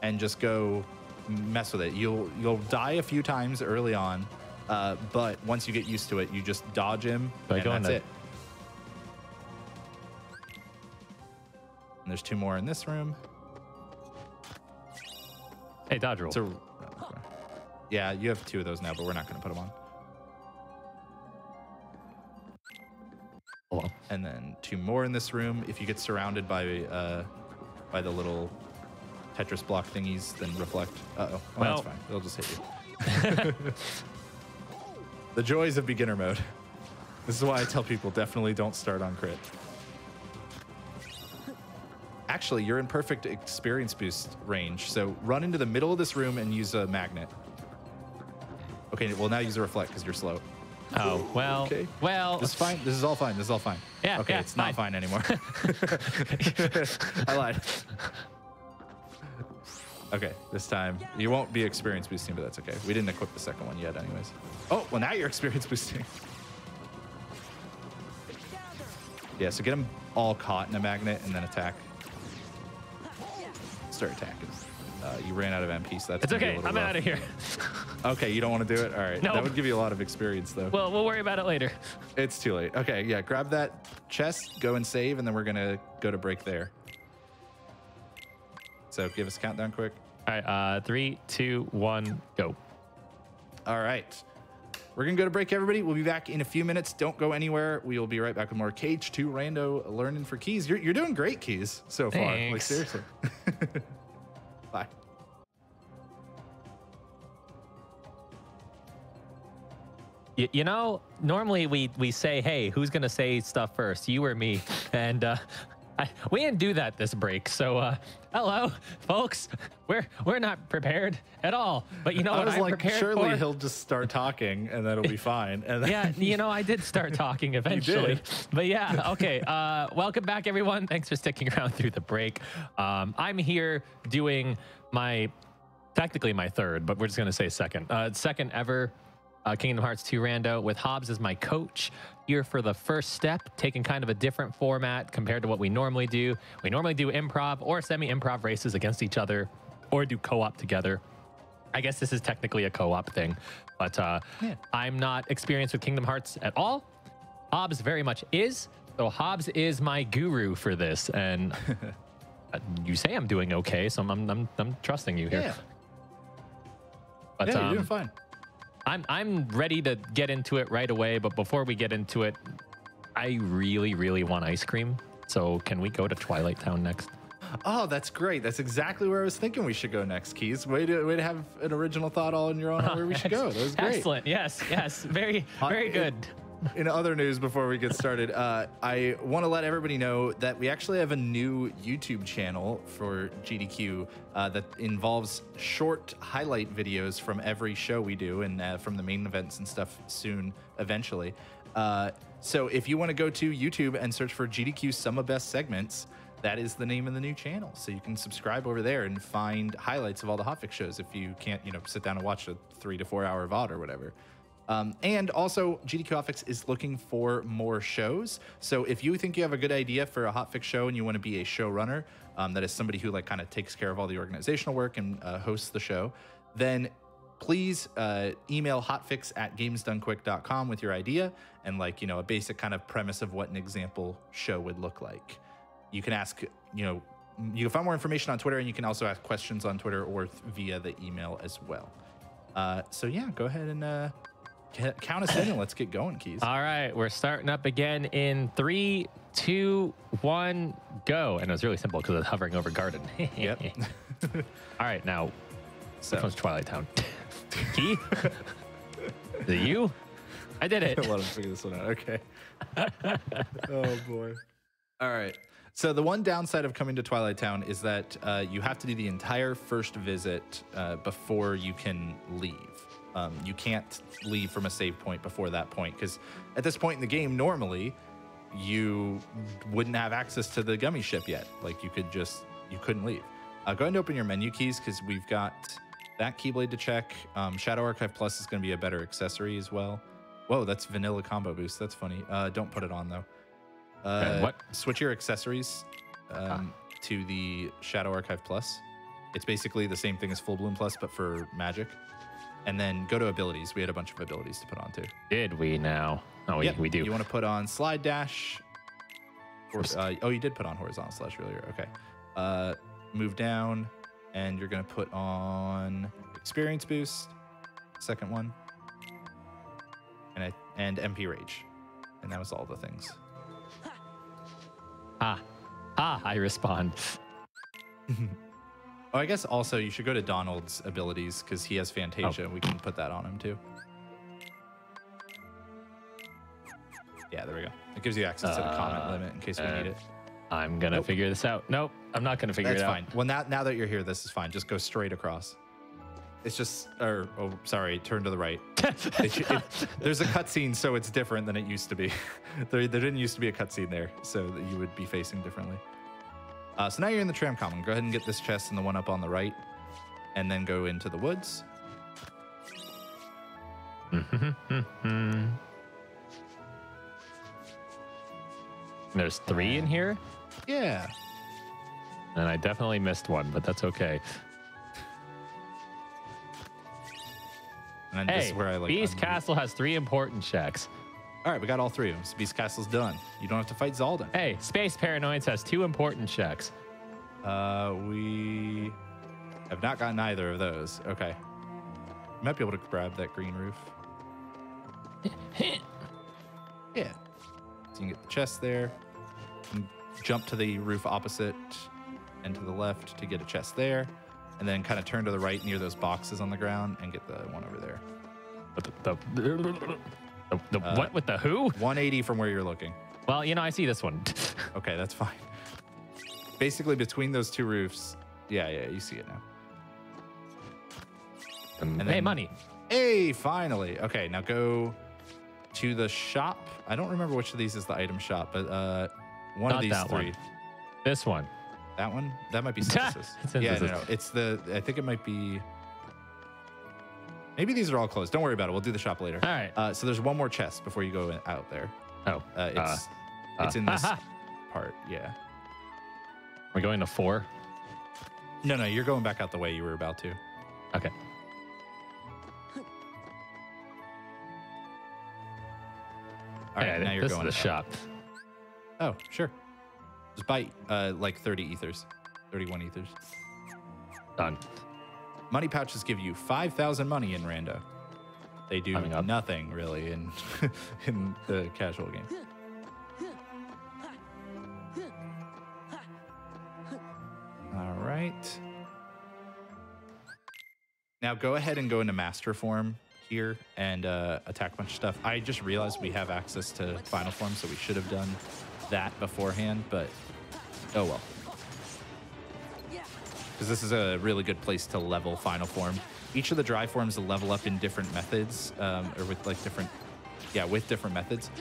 and just go mess with it. You'll die a few times early on, but once you get used to it, you just dodge him, and that's it. And there's 2 more in this room. Hey, dodge roll. So, yeah, you have 2 of those now, but we're not going to put them on. Hold on. And then 2 more in this room. If you get surrounded by the little Tetris block thingies, then reflect. Uh-oh. Well, that's fine. They'll just hit you. The joys of beginner mode. This is why I tell people definitely don't start on crit. Actually, you're in perfect experience boost range, so run into the middle of this room and use a magnet. Okay, well now use a reflect because you're slow. Oh, well, okay. Well. This is fine. This is all fine. This is all fine. Yeah, okay, yeah, it's not fine anymore. I lied. Okay, this time you won't be experience boosting, but that's okay. We didn't equip the second one yet anyways. Oh, well now you're experience boosting. Yeah, so get them all caught in a magnet and then attack. Start attacking. You ran out of MP, so that's It's okay. I'm out of here. Okay, you don't want to do it? All right. Nope. That would give you a lot of experience, though. Well, we'll worry about it later. It's too late. Okay, yeah, grab that chest, go and save, and then we're going to go to break there. So give us a countdown quick. All right, 3, 2, 1, go. All right. We're going to go to break, everybody. We'll be back in a few minutes. Don't go anywhere. We will be right back with more KH2 Rando learning for Keys. You're doing great, Keys, so far. Thanks. Like, seriously. Bye. You know, normally we say, hey, who's going to say stuff first, you or me? And we didn't do that this break. So hello, folks. We're not prepared at all. But you know what I'm prepared surely for? he'll just start talking and then it'll be fine. And then Yeah, you know, I did start talking eventually. But yeah, okay. Welcome back, everyone. Thanks for sticking around through the break. I'm here doing technically my third, but we're just going to say second ever Kingdom Hearts 2 Rando with JHobz as my coach, here for the first step, taking kind of a different format compared to what we normally do. We normally do improv or semi-improv races against each other or do co-op together. I guess this is technically a co-op thing, but I'm not experienced with Kingdom Hearts at all. JHobz very much is, so JHobz is my guru for this, and you say I'm doing okay, so I'm trusting you here. Yeah, But, yeah, you're doing fine. I'm ready to get into it right away, but before we get into it, I really, really want ice cream. So can we go to Twilight Town next? Oh, that's great. That's exactly where I was thinking we should go next, Keys. Way to have an original thought all on your own on where we should go. That was great. Excellent. Yes. Very good. In other news, before we get started, I want to let everybody know that we actually have a new YouTube channel for GDQ that involves short highlight videos from every show we do and from the main events and stuff soon, eventually. So if you want to go to YouTube and search for GDQ Summer Best Segments, that is the name of the new channel. So you can subscribe over there and find highlights of all the Hotfix shows if you can't, sit down and watch a 3 to 4 hour VOD or whatever. And also, GDQ Hotfix is looking for more shows. So if you think you have a good idea for a Hotfix show and you want to be a showrunner, that is somebody who kind of takes care of all the organizational work and hosts the show, then please email hotfix@gamesdonequick.com with your idea and a basic kind of premise of what an example show would look like. You can ask, you can find more information on Twitter, and you can also ask questions on Twitter or via the email as well. So yeah, go ahead and count us in and let's get going, Keys. All right, we're starting up again in 3, 2, 1, go. And it was really simple because it was hovering over garden. Yep. All right, now, So which one's Twilight Town? Key? Is it you? I did it. let him figure this one out. Okay. Oh boy. All right. So the one downside of coming to Twilight Town is that you have to do the entire first visit before you can leave. You can't leave from a save point before that point, because at this point in the game, normally you wouldn't have access to the gummy ship yet. Like you couldn't leave. Go ahead and open your menu keys, because we've got that Keyblade to check. Shadow Archive Plus is going to be a better accessory as well. Whoa, that's vanilla combo boost. That's funny. Don't put it on though. What? Switch your accessories to the Shadow Archive Plus. It's basically the same thing as Full Bloom Plus, but for magic. And then go to abilities. We had a bunch of abilities to put on too. Did we now? Oh, we do. You want to put on Slide Dash. Oh, you did put on Horizontal Slash earlier. Okay. Move down, and you're going to put on Experience Boost, second one, and MP Rage. And that was all the things. I respond. Oh, I guess also you should go to Donald's abilities, because he has Fantasia. We can put that on him too. Yeah, there we go. It gives you access to the comment limit in case we need it. I'm going to figure this out. Nope, I'm not going to figure it out. That's fine. Well, now that you're here, this is fine. Just go straight across. It's just, turn to the right. There's a cutscene, so it's different than it used to be. There didn't used to be a cutscene there, so that you would be facing differently. So now you're in the Tram Common. Go ahead and get this chest and the one up on the right, and then go into the woods. There's 3 in here? Yeah. And I definitely missed one, but that's okay. And this is where I like Beast Castle has 3 important checks. All right, we got all 3 of them. So Beast Castle's done. You don't have to fight Zaldin. Hey, Space Paranoids has 2 important checks. We have not gotten either of those. Okay. You might be able to grab that green roof. Yeah. So you can get the chest there. And jump to the roof opposite and to the left to get a chest there. And then kind of turn to the right near those boxes on the ground and get the one over there. What with the who? 180 from where you're looking. Well, I see this one. Okay, that's fine. Basically, between those 2 roofs. Yeah, you see it now. And hey, money. Hey, finally. Okay, now go to the shop. I don't remember which of these is the item shop, but one Not of these that 3. One. This one. That one? That might be Synthesis. Yeah, no. It's I think it might be. Maybe these are all closed. Don't worry about it. We'll do the shop later. All right. So there's one more chest before you go out there. Oh. It's in this part. Yeah. We're going to 4? No, you're going back out the way you were about to. Okay. All right, now you're this going is the shop. Oh, sure. Just buy like 30 ethers, 31 ethers. Done. Money pouches give you 5,000 money in Rando. They do nothing really in in the casual game. All right. Now go ahead and go into master form here and attack a bunch of stuff. I just realized we have access to final form, so we should have done that beforehand, but oh well. Because this is a really good place to level final form. Each of the dry forms level up in different methods, or with like different methods.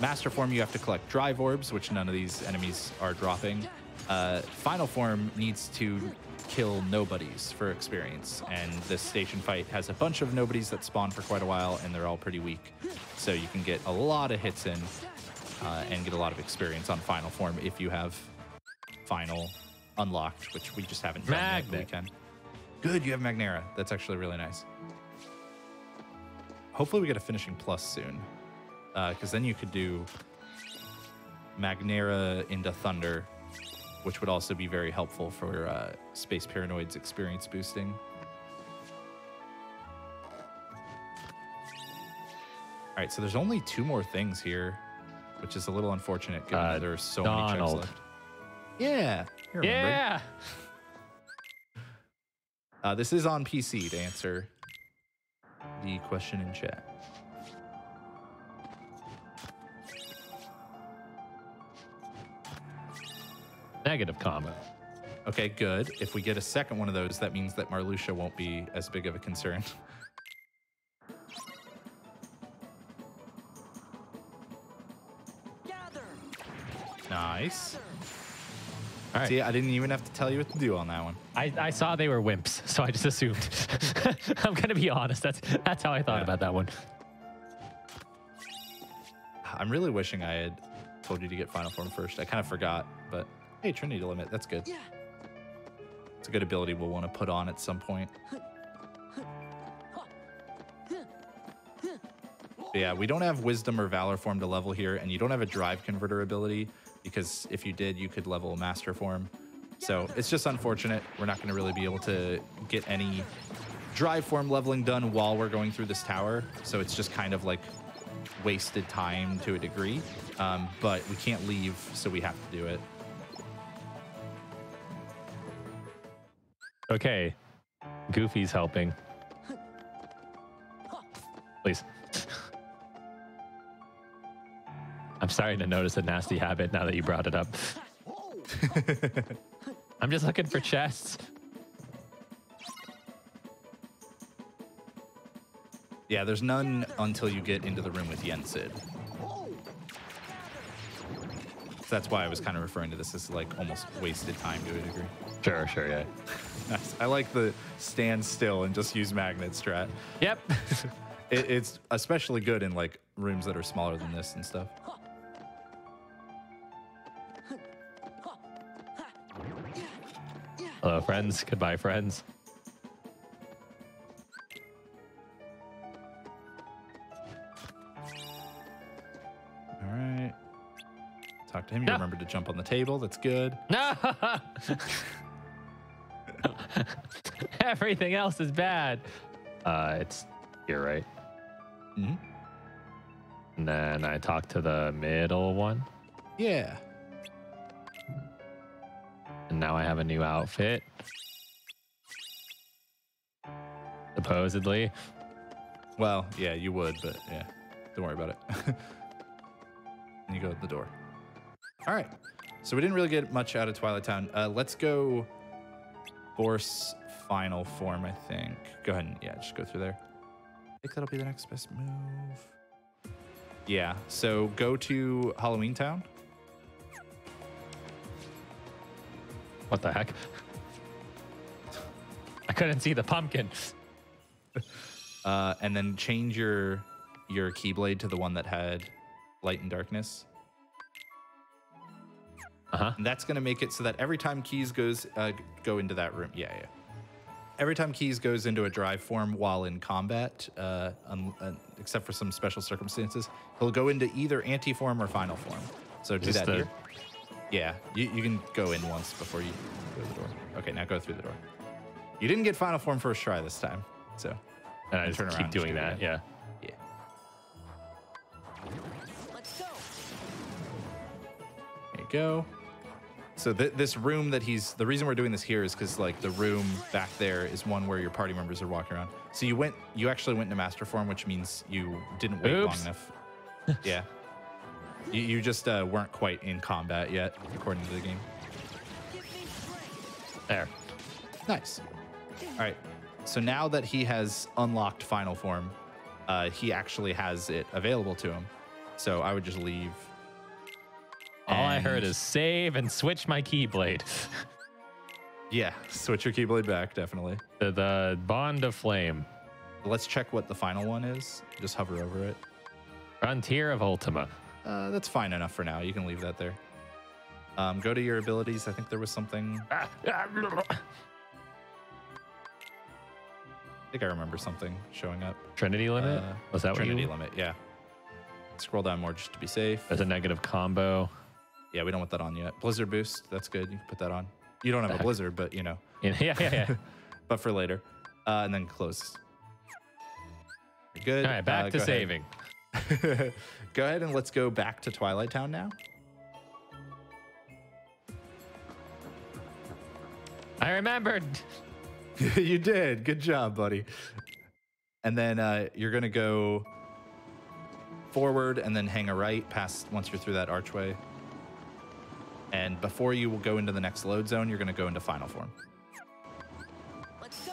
Master form, you have to collect drive orbs, which none of these enemies are dropping. Final form needs to kill nobodies for experience, and this station fight has a bunch of nobodies that spawn for quite a while, and they're all pretty weak. So you can get a lot of hits in and get a lot of experience on final form if you have final unlocked, which we just haven't done yet, but we can. Good, you have Magnera. That's actually really nice. Hopefully we get a finishing plus soon, because then you could do Magnera into Thunder which would also be very helpful for Space Paranoid's experience boosting. All right, so there's only 2 more things here, which is a little unfortunate given that there are so many checks left. Yeah. I remembered. Yeah. This is on PC to answer the question in chat. Negative combo. Okay, good. If we get a second one of those, that means that Marluxia won't be as big of a concern. Gather. Nice. All right. See, I didn't even have to tell you what to do on that one. I saw they were wimps, so I just assumed. I'm gonna be honest. That's how I thought about that one. I'm really wishing I had told you to get Final Form first. I kind of forgot, but hey, Trinity Limit, that's good. Yeah. It's a good ability we'll want to put on at some point. But yeah, we don't have Wisdom or Valor Form to level here, and you don't have a Drive Converter ability, because if you did, you could level Master Form. So it's just unfortunate. We're not going to really be able to get any Drive Form leveling done while we're going through this tower. So it's just kind of like wasted time to a degree. But we can't leave, so we have to do it. Okay. Goofy's helping. Please. I'm starting to notice a nasty habit now that you brought it up. I'm just looking for chests. Yeah, there's none until you get into the room with Yensid. So that's why I was kind of referring to this as like almost wasted time to a degree. Sure, yeah. Nice. I like the stand still and just use magnet strat. Yep. It's especially good in like rooms that are smaller than this and stuff. Hello, friends. Goodbye, friends. All right. Talk to him. You No. remember to jump on the table. That's good. No. Everything else is bad. It's here, right? Mm-hmm. And then I talk to the middle one. Yeah. And now I have a new outfit. Supposedly. Well, yeah, you would, but yeah, don't worry about it. And you go to the door. All right. So we didn't really get much out of Twilight Town. Let's go force final form, I think. Go ahead and, yeah, just go through there. I think that'll be the next best move. Yeah, so go to Halloweentown. What the heck? I couldn't see the pumpkin. And then change your Keyblade to the one that had light and darkness. Uh-huh. And that's going to make it so that every time Keys goes go into that room. Yeah. Every time Keys goes into a drive form while in combat, except for some special circumstances, he'll go into either anti-form or final form. So do that here. Yeah, you can go in once before you go to the door. Okay, now go through the door. You didn't get final form first try this time, so. And I just keep doing that, yeah. Yeah. Let's go. There you go. So this room that the reason we're doing this here is because like the room back there is one where your party members are walking around. So you actually went into master form, which means you didn't wait long enough. Yeah. You just weren't quite in combat yet, according to the game. There. Nice. All right. So now that he has unlocked final form, he actually has it available to him. So I would just leave. All I heard is save and switch my Keyblade. Yeah, switch your Keyblade back, definitely. The Bond of Flame. Let's check what the final one is. Just hover over it. Frontier of Ultima. That's fine enough for now. You can leave that there. Go to your abilities. I think there was something. I think I remember something showing up. Trinity Limit? Was that Trinity what Limit, yeah. Scroll down more just to be safe. There's a negative combo. Yeah, we don't want that on yet. Blizzard boost, that's good. You can put that on. You don't have a blizzard, but you know. Yeah. But for later. And then close. Good. All right, back to saving. Go ahead and let's go back to Twilight Town now. I remembered. You did. Good job, buddy. And then you're going to go forward and then hang a right past once you're through that archway. And before you will go into the next load zone, you're going to go into final form. Let's go.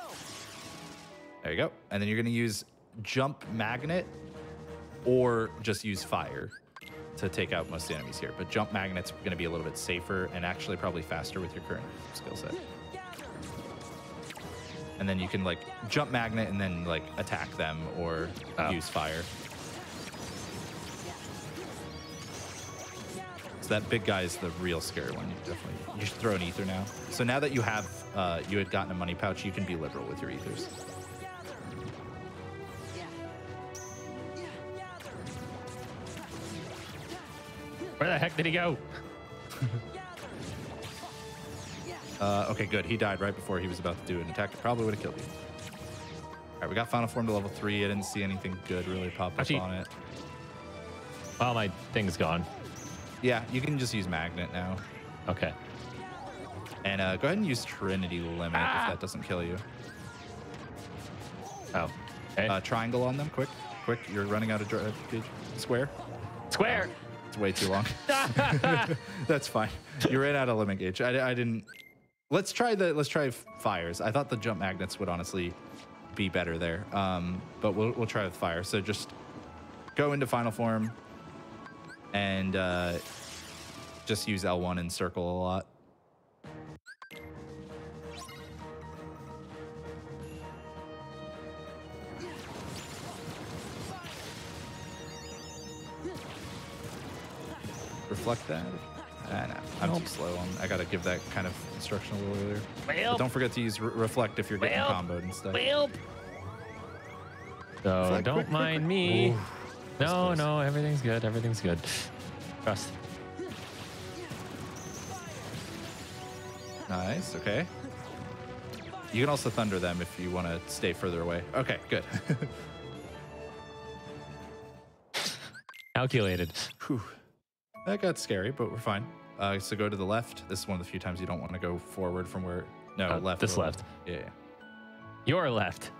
There you go. And then you're going to use jump magnet or just use fire to take out most of the enemies here. But jump magnet's going to be a little bit safer and actually probably faster with your current skill set. And then you can like jump magnet and then like attack them or use fire. So that big guy is the real scary one. You should throw an ether now. So now that you have, you had gotten a money pouch, you can be liberal with your ethers. Where the heck did he go? Okay, good. He died right before he was about to do an attack. Probably would have killed you. All right, we got final form to level 3. I didn't see anything good really pop up on it. Well, my thing's gone. Yeah, you can just use magnet now. Okay. And go ahead and use Trinity Limit if that doesn't kill you. Oh. Okay. Triangle on them, quick. You're running out of gauge. Square. Square. It's way too long. That's fine. You ran out of limit gauge. I didn't. Let's try fires. I thought the jump magnets would honestly be better there. But we'll try with fire. So just go into final form and just use L1 and circle a lot. Reflect that. No, I'm too slow. I gotta give that kind of instruction a little earlier. But don't forget to use reflect if you're getting comboed and stuff. So Reflect, don't quick, mind me. Ooh, No, everything's good. Everything's good. Trust. Nice. Okay. You can also thunder them if you want to stay further away. Okay, good. Calculated. Whew. That got scary, but we're fine. So go to the left. This is one of the few times you don't want to go forward from where... No, left. This left. Yeah. Your left.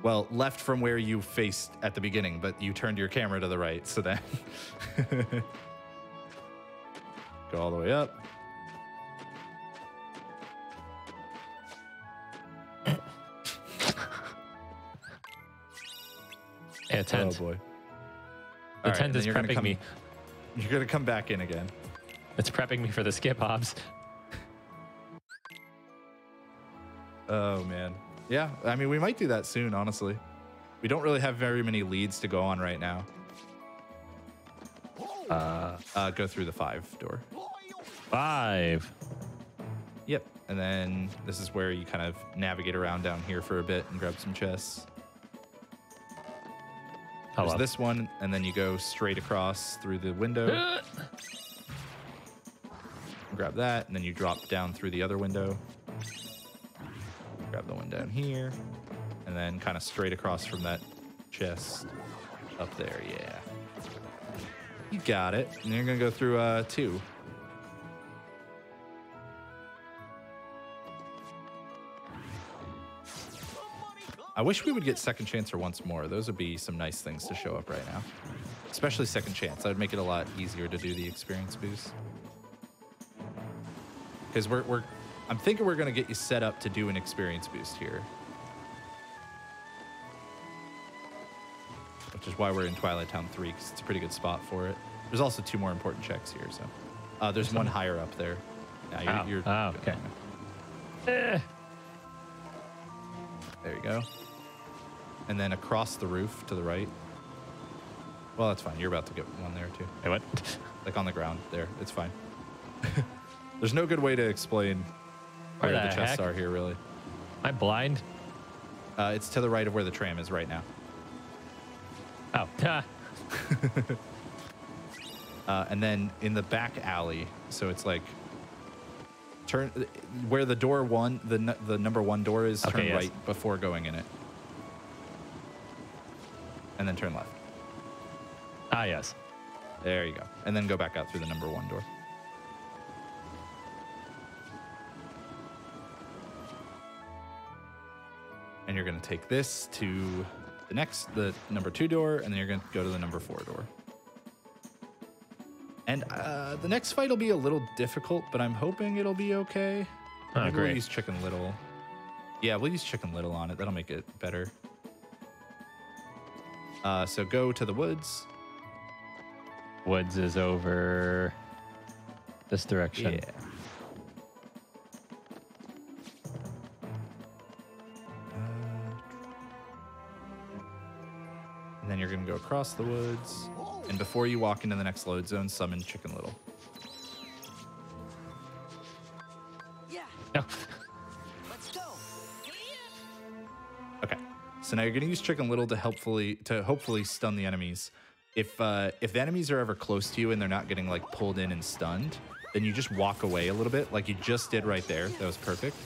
Well, left from where you faced at the beginning, but you turned your camera to the right, so then... Go all the way up. Yeah, tent. Oh, boy. The tent is prepping me. You're going to come back in again. It's prepping me for the skip, Hobbs. Oh, man. Yeah, I mean, we might do that soon, honestly. We don't really have very many leads to go on right now. Go through the 5 door. 5. Yep. And then this is where you kind of navigate around down here for a bit and grab some chests. There's this one, and then you go straight across through the window. Grab that, and then you drop down through the other window. Grab the one down here, and then kind of straight across from that chest up there. Yeah. You got it. And you're going to go through 2. I wish we would get second chance or once more. Those would be some nice things to show up right now. Especially second chance. That would make it a lot easier to do the experience boost. Because I'm thinking we're going to get you set up to do an experience boost here. Which is why we're in Twilight Town 3, because it's a pretty good spot for it. There's also 2 more important checks here, so. There's one higher up there. Now you're okay. There you go. And then across the roof to the right. Well, that's fine. You're about to get one there, too. Hey, what? Like on the ground there. It's fine. There's no good way to explain where the chests are here, really. Am I blind? It's to the right of where the tram is right now. Oh. And then in the back alley, so it's like turn where the door one, the number 1 door is, turn yes. right before going in it. And then turn left. Ah, yes. There you go. And then go back out through the number 1 door. And you're going to take this to the number 2 door, and then you're going to go to the number 4 door. And the next fight will be a little difficult, but I'm hoping it'll be okay. Oh, Maybe great. we'll use Chicken Little. Yeah, we'll use Chicken Little on it. That'll make it better. So go to the woods. Woods is over this direction. Yeah. And then you're going to go across the woods. And before you walk into the next load zone, summon Chicken Little. Yeah. No. Let's go. Okay. So now you're going to use Chicken Little to hopefully stun the enemies. If the enemies are ever close to you and they're not getting like pulled in and stunned, then you just walk away a little bit like you just did right there. That was perfect.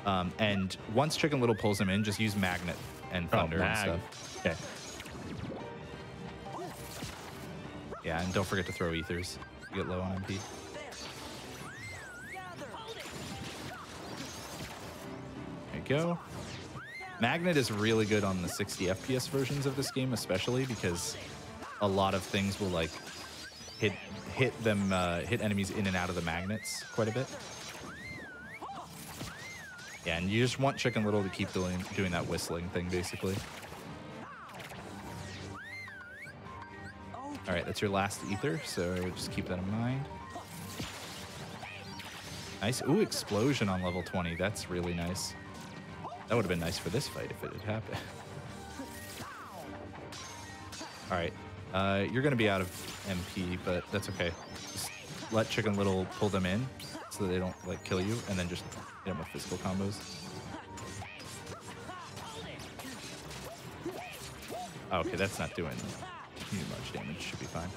And once Chicken Little pulls them in, just use Magnet and Thunder and stuff. Okay. Yeah, and don't forget to throw ethers. You get low on MP. There you go. Magnet is really good on the 60 FPS versions of this game, especially because a lot of things will like hit enemies in and out of the magnets quite a bit. Yeah, and you just want Chicken Little to keep doing that whistling thing, basically. All right, that's your last ether, so just keep that in mind. Nice. Ooh, explosion on level 20. That's really nice. That would have been nice for this fight if it had happened. All right. You're going to be out of MP, but that's okay. Just let Chicken Little pull them in so that they don't like kill you, and then just hit them with physical combos. Oh, okay, that's not doing too much damage. Should be fine.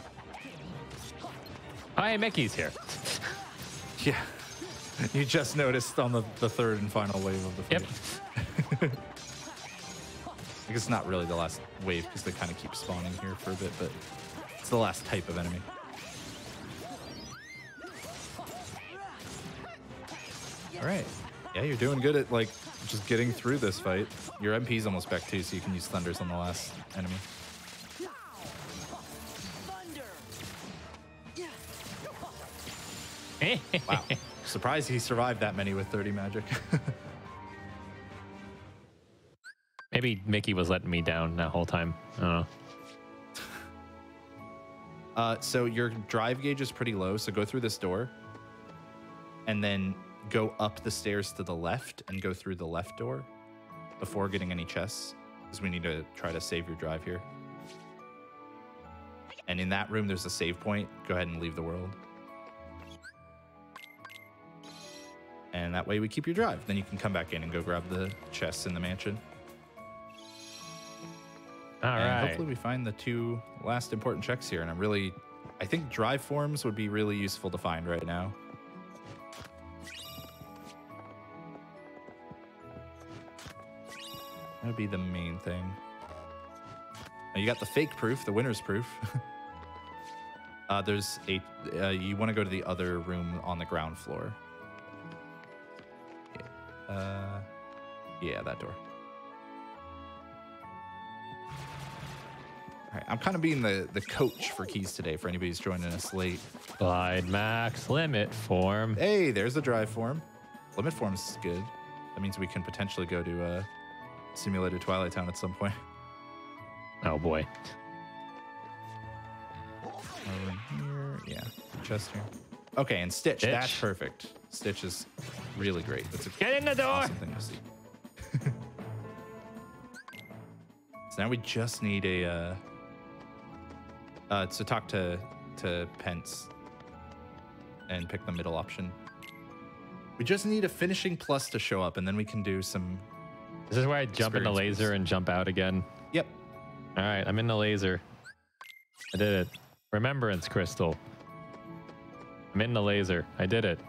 Oh, hey, Mickey's here. Yeah. You just noticed on the third and final wave of the fight. Yep. I guess it's not really the last wave because they kind of keep spawning here for a bit, but it's the last type of enemy. All right. Yeah, you're doing good at like just getting through this fight. Your MP's almost back too, so you can use Thunders on the last enemy. Wow. Surprised he survived that many with 30 magic. Maybe Mickey was letting me down that whole time. I don't know. So your drive gauge is pretty low, so go through this door and then go up the stairs to the left and go through the left door before getting any chests, because we need to try to save your drive here. And in that room, there's a save point. Go ahead and leave the world. And that way we keep your drive. Then you can come back in and go grab the chests in the mansion. All and right. hopefully we find the 2 last important checks here. And I think drive forms would be really useful to find right now. That would be the main thing. Now you got the fake proof, the winner's proof. There's you want to go to the other room on the ground floor. Yeah, that door. All right, I'm kind of being the coach for keys today for anybody who's joining us late. Glide max limit form. Hey, there's the drive form. Limit form's good. That means we can potentially go to Simulator Twilight Town at some point. Oh boy. Over here, yeah, chest here. Okay, and Stitch. That's perfect. Stitch is really great. That's a Get in the door. awesome thing to see. So now we just need to talk to Pence and pick the middle option. We just need a finishing plus to show up, and then we can do some. This is where I jump in the laser boost. and jump out again. Yep. All right, I'm in the laser. I did it. Remembrance crystal. I'm in the laser. I did it.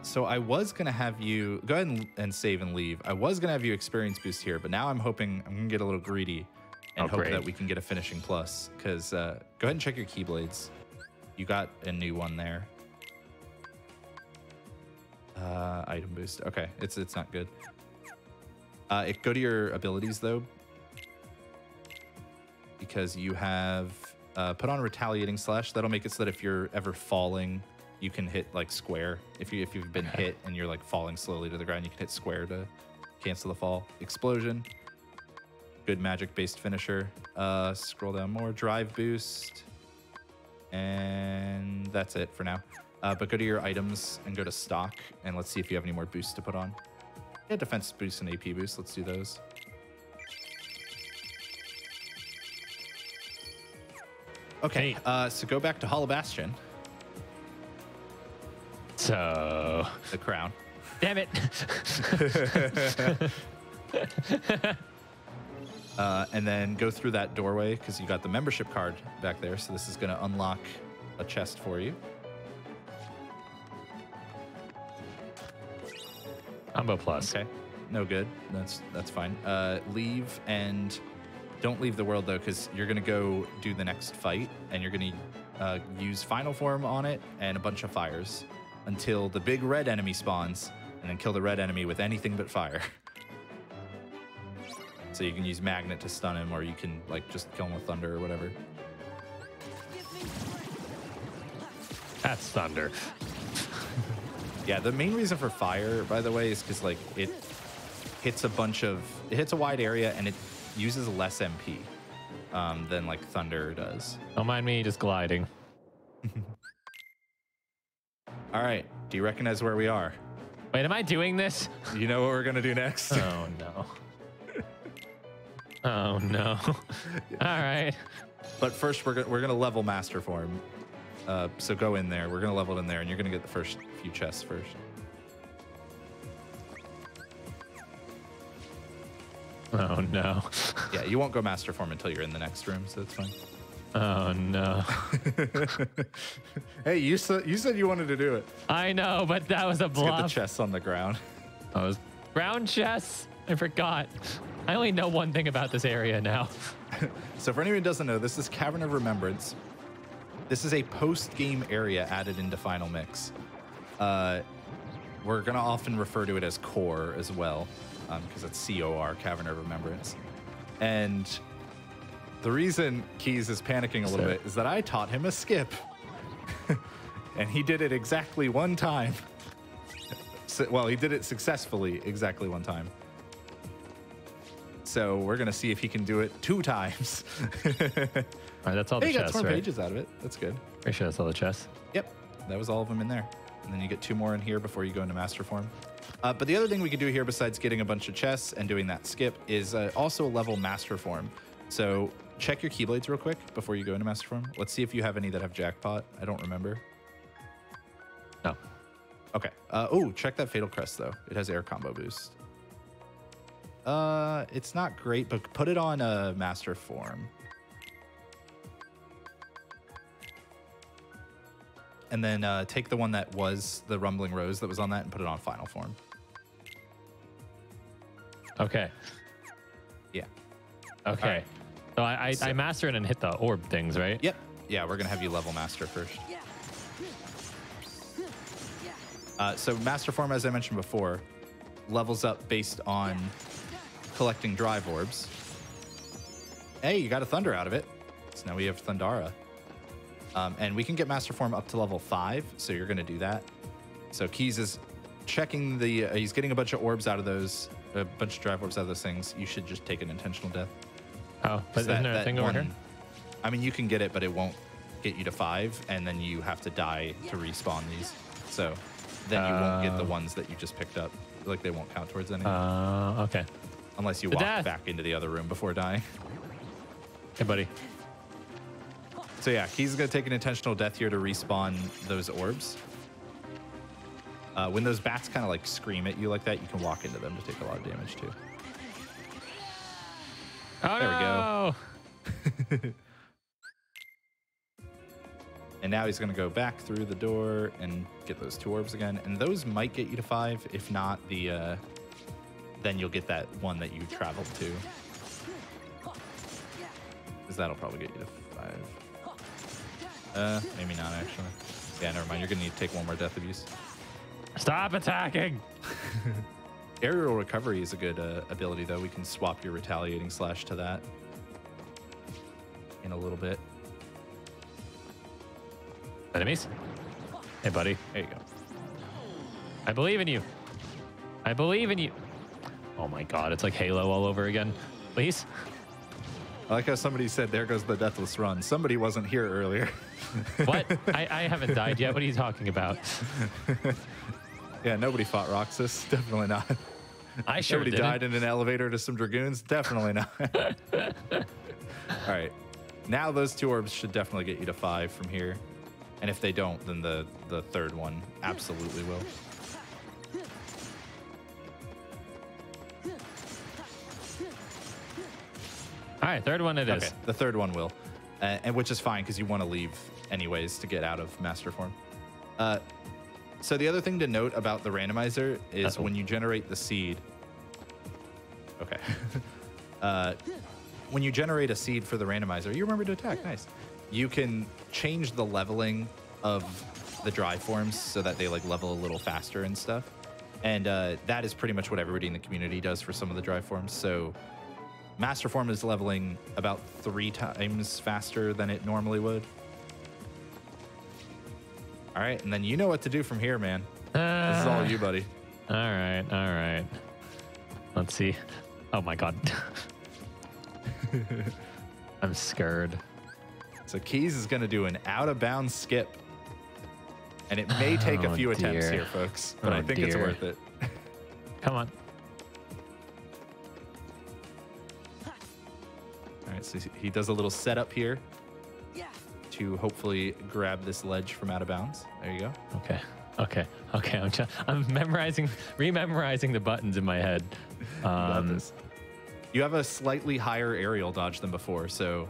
So I was going to have you go ahead and save and leave. I was going to have you experience boost here, but now I'm hoping I'm going to get a little greedy and hope that we can get a finishing plus. Because go ahead and check your keyblades. You got a new one there. Item boost. Okay, it's not good. Go to your abilities though, because you have put on retaliating slash. That'll make it so that if you're ever falling, you can hit like square. If you've been hit and you're like falling slowly to the ground, you can hit square to cancel the fall. Explosion. Good magic based finisher. Scroll down more. Drive boost. And that's it for now. But go to your items and go to stock, and let's see if you have any more boosts to put on. Yeah, defense boost and AP boost. Let's do those. Okay, so go back to Hollow Bastion. So The crown. damn it. And then go through that doorway because you got the membership card back there. So this is going to unlock a chest for you. Combo plus. Okay, no good. That's fine. Leave and don't leave the world though, because you're gonna go do the next fight and you're gonna use final form on it and a bunch of fires until the big red enemy spawns, and then kill the red enemy with anything but fire. So you can use magnet to stun him, or you can like just kill him with thunder or whatever. That's thunder. Yeah, the main reason for fire, by the way, is because like it hits a wide area and it uses less MP than like thunder does. Don't mind me just gliding. All right, do you recognize where we are? Wait, am I doing this? You know what we're gonna do next? Oh no. Oh no. All right. But first, we're gonna level master form. So go in there. We're gonna level it in there, and you're gonna get the first few chests first. Oh no. Yeah, you won't go master form until you're in the next room, so it's fine. Oh no. Hey, you said you wanted to do it. I know, but that was a Let's get bluff. the chests on the ground. Oh, it was ground chests. I forgot. I only know one thing about this area now. So for anyone who doesn't know, this is Cavern of Remembrance. This is a post-game area added into Final Mix. We're gonna often refer to it as Core as well, because it's COR, Cavern of Remembrance. And the reason Keys is panicking a little bit is that I taught him a skip. And he did it exactly one time. Well, he did it successfully exactly one time. So we're gonna see if he can do it 2 times. All right, that's all the Hey, you got chests, 4 right? pages out of it. That's good. Pretty sure that's all the chests. Yep, that was all of them in there. And then you get 2 more in here before you go into master form. But the other thing we could do here, besides getting a bunch of chests and doing that skip, is also level master form. So check your keyblades real quick before you go into master form. Let's see if you have any that have jackpot. I don't remember. No. Okay. Oh, check that fatal crest though. It has air combo boost. It's not great, but put it on master form. And then take the one that was the Rumbling Rose that was on that and put it on final form. Okay. Yeah. Okay. Right. So I master it and hit the orb things, right? Yep. Yeah, we're gonna have you level master first. So master form, as I mentioned before, levels up based on collecting drive orbs. Hey, you got a thunder out of it. So now we have Thundara. And we can get master form up to level 5, so you're gonna do that. So Keys is checking the, he's getting a bunch of orbs out of those, a bunch of drive orbs out of those things. You should just take an intentional death. Oh, but isn't there a thing over here? I mean, you can get it, but it won't get you to 5, and then you have to die to respawn these. So then you won't get the ones that you just picked up. Like, they won't count towards anything. Okay. Unless you walk back into the other room before dying. Hey, buddy. So yeah, he's gonna take an intentional death here to respawn those orbs. When those bats kind of like scream at you like that, you can walk into them to take a lot of damage too. Oh, there we go. And now he's going to go back through the door and get those 2 orbs again. And those might get you to 5. If not, then you'll get that one that you traveled to. Because that'll probably get you to 5. Maybe not, actually. Yeah, never mind. You're going to need to take 1 more death abuse. Stop attacking! Aerial recovery is a good ability, though. We can swap your retaliating slash to that in a little bit. Enemies? Hey, buddy. There you go. I believe in you. I believe in you. Oh my god, it's like Halo all over again. Please? I like how somebody said, there goes the deathless run. Somebody wasn't here earlier. What? I haven't died yet. What are you talking about? Yeah, nobody fought Roxas. Definitely not. I sure Nobody didn't. died in an elevator to some dragoons. Definitely not. All right. Now those 2 orbs should definitely get you to 5 from here. And if they don't, then the 3rd one absolutely will. All right, 3rd one it is. Okay, the 3rd one will. And which is fine because you want to leave anyways to get out of Master Form. So the other thing to note about the randomizer is when you generate the seed. Okay. When you generate a seed for the randomizer, you remember to attack. Nice. You can change the leveling of the dry forms so that they like level a little faster and stuff. And that is pretty much what everybody in the community does for some of the dry forms. So Master Form is leveling about 3 times faster than it normally would. All right, and then you know what to do from here, man. This is all you, buddy. All right, all right. Let's see. Oh my god. I'm scared. So Keys is going to do an out-of-bounds skip. And it may take a few attempts here, folks, but I think it's worth it. Come on. All right, so he does a little setup here to hopefully grab this ledge from out of bounds. There you go. Okay. I'm rememorizing the buttons in my head. You got this. You have a slightly higher aerial dodge than before, so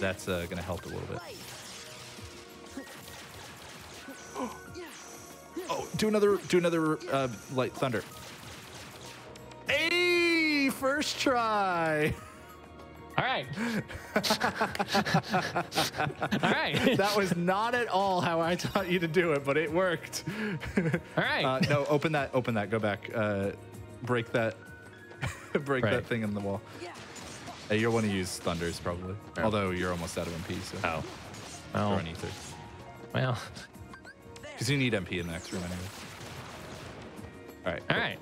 that's going to help a little bit. Oh, do another light thunder. Hey, first try. All right. All right. That was not at all how I taught you to do it, but it worked. All right. No, open that. Go back. Break that. Break Right. that thing in the wall. You'll want to use thunders probably. Oh. Although you're almost out of MP, so Oh. throw Well, an ether. well. Because you need MP in the next room anyway. All right. All right.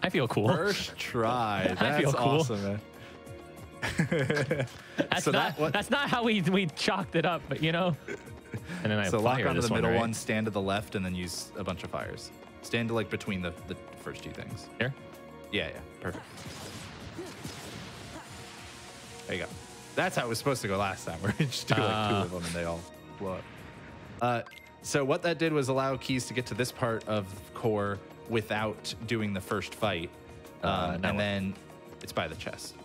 I feel cool. First try. That's I feel cool. awesome, man. That's not how we chalked it up, but you know. And then I So lock fire onto this the middle right? one, stand to the left, and then use a bunch of fires. Stand like between the first 2 things. Here. Yeah, perfect. There you go. That's how it was supposed to go last time. We're just do like 2 of them and they all blow up. So what that did was allow Keys to get to this part of core without doing the first fight. And then it's by the chest.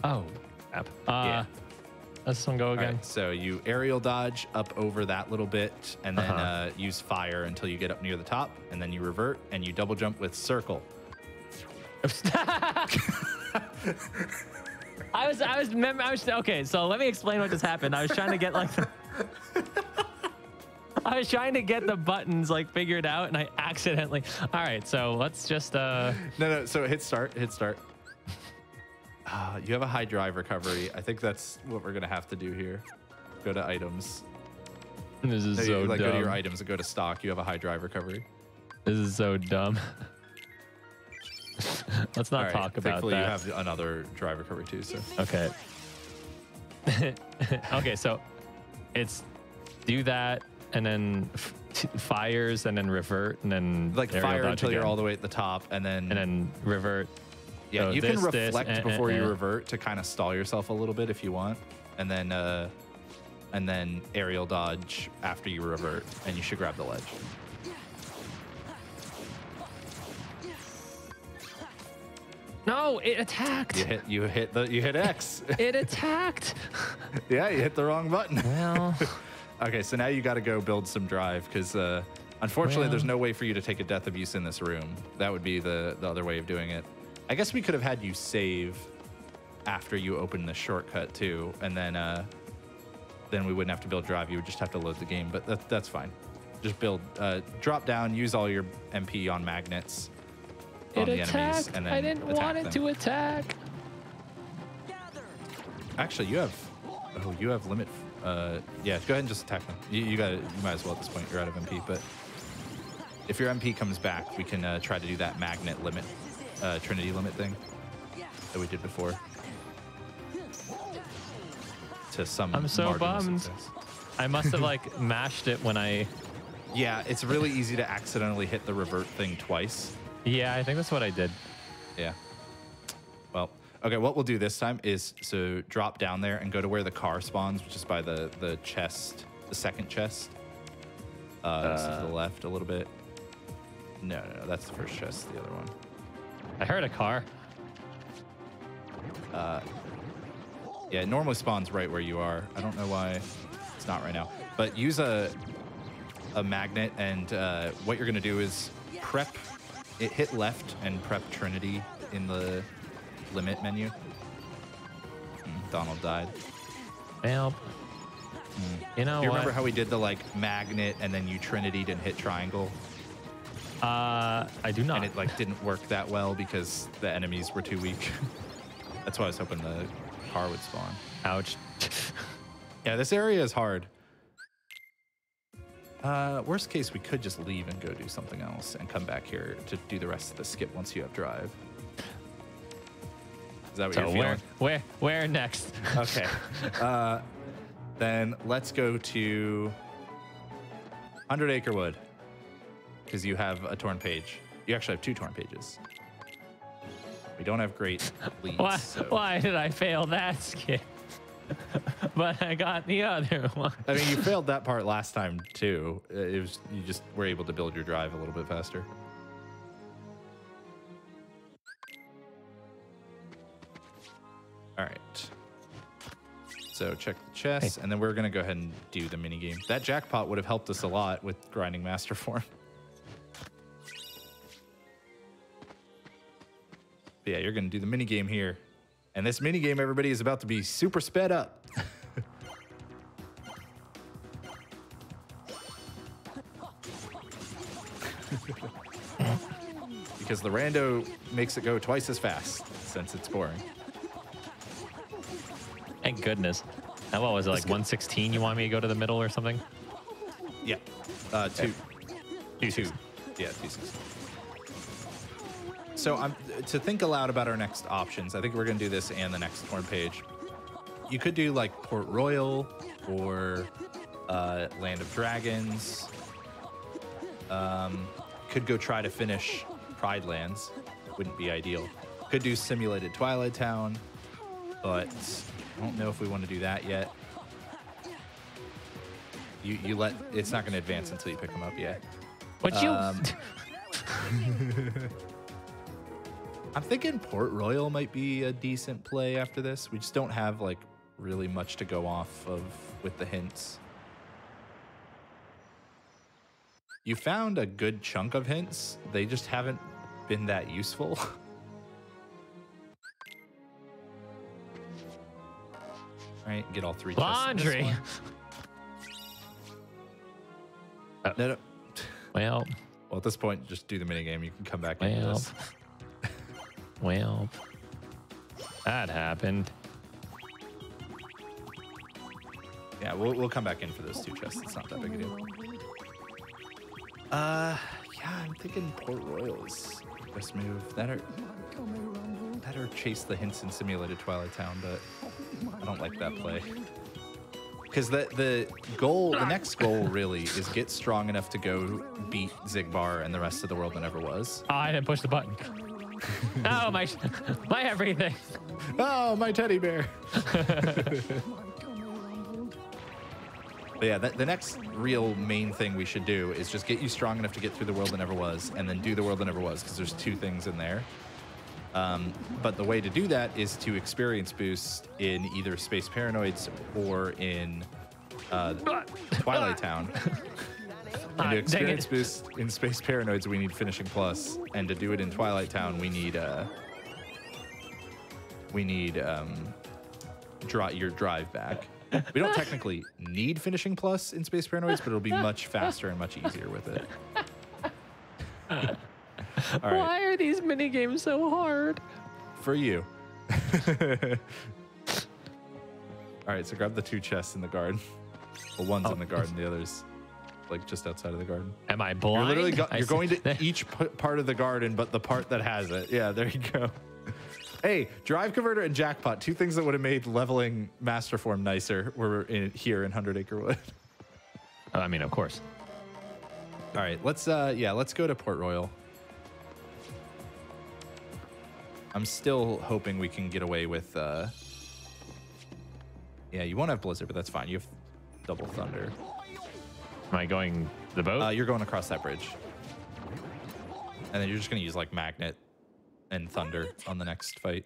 Oh, crap. Yeah. Let's this one go All again. right, so you aerial dodge up over that little bit and then use fire until you get up near the top, and then you revert and you double jump with circle. I was okay. So let me explain what just happened. I was trying to get like, I was trying to get the buttons like figured out, and I accidentally. All right, so let's just. No. So hit start. You have a high drive recovery. I think that's what we're gonna have to do here. Go to items. This is so like dumb. go to your items and go to stock. You have a high drive recovery. This is so dumb. Let's not All right, talk about thankfully that. you have another drive recovery too. So Okay. Okay, so it's do that and then fires and then revert and then like aerial fire dodge until you're again. all the way at the top, and then revert. yeah, So you can this, reflect before you and- revert to kind of stall yourself a little bit if you want, and then aerial dodge after you revert, and you should grab the ledge. No, it attacked. You hit X. It attacked. Yeah, you hit the wrong button. Well. Okay, so now you got to go build some drive because unfortunately there's no way for you to take a death abuse in this room. That would be the other way of doing it. I guess we could have had you save after you open the shortcut too, and then we wouldn't have to build drive. You would just have to load the game, but that's fine. Just build, drop down, use all your MP on magnets on the enemies, and then I didn't want it to attack. Actually, you have limit. Yeah, go ahead and just attack them. You might as well at this point. You're out of MP, but if your MP comes back, we can try to do that magnet limit, Trinity limit thing that we did before. To some. I'm so bummed. Success. I must have like mashed it when I. Yeah, it's really easy to accidentally hit the revert thing twice. Yeah, I think that's what I did. Yeah. Well, okay, what we'll do this time is so drop down there and go to where the car spawns, which is by the chest, the second chest. To the left a little bit. No, that's the first chest, the other one. I heard a car. Yeah, it normally spawns right where you are. I don't know why it's not right now. But use a magnet, and what you're gonna do is hit left and prep Trinity in the limit menu. Donald died. Well, you know Do you what? remember how we did the like magnet and then you Trinity'd and hit triangle? I do not. And it like didn't work that well because the enemies were too weak. That's why I was hoping the car would spawn. Ouch. Yeah, this area is hard. Worst case, we could just leave and go do something else and come back here to do the rest of the skip once you have drive. Is that what you're feeling? Where next? Okay. Then let's go to 100 Acre Wood because you have a torn page. You actually have 2 torn pages. We don't have great leads. Why did I fail that skip? But I got the other one. I mean, you failed that part last time too. You just were able to build your drive a little bit faster. All right. So check the chest, and then we're gonna go ahead and do the mini game. That jackpot would have helped us a lot with grinding master form. But yeah, you're gonna do the mini game here, and this mini game, everybody, is about to be super sped up. Because the rando makes it go twice as fast since it's boring. Thank goodness. And what was it, like 116 you want me to go to the middle or something? Yeah. 2. 2. Yeah, 2. So to think aloud about our next options, I think we're going to do this and the next torn page. You could do like Port Royal or Land of Dragons. Could go try to finish Pride Lands. Wouldn't be ideal. Could do Simulated Twilight Town, but I don't know if we want to do that yet. It's not going to advance until you pick them up yet. What you? I'm thinking Port Royal might be a decent play after this. We just don't have like really much to go off of with the hints. You found a good chunk of hints. They just haven't been that useful. All right, get all 3 chests. Laundry. No. Well, Well, at this point, just do the minigame. You can come back into this. Well, that happened. Yeah, we'll come back in for those 2 chests. It's not that big a deal. Yeah, I'm thinking Port Royal is the best move. That or chase the hints in Simulated Twilight Town, but I don't like that play. Because the next goal really is get strong enough to go beat Zigbar and the rest of the world that never was. Oh, I didn't push the button. Oh, my everything. Oh, my teddy bear. But yeah, the next real main thing we should do is just get you strong enough to get through the world that never was, and then do the world that never was, because there's 2 things in there. But the way to do that is to experience boost in either Space Paranoids or in Twilight Town. And to experience boost in Space Paranoids, we need Finishing Plus, and to do it in Twilight Town, we need draw your drive back. We don't technically need Finishing Plus in Space Paranoids, but it'll be much faster and much easier with it. All right. Why are these mini games so hard? For you. All right, so grab the 2 chests in the garden. Well, one's in the garden, the other's like just outside of the garden. Am I blind? You're literally you're going to each part of the garden, but the part that has it. Yeah, there you go. Hey, drive converter and jackpot, 2 things that would have made leveling master form nicer were here in 100 Acre Wood. I mean, of course. All right, let's go to Port Royal. I'm still hoping we can get away with yeah, you won't have Blizzard, but that's fine. You have double Thunder. Am I going the boat? You're going across that bridge. And then you're just going to use like Magnet and Thunder on the next fight.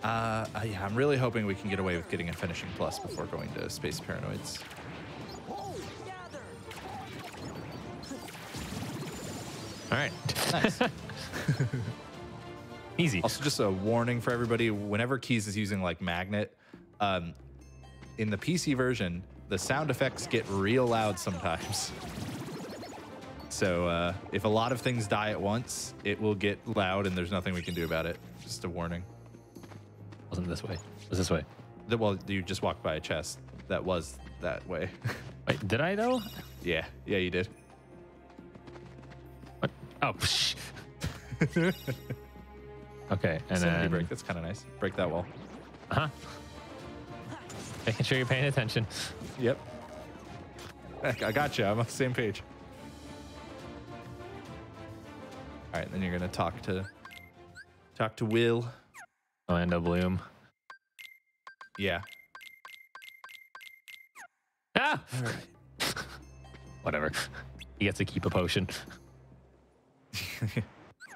Yeah, I'm really hoping we can get away with getting a Finishing Plus before going to Space Paranoids. All right. Nice. Easy. Also, just a warning for everybody, whenever Keys is using like Magnet, in the PC version, the sound effects get real loud sometimes. So if a lot of things die at once, it will get loud and there's nothing we can do about it. Just a warning. Wasn't this way. It was this way. Well, you just walked by a chest that was that way. Wait, did I though? Yeah, you did. What? Oh, psh. Okay, and then break. That's kind of nice. Break that wall. Uh-huh. Making sure you're paying attention. Yep. Heck, I got you. I'm on the same page. All right, then you're gonna talk to Will. Orlando Bloom. Yeah. Ah! All right. Whatever. He gets to keep a potion.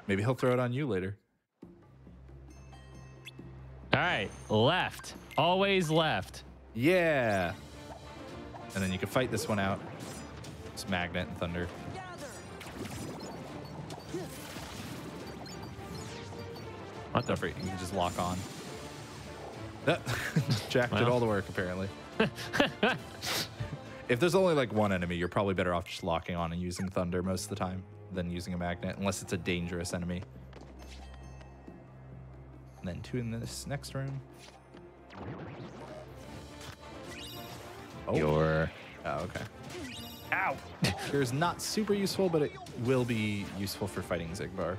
Maybe he'll throw it on you later. All right, left. Always left. Yeah. And then you can fight this one out. It's Magnet and Thunder. What the? You can just lock on. Jack did all the work, apparently. If there's only like one enemy, you're probably better off just locking on and using Thunder most of the time than using a Magnet, unless it's a dangerous enemy. And then 2 in this next room. Oh, okay. Ow! Here's not super useful, but it will be useful for fighting Zigbar.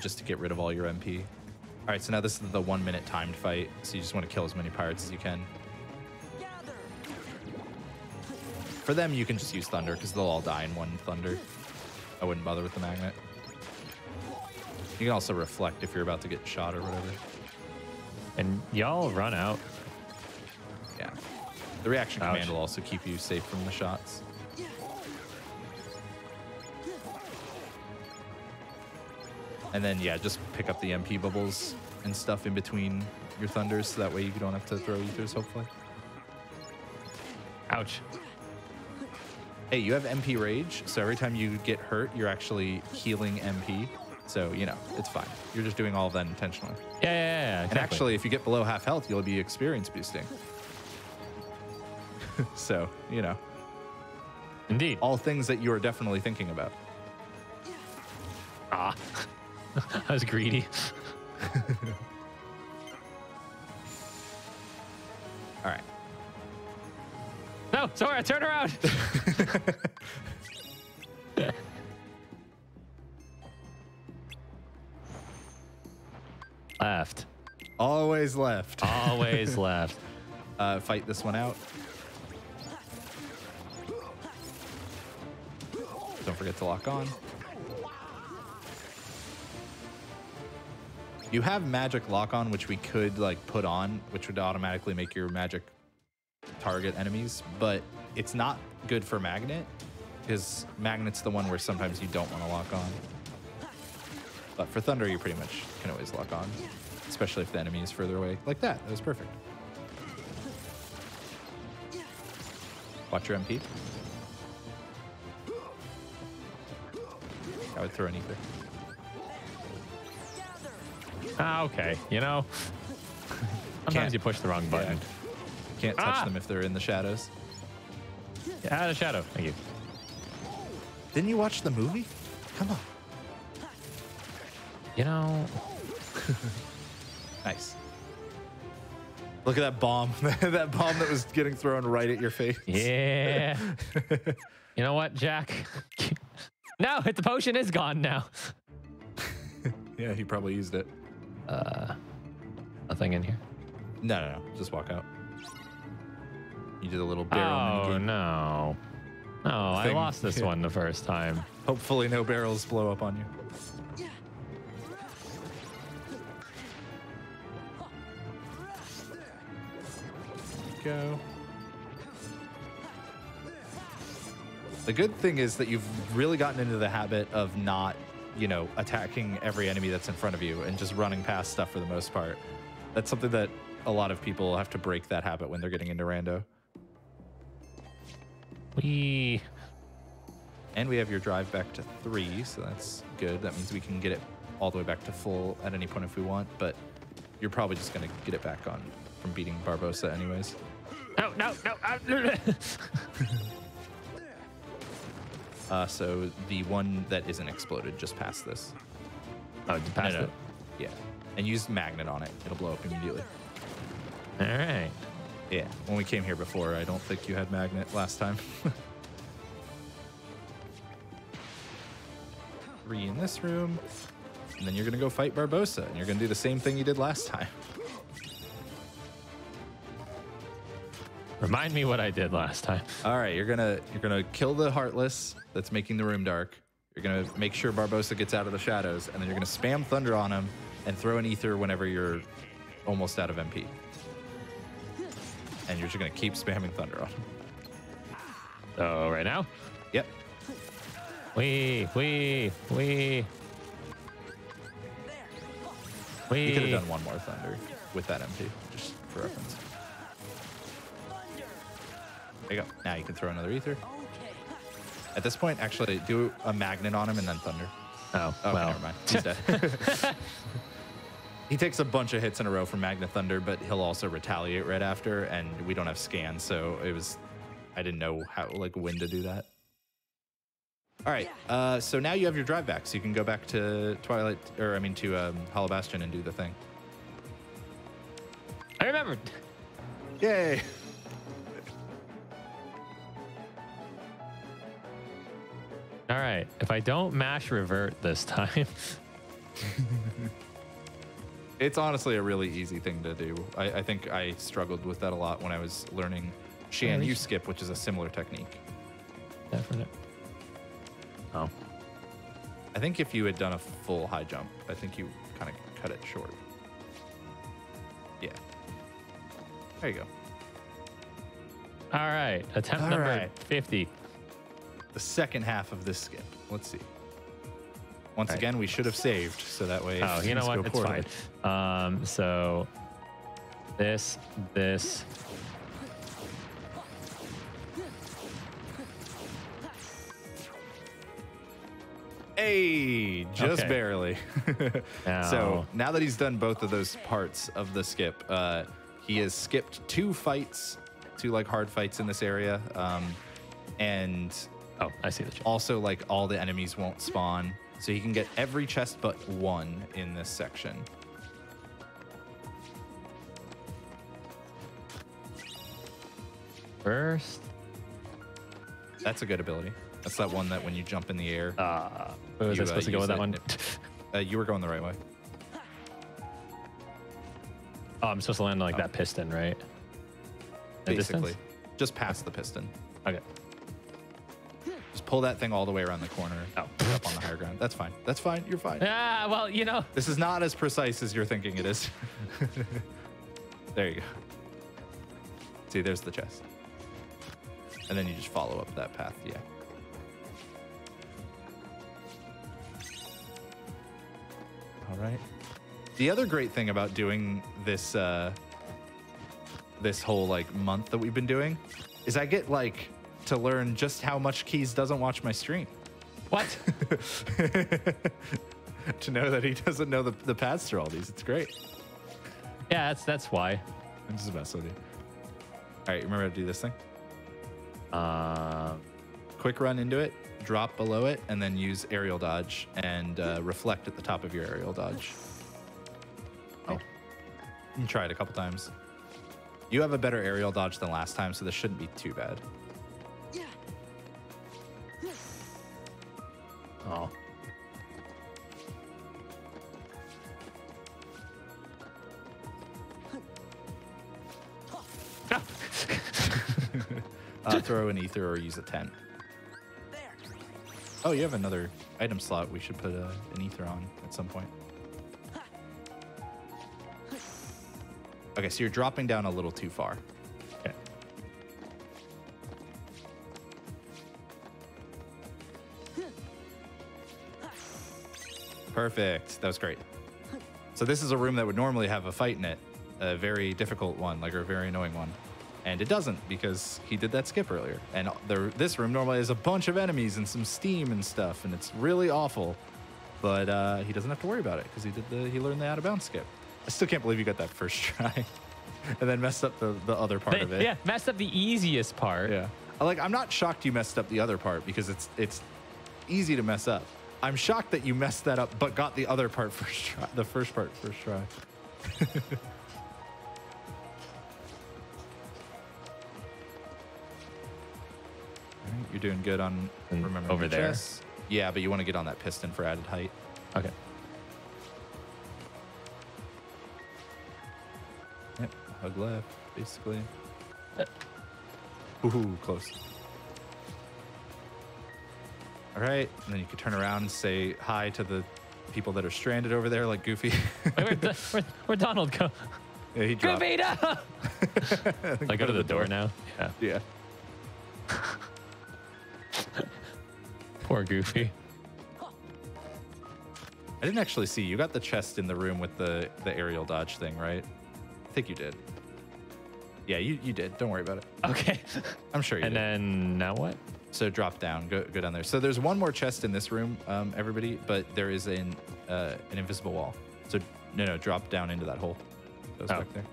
Just to get rid of all your MP. All right, so now this is the 1-minute timed fight, so you just want to kill as many pirates as you can. For them, you can just use Thunder, because they'll all die in 1 Thunder. I wouldn't bother with the Magnet. You can also reflect if you're about to get shot or whatever. And y'all run out. Yeah. The reaction Ouch. command will also keep you safe from the shots. And then, yeah, just pick up the MP bubbles and stuff in between your Thunders, so that way you don't have to throw Ethers, hopefully. Ouch. Hey, you have MP Rage, so every time you get hurt, you're actually healing MP. So, you know, it's fine. You're just doing all of that intentionally. Yeah, And exactly. actually, if you get below half health, you'll be experience boosting. So, you know. Indeed. All things that you are definitely thinking about. Ah. I was greedy. All right. No, Sora, turn around. Left. Always left. Always left. Fight this one out. Don't forget to lock on. You have magic lock on, which we could like put on, which would automatically make your magic target enemies, but it's not good for Magnet. because Magnet's the one where sometimes you don't want to lock on. But for Thunder, you pretty much can always lock on, especially if the enemy is further away. Like that. That was perfect. Watch your MP. I would throw an ether. Ah, okay. You know, sometimes you push the wrong button. Yeah. Can't touch them if they're in the shadows. Yeah, out of shadow. Thank you. Didn't you watch the movie? Come on. You know. Nice. Look at that bomb. That bomb that was getting thrown right at your face. Yeah. You know what, Jack? No, the potion is gone now. Yeah, he probably used it. Nothing in here. No. Just walk out. You did a little barrel Oh, minigame. no. No, I lost this one the first time. Hopefully no barrels blow up on you. Go. The good thing is that you've really gotten into the habit of not, you know, attacking every enemy that's in front of you and just running past stuff for the most part. That's something that a lot of people have to break that habit when they're getting into rando. And we have your drive back to 3, so that's good. That means we can get it all the way back to full at any point if we want, but you're probably just going to get it back on from beating Barbosa anyways. No. So the one that isn't exploded just past this. Oh, just past it? Yeah. And use Magnet on it. It'll blow up immediately. All right. Yeah. When we came here before, I don't think you had Magnet last time. 3 in this room. And then you're going to go fight Barbosa. And you're going to do the same thing you did last time. Remind me what I did last time. All right, you're gonna kill the Heartless that's making the room dark. You're gonna make sure Barbosa gets out of the shadows, and then you're gonna spam Thunder on him and throw an ether whenever you're almost out of MP. And you're just gonna keep spamming Thunder on him. So right now? Yep. We. You could have done one more Thunder with that MP, just for reference. There you go. Now you can throw another ether. At this point, actually, do a Magnet on him and then Thunder. Oh, well. well. Never mind. He's dead. He takes a bunch of hits in a row from Magnet Thunder, but he'll also retaliate right after, and we don't have scans, so I didn't know when to do that. All right, so now you have your drive back, so you can go back to Hollow Bastion and do the thing. I remembered. Yay! All right, if I don't mash revert this time. It's honestly a really easy thing to do. I think I struggled with that a lot when I was learning Shan U skip, which is a similar technique. Definite. Oh. I think if you had done a full high jump, I think you kind of cut it short. Yeah. There you go. All right, attempt number 50. The second half of this skip. Let's see. Once again, we should have saved, so that way. Oh, you know what? It's fine. So this. Hey, just barely. Now. So now that he's done both of those parts of the skip, he has skipped 2 fights, 2 hard fights in this area, and I see the chest. Also, all the enemies won't spawn, so he can get every chest but 1 in this section. First. That's a good ability. That's that one that when you jump in the air. Was I supposed to go with that one? You were going the right way. Oh, I'm supposed to land on that piston, right? Basically, just past the piston. Okay. Just pull that thing all the way around the corner. Oh. Up on the higher ground. That's fine. That's fine. You're fine. Ah, well, This is not as precise as you're thinking it is. There you go. See, there's the chest. And then you just follow up that path. Yeah. All right. The other great thing about doing this this whole like month that we've been doing is I get like to learn just how much Keys doesn't watch my stream. What? To know that he doesn't know the paths through all these. It's great. Yeah, that's why. I'm just messing with you. All right, remember how to do this thing? Quick run into it, drop below it, and then use aerial dodge and reflect at the top of your aerial dodge. Oh. You can try it a couple times. You have a better aerial dodge than last time, so this shouldn't be too bad. Yeah. Oh. Throw an ether or use a tent. There. Oh, you have another item slot. We should put an ether on at some point. Okay, so you're dropping down a little too far. Okay. Perfect. That was great. So this is a room that would normally have a fight in it, a very difficult one, like a very annoying one. And it doesn't because he did that skip earlier. And this room normally has a bunch of enemies and some steam and stuff, and it's really awful. But he doesn't have to worry about it because he learned the out of bounds skip. I still can't believe you got that first try, and then messed up the other part of it. Yeah, messed up the easiest part. Yeah. I'm not shocked you messed up the other part because it's easy to mess up. I'm shocked that you messed that up but got the other part first try. The first part first try. You're doing good on remembering over your there. chest. Yeah, but you want to get on that piston for added height. Okay. Yep, hug left, basically. Ooh, close. All right, and then you can turn around and say hi to the people that are stranded over there, like Goofy. Where'd Donald go? Yeah, he dropped. Goofy, no! I go to the door now. Yeah. Yeah. Poor Goofy. I didn't actually see. You got the chest in the room with the aerial dodge thing, right? I think you did. Yeah, you did. Don't worry about it. Okay. I'm sure you did. And then now what? So drop down. Go down there. So there's one more chest in this room, everybody, but there is an invisible wall. So no, drop down into that hole. Goes back there.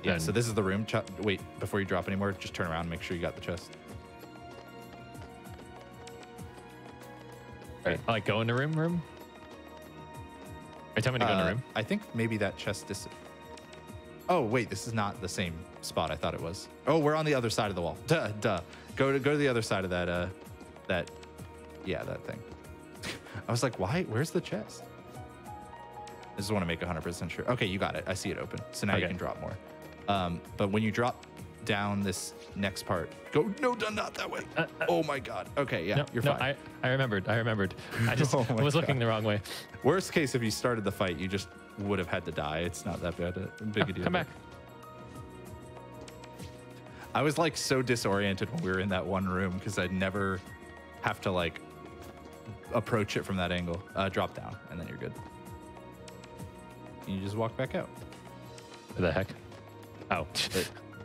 Yeah, so this is the room. Wait, before you drop anymore, just turn around and make sure you got the chest. Right. Like go in the room? Are you telling me to go in the room? I think maybe that chest is... Oh, wait, this is not the same spot I thought it was. Oh, we're on the other side of the wall. Duh. Go to the other side of that thing. I was like, why? Where's the chest? I just want to make 100% sure. Okay, you got it. I see it open. So now you can drop more. But when you drop down this next part, go, no, not that way. Oh my God. Okay, yeah, you're fine. I remembered. I just was looking the wrong way. Worst case, if you started the fight, you just would have had to die. It's not that bad. Big a deal. Come back. I was like so disoriented when we were in that one room because I'd never have to like approach it from that angle. Drop down and then you're good. And you just walk back out. What the heck? Oh.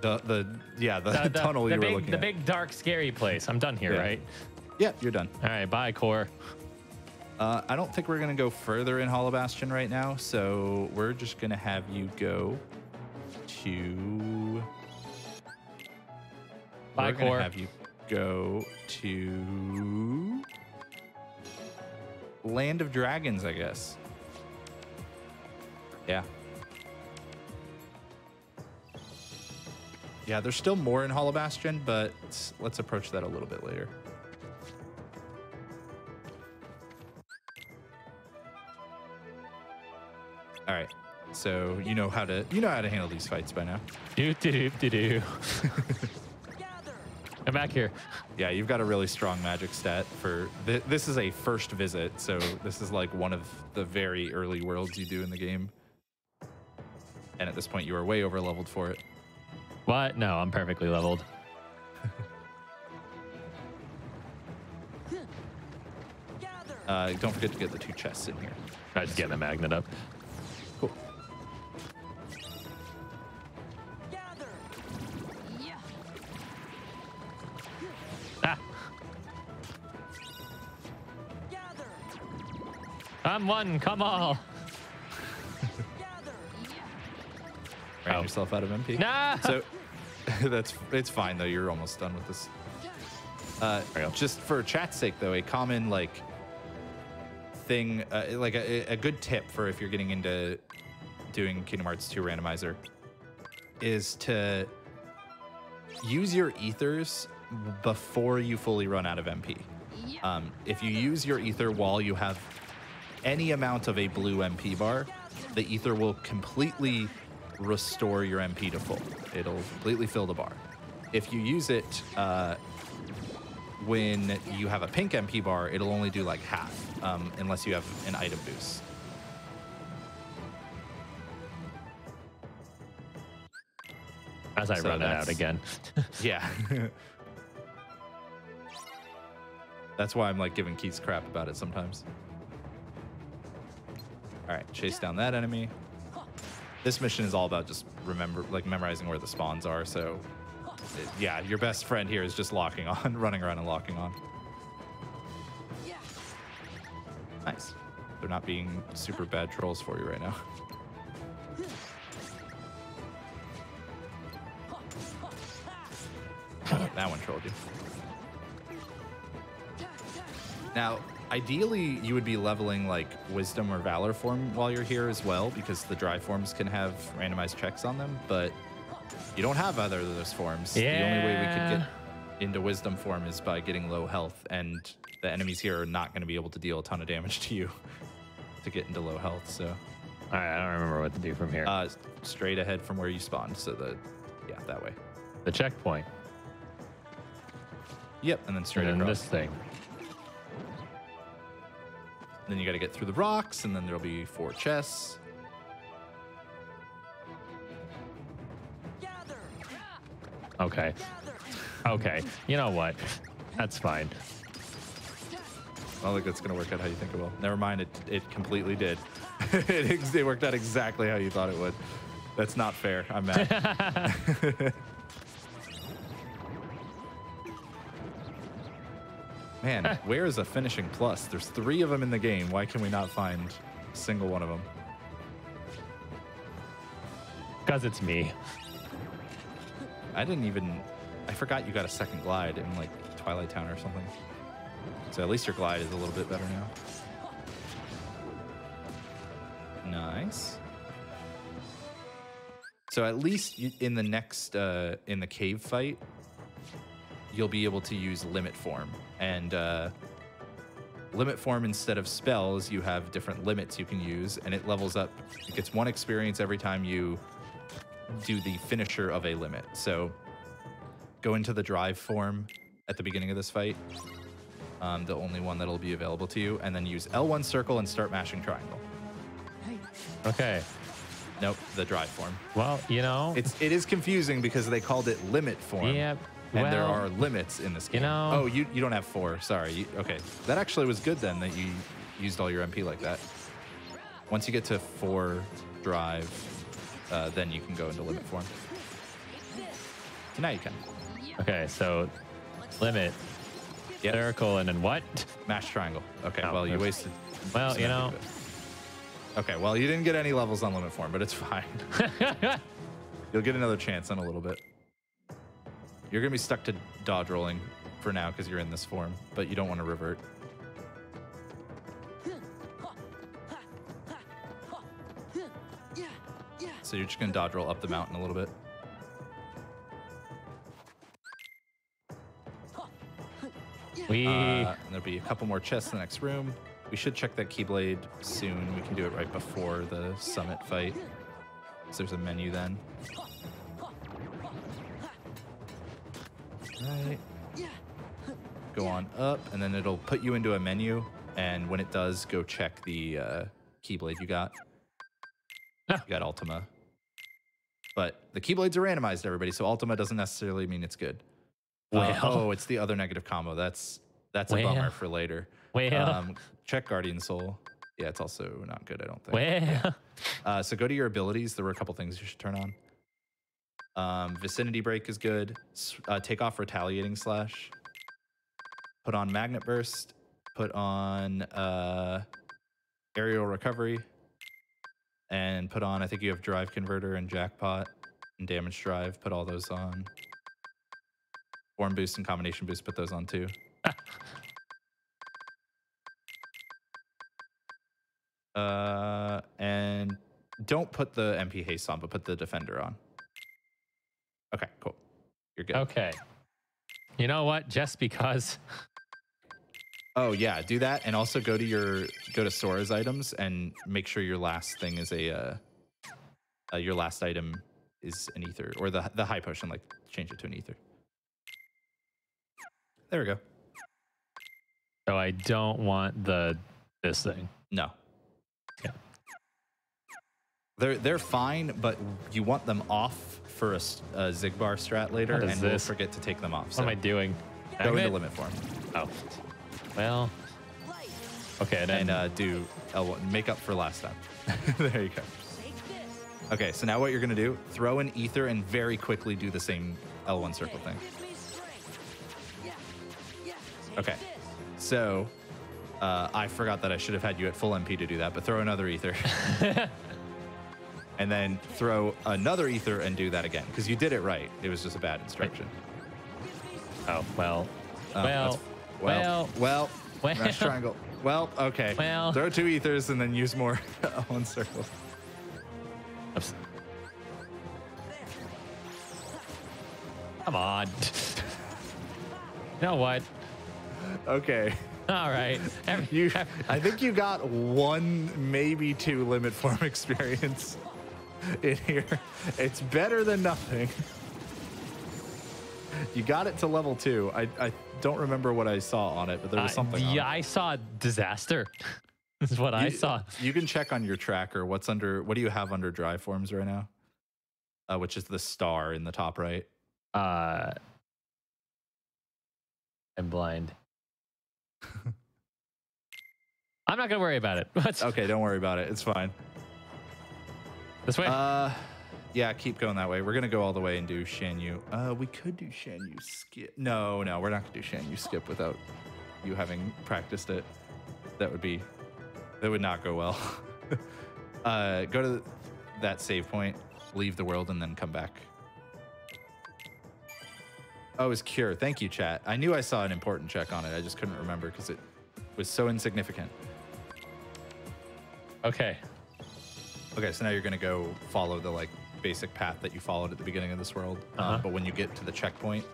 The tunnel you were looking at. The big, dark, scary place. I'm done here, right? Yeah, you're done. All right, bye, Core. I don't think we're going to go further in Hollow Bastion right now, so we're just going to have you go to... Bye, Core. We're going to Core. have you go to... Land of Dragons, I guess. Yeah. Yeah, there's still more in Hollow Bastion, but let's approach that a little bit later. All right. So you know how to handle these fights by now. Do. I'm back here. Yeah, you've got a really strong magic stat for this is a first visit, so this is like one of the very early worlds you do in the game. And at this point, you are way over leveled for it. What? No, I'm perfectly leveled. Don't forget to get the 2 chests in here. I just get the magnet up. Cool. Gather. Yeah. Ah, Gather. I'm one. Come all. Gather. Ran Oh. yourself out of MP. No. So it's fine though. You're almost done with this. There we go. Just for chat's sake though, a common like thing, like a good tip for if you're getting into doing Kingdom Hearts 2 randomizer is to use your ethers before you fully run out of MP. If you use your ether while you have any amount of a blue MP bar, the ether will completely restore your MP to full. It'll completely fill the bar. If you use it when you have a pink MP bar, it'll only do like half, unless you have an item boost. As I So run it out that's- again. Yeah. That's why I'm like giving Keith crap about it sometimes. All right, chase down that enemy. This mission is all about just memorizing where the spawns are. So, yeah, your best friend here is just locking on, running around and locking on. Yeah. Nice. They're not being super bad trolls for you right now. That one trolled you. Now, ideally, you would be leveling like Wisdom or Valor form while you're here as well, because the dry forms can have randomized checks on them, but you don't have either of those forms. The only way we could get into Wisdom form is by getting low health, and the enemies here are not going to be able to deal a ton of damage to you to get into low health, so... All right, I don't remember what to do from here. Straight ahead from where you spawned, so yeah, that way. The checkpoint. Yep, and then straight And then across. this thing. Then you got to get through the rocks, and then there'll be 4 chests. Gather. Okay. Gather. Okay. You know what? That's fine. I don't think that's going to work out how you think it will. Never mind, it completely did. It worked out exactly how you thought it would. That's not fair. I'm mad. Man, where is a finishing plus? There's 3 of them in the game. Why can we not find a single one of them? Because it's me. I forgot you got a second glide in like Twilight Town or something. So at least your glide is a little bit better now. Nice. So at least in the next, in the cave fight, you'll be able to use limit form. And limit form, instead of spells, you have different limits you can use, and it levels up. It gets 1 experience every time you do the finisher of a limit. So go into the drive form at the beginning of this fight, the only one that'll be available to you, and then use L1 circle and start mashing triangle. Okay. Nope, the drive form. Well, you know. It is confusing because they called it limit form. Yep. And there Well, are limits in this game. you know- Oh, you don't have 4. Sorry. Okay. That actually was good then that you used all your MP like that. Once you get to 4 drive, then you can go into limit form. So now you can. Okay, so limit, Yep. circle, and then what? Mash triangle. Okay, Oh, well, you okay. wasted. Well, some you MP, know. but- Okay, well, you didn't get any levels on limit form, but it's fine. You'll get another chance in a little bit. You're going to be stuck to dodge rolling for now because you're in this form, but you don't want to revert. Yeah. Yeah. So you're just going to dodge roll up the mountain a little bit. And there'll be a couple more chests in the next room. We should check that Keyblade soon. We can do it right before the summit fight. So there's a menu then. Right. Go on up, and then it'll put you into a menu. And when it does, go check the Keyblade you got. You got Ultima. But the Keyblades are randomized, everybody, so Ultima doesn't necessarily mean it's good. Well. Oh, it's the other negative combo. That's a Well. bummer for later. Well. check Guardian Soul. Yeah, it's also not good, I don't think. Well, So go to your abilities. There were a couple things you should turn on. Vicinity Break is good. Take off Retaliating Slash. Put on Magnet Burst. Put on Aerial Recovery. And put on, I think you have Drive Converter and Jackpot and Damage Drive. Put all those on. Form Boost and Combination Boost, put those on too. And don't put the MP Haste on, but put the Defender on. Okay, cool. You're good. okay. You know what? Just because. Oh yeah, do that, and also go to Sora's items and make sure your last thing is your last item is an ether, or the high potion. Like change it to an ether. There we go. So I don't want this thing. No. Yeah. They're fine, but you want them off for a Zigbar strat later, What is and we'll this? forget to take them off. What So am I doing? go into Magnet? limit form Oh. Well. Okay, then. and do L1. Make up for last time. There you go. Take this. Okay, so now what you're gonna do? Throw an ether and very quickly do the same L1 circle thing. Gives me strength. Yeah. Yeah. Take Okay. this. So I forgot that I should have had you at full MP to do that, but throw another ether. And then throw another ether and do that again, because you did it right. It was just a bad instruction. Oh, well. That's- well, Well. Mash triangle. Well, okay. Well. Throw 2 ethers and then use more L1 circle. Oops. Come on. You know what? Okay. All right. I think you got 1, maybe 2 limit form experience in here. It's better than nothing. You got it to level 2. I don't remember what I saw on it, but there was something on Yeah, it. I saw disaster. This is what I saw. You can check on your tracker. What do you have under drive forms right now? Which is the star in the top right. I'm blind. I'm not gonna worry about it. What's Okay, don't worry about it. It's fine. this way? Yeah, keep going that way. We're gonna go all the way and do Shanyu. We could do Shanyu skip. No, we're not gonna do Shanyu skip without you having practiced it. That would not go well. Go to that save point, leave the world, and then come back. Oh, it's Cure. Thank you, chat. I knew I saw an important check on it. I just couldn't remember because it was so insignificant. Okay. Okay, so now you're gonna go follow the basic path that you followed at the beginning of this world. But when you get to the checkpoint,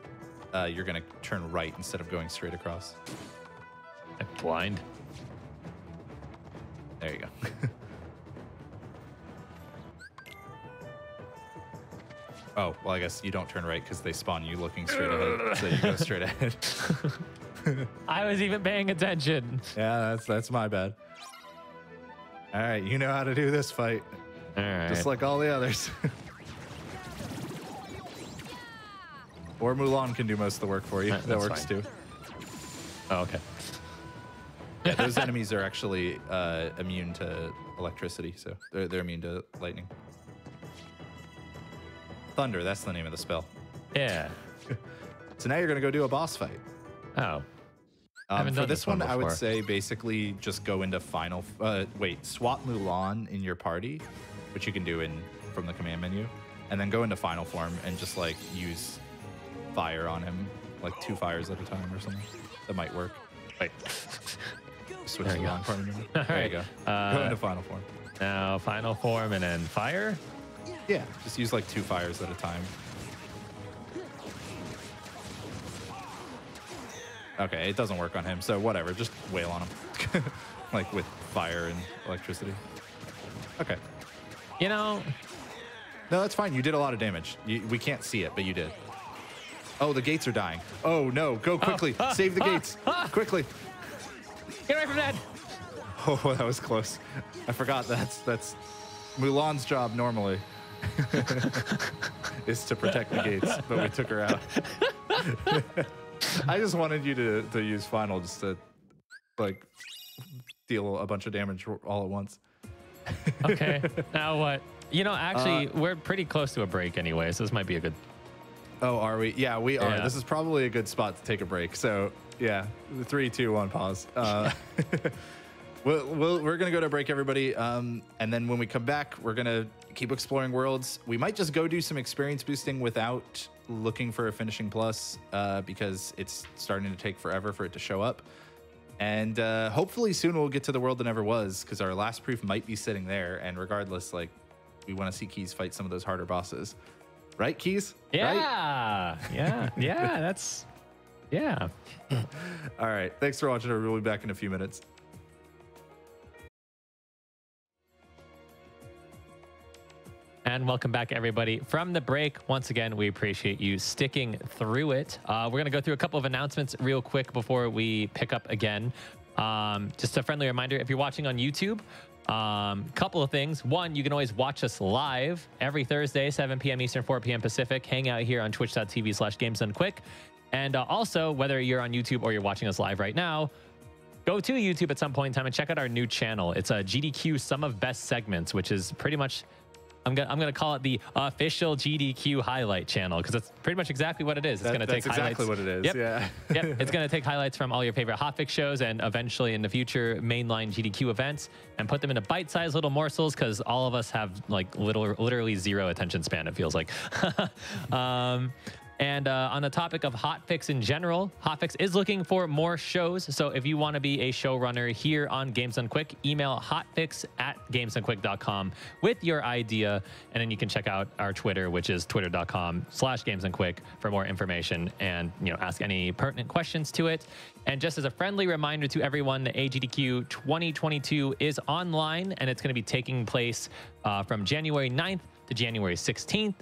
you're gonna turn right instead of going straight across. I'm blind. There you go. Oh, well, I guess you don't turn right because they spawn you looking straight ahead. So you go straight ahead. I was even paying attention. Yeah, that's my bad. All right, you know how to do this fight. All right. Just like all the others. Or Mulan can do most of the work for you. That That's works fine. too. Oh, okay. Yeah, those enemies are actually immune to electricity, so they're immune to lightning. Thunder, that's the name of the spell. Yeah. So now you're gonna go do a boss fight. Oh. haven't For done this this one one, I would before. say basically just go into final. Swap Mulan in your party, which you can do from the command menu, and then go into final form and just use fire on him, 2 fires at a time or something. That might work. Wait. Switch There to you Mulan go. party member. All There right. you go. Uh, Go into final form. Now, final form and then fire. Yeah, just use 2 fires at a time. Okay, it doesn't work on him, so whatever. Just wail on him, with fire and electricity. Okay. You know, No, that's fine. You did a lot of damage. We can't see it, but you did. Oh, the gates are dying. Oh no! Go quickly. Save the gates. Quickly. get away from that. Oh, that was close. I forgot that's Mulan's job normally is to protect the gates, but we took her out. I just wanted you to use final just to deal a bunch of damage all at once. Okay. Now what? You know, actually, we're pretty close to a break anyway, so this might be a good. Oh, are we? Yeah, we are. Yeah. This is probably a good spot to take a break. So yeah, 3, 2, 1, pause. We're gonna go to break, everybody, and then when we come back, we're gonna keep exploring worlds. We might just go do some experience boosting without looking for a finishing plus, because it's starting to take forever for it to show up. And hopefully soon we'll get to the world that never was, because our last proof might be sitting there. And regardless, like, we want to see Keys fight some of those harder bosses, right, Keys? Yeah, right? yeah. That's yeah. All right, thanks for watching. We'll be back in a few minutes. And welcome back, everybody, from the break. Once again, we appreciate you sticking through it. We're going to go through a couple of announcements real quick before we pick up again. Just a friendly reminder, if you're watching on YouTube, couple of things. One, you can always watch us live every Thursday, 7 p.m. Eastern, 4 p.m. Pacific. Hang out here on twitch.tv/GamesDoneQuick. And also, whether you're on YouTube or you're watching us live right now, go to YouTube at some point in time and check out our new channel. It's a GDQ Sum of Best Segments, which is pretty much... I'm gonna call it the official GDQ highlight channel, because that's pretty much exactly what it is. It's gonna take highlights. Exactly what it is. Yep. Yeah. Yep. It's gonna take highlights from all your favorite Hotfix shows and eventually in the future mainline GDQ events and put them into bite-sized little morsels, because all of us have like literally zero attention span, it feels like. And on the topic of Hotfix in general, Hotfix is looking for more shows. So if you want to be a showrunner here on Games Done Quick, email hotfix@gamesdonequick.com with your idea. And then you can check out our Twitter, which is twitter.com/gamesdonequick for more information and, you know, ask any pertinent questions to it. And just as a friendly reminder to everyone, the AGDQ 2022 is online, and it's going to be taking place from January 9th to January 16th.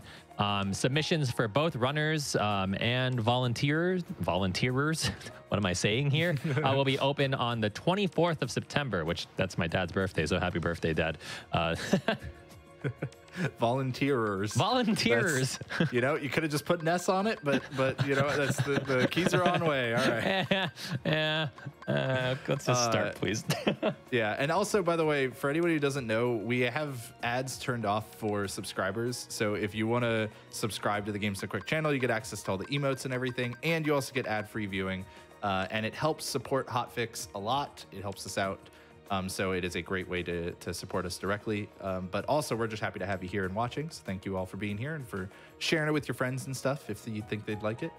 Submissions for both runners and volunteers, what am I saying here, will be open on the 24th of September, which that's my dad's birthday, so happy birthday, Dad. Volunteers. Volunteers. You know, you could have just put an S on it, but you know, that's the keys are on way. All right. Yeah. Let's just start, please. Yeah, and also, by the way, for anybody who doesn't know, we have ads turned off for subscribers. So if you want to subscribe to the Games Done Quick channel, you get access to all the emotes and everything, and you also get ad-free viewing. And it helps support Hotfix a lot. It helps us out. So it is a great way to support us directly. But also, we're just happy to have you here and watching. So thank you all for being here and for sharing it with your friends and stuff if you think they'd like it.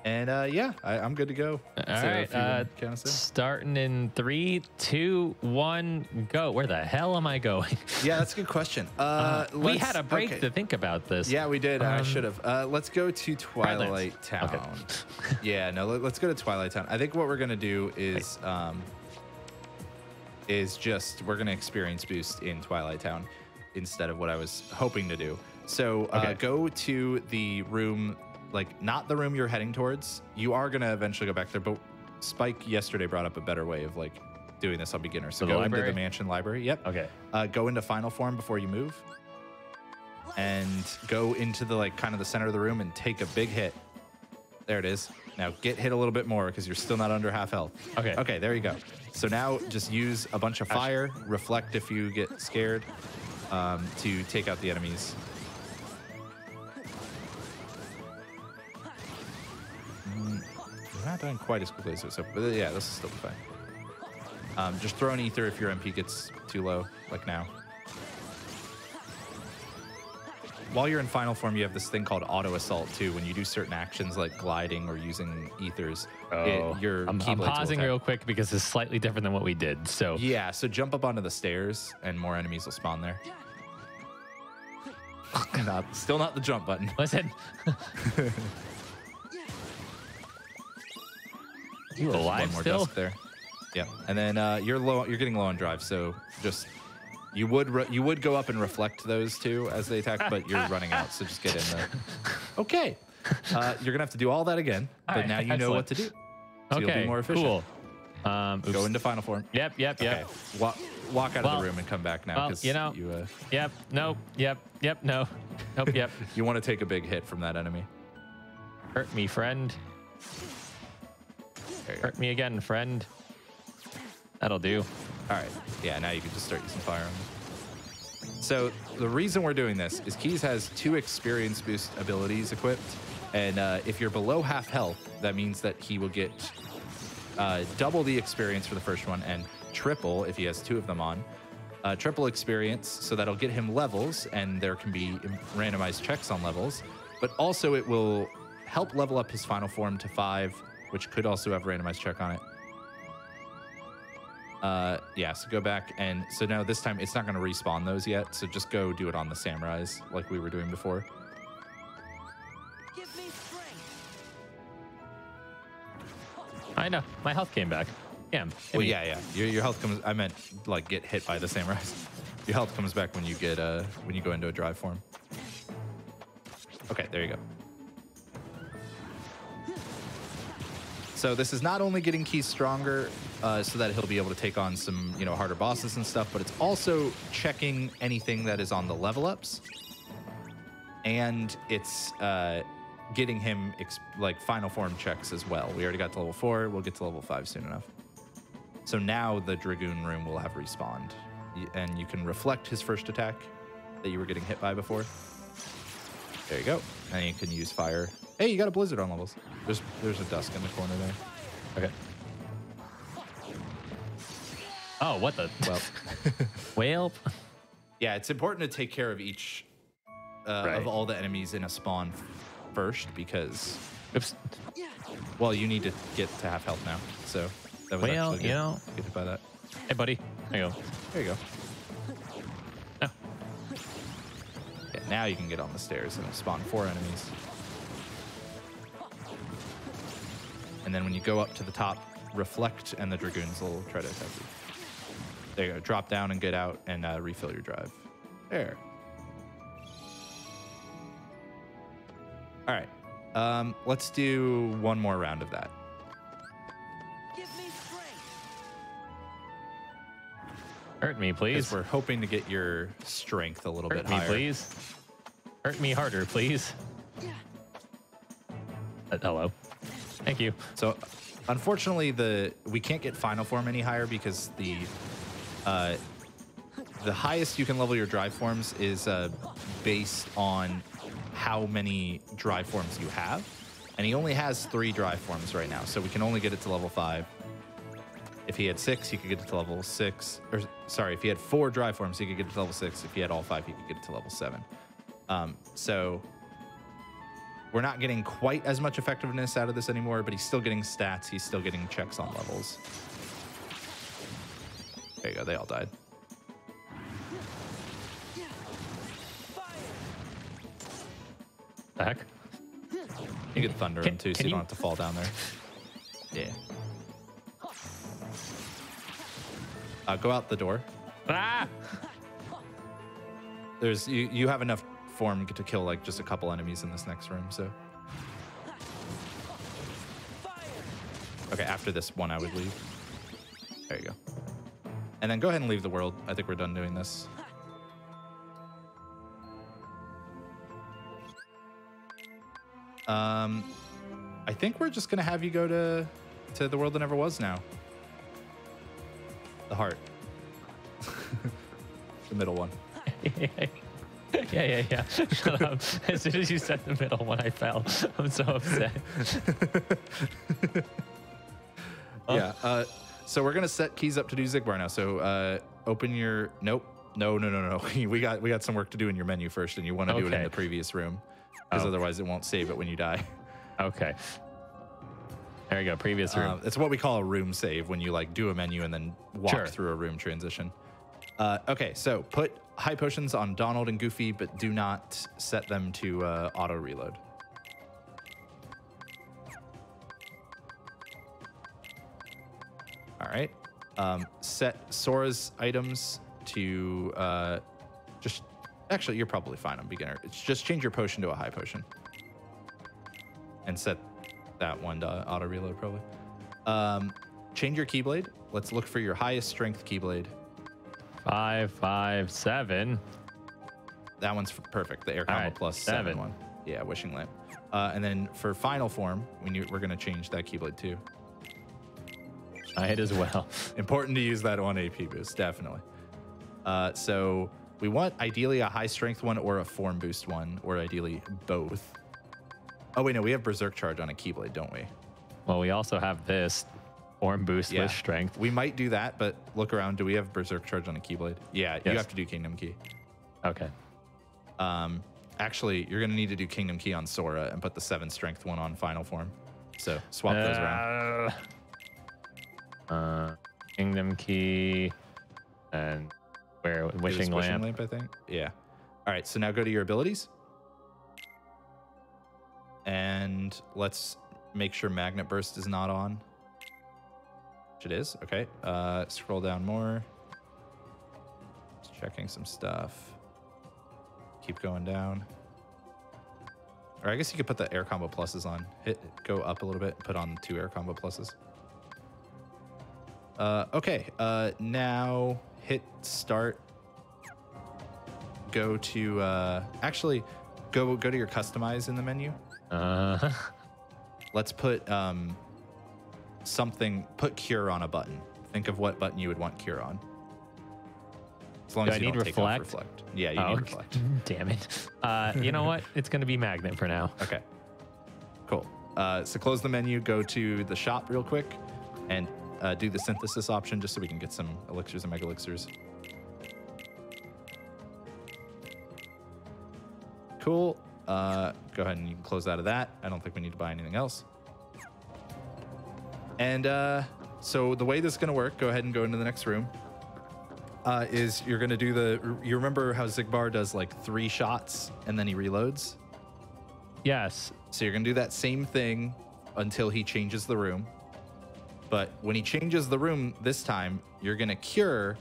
And yeah, I'm good to go. All right, count us in. starting in 3, 2, 1, go. Where the hell am I going? Yeah, that's a good question. We had a break to think about this. Yeah, we did. I should have. Let's go to Twilight Town. Okay. Yeah, no, let's go to Twilight Town. I think what we're gonna do is just we're gonna experience boost in Twilight Town instead of what I was hoping to do. So go to the room, like not the room you're heading towards. You are gonna eventually go back there, but Spike yesterday brought up a better way of like doing this on beginner. So go into the mansion library. Yep. Okay. Go into final form before you move, and go into the like kind of the center of the room and take a big hit. There it is. Now get hit a little bit more because you're still not under half health. Okay. Okay, there you go. So now just use a bunch of fire, reflect if you get scared, to take out the enemies. We're not dying quite as quickly as this, but yeah, this is still fine. Just throw an ether if your MP gets too low, like now. While you're in final form, you have this thing called auto assault too. When you do certain actions like gliding or using ethers, I'm pausing real quick because it's slightly different than what we did. So yeah, so jump up onto the stairs and more enemies will spawn there. Still not the jump button. Listen. You alive more still? Desk there. Yeah, and then you're low. You're getting low on drive, so just you would go up and reflect those two as they attack, but you're running out, so just get in there. Okay, you're gonna have to do all that again, but now you know what to do. So you'll be more efficient. Cool. Go into final form. Yep. Okay. Walk out of the room and come back now. Well, you know. Yep. Nope. Yep. No. Nope. Yep. You want to take a big hit from that enemy. Hurt me, friend. Hurt me again, friend. That'll do. All right. Yeah, now you can just start using fire on them. So the reason we're doing this is Keiz has 2 experience boost abilities equipped. And if you're below half health, that means that he will get double the experience for the first one and triple if he has 2 of them on. Triple experience, so that'll get him levels, and there can be randomized checks on levels. But also it will help level up his final form to 5, which could also have a randomized check on it. Yeah, so go back, and so now this time it's not going to respawn those yet, so just go do it on the samurais like we were doing before. Give me strength. I know. My health came back. Yeah. Well, yeah. Your health comes. I meant like get hit by the samurais. Your health comes back when you get when you go into a drive form. Okay, there you go. So this is not only getting Keiz stronger, so that he'll be able to take on some harder bosses and stuff, but it's also checking anything that is on the level ups, and it's getting him like final form checks as well. We already got to level 4. We'll get to level 5 soon enough. So now the Dragoon room will have respawned, and you can reflect his first attack that you were getting hit by before. There you go. And you can use fire. Hey, you got a blizzard on levels. There's a dusk in the corner there. Okay. Oh, what the? Well. Whale? Yeah, it's important to take care of each of all the enemies in a spawn first, because Oops. well, you need to get to half health now. So that was Well, actually good. you know. Get hit by that. Hey, buddy. There you go. There you go. No. Yeah, now you can get on the stairs and spawn 4 enemies. And then when you go up to the top, reflect, and the Dragoons will try to attack you. There you go. Drop down and get out and refill your drive. There. All right. Let's do one more round of that. Give me strength. Hurt me, please. Because we're hoping to get your strength a little Hurt bit me, higher. please. Hurt me harder, please. Hello. Thank you. So, unfortunately, we can't get final form any higher because the highest you can level your drive forms is based on how many drive forms you have, and he only has 3 drive forms right now, so we can only get it to level 5. If he had 6, he could get it to level 6. Or sorry, if he had 4 drive forms, he could get it to level 6. If he had all 5, he could get it to level 7. So we're not getting quite as much effectiveness out of this anymore, but he's still getting stats. He's still getting checks on levels. There you go. They all died. Back. You get thunder in too, so you don't have to fall down there. Yeah. Go out the door. Ah! There's you have enough form to kill like just a couple enemies in this next room. So. Okay, after this one, I would leave. There you go. And then go ahead and leave the world. I think we're done doing this. I think we're just gonna have you go to the world that never was now. The heart. The middle one. Yeah. Shut up. As soon as you said the middle one, I fell. I'm so upset. Yeah. So we're gonna set Keiz up to do Zigbar now. So open your. Nope. No. we got some work to do in your menu first, and you want to do it in the previous room, because otherwise it won't save it when you die. Okay. There we go. Previous room. It's what we call a room save, when you like do a menu and then walk through a room transition. Okay, so put high potions on Donald and Goofy, but do not set them to auto reload. All right. Set Sora's items to actually, you're probably fine on beginner. It's just change your potion to a high potion. And set that one to auto reload probably. Change your Keyblade. Let's look for your highest strength Keyblade. 5, 5, 7. That one's perfect. The Air Combo plus 7 one. Yeah, Wishing Lamp. And then for final form, we're going to change that Keyblade too. Might as well. Important to use that 1 AP boost, definitely. So we want ideally a high strength one or a form boost one, or ideally both. Oh, wait, no, we have Berserk Charge on a Keyblade, don't we? Well, we also have this form boost with strength. We might do that, but look around. Do we have Berserk Charge on a Keyblade? Yeah, Yes. you have to do Kingdom Key. Okay. Actually, you're going to need to do Kingdom Key on Sora and put the 7 strength one on final form. So swap those around. Kingdom Key and where Wishing Lamp. I think. Yeah. All right, so now go to your abilities. And let's make sure Magnet Burst is not on. Which it is. Okay. Scroll down more. Just checking some stuff. Keep going down. Or I guess you could put the air combo pluses on. Go up a little bit. Put on 2 air combo pluses. Okay. Now hit start. Go to actually go to your customize in the menu. Let's put put cure on a button. Think of what button you would want cure on. As long as you don't take off reflect. Yeah, you need reflect. Damn it. You know what? It's going to be magnet for now. Okay. Cool. So close the menu, go to the shop real quick, and do the synthesis option just so we can get some elixirs and mega elixirs. Cool. Go ahead and you can close out of that. I don't think we need to buy anything else. And so the way this is going to work, go ahead and go into the next room, is you're going to do you remember how Zigbar does like 3 shots and then he reloads? Yes. So you're going to do that same thing until he changes the room. But when he changes the room this time, you're going to cure,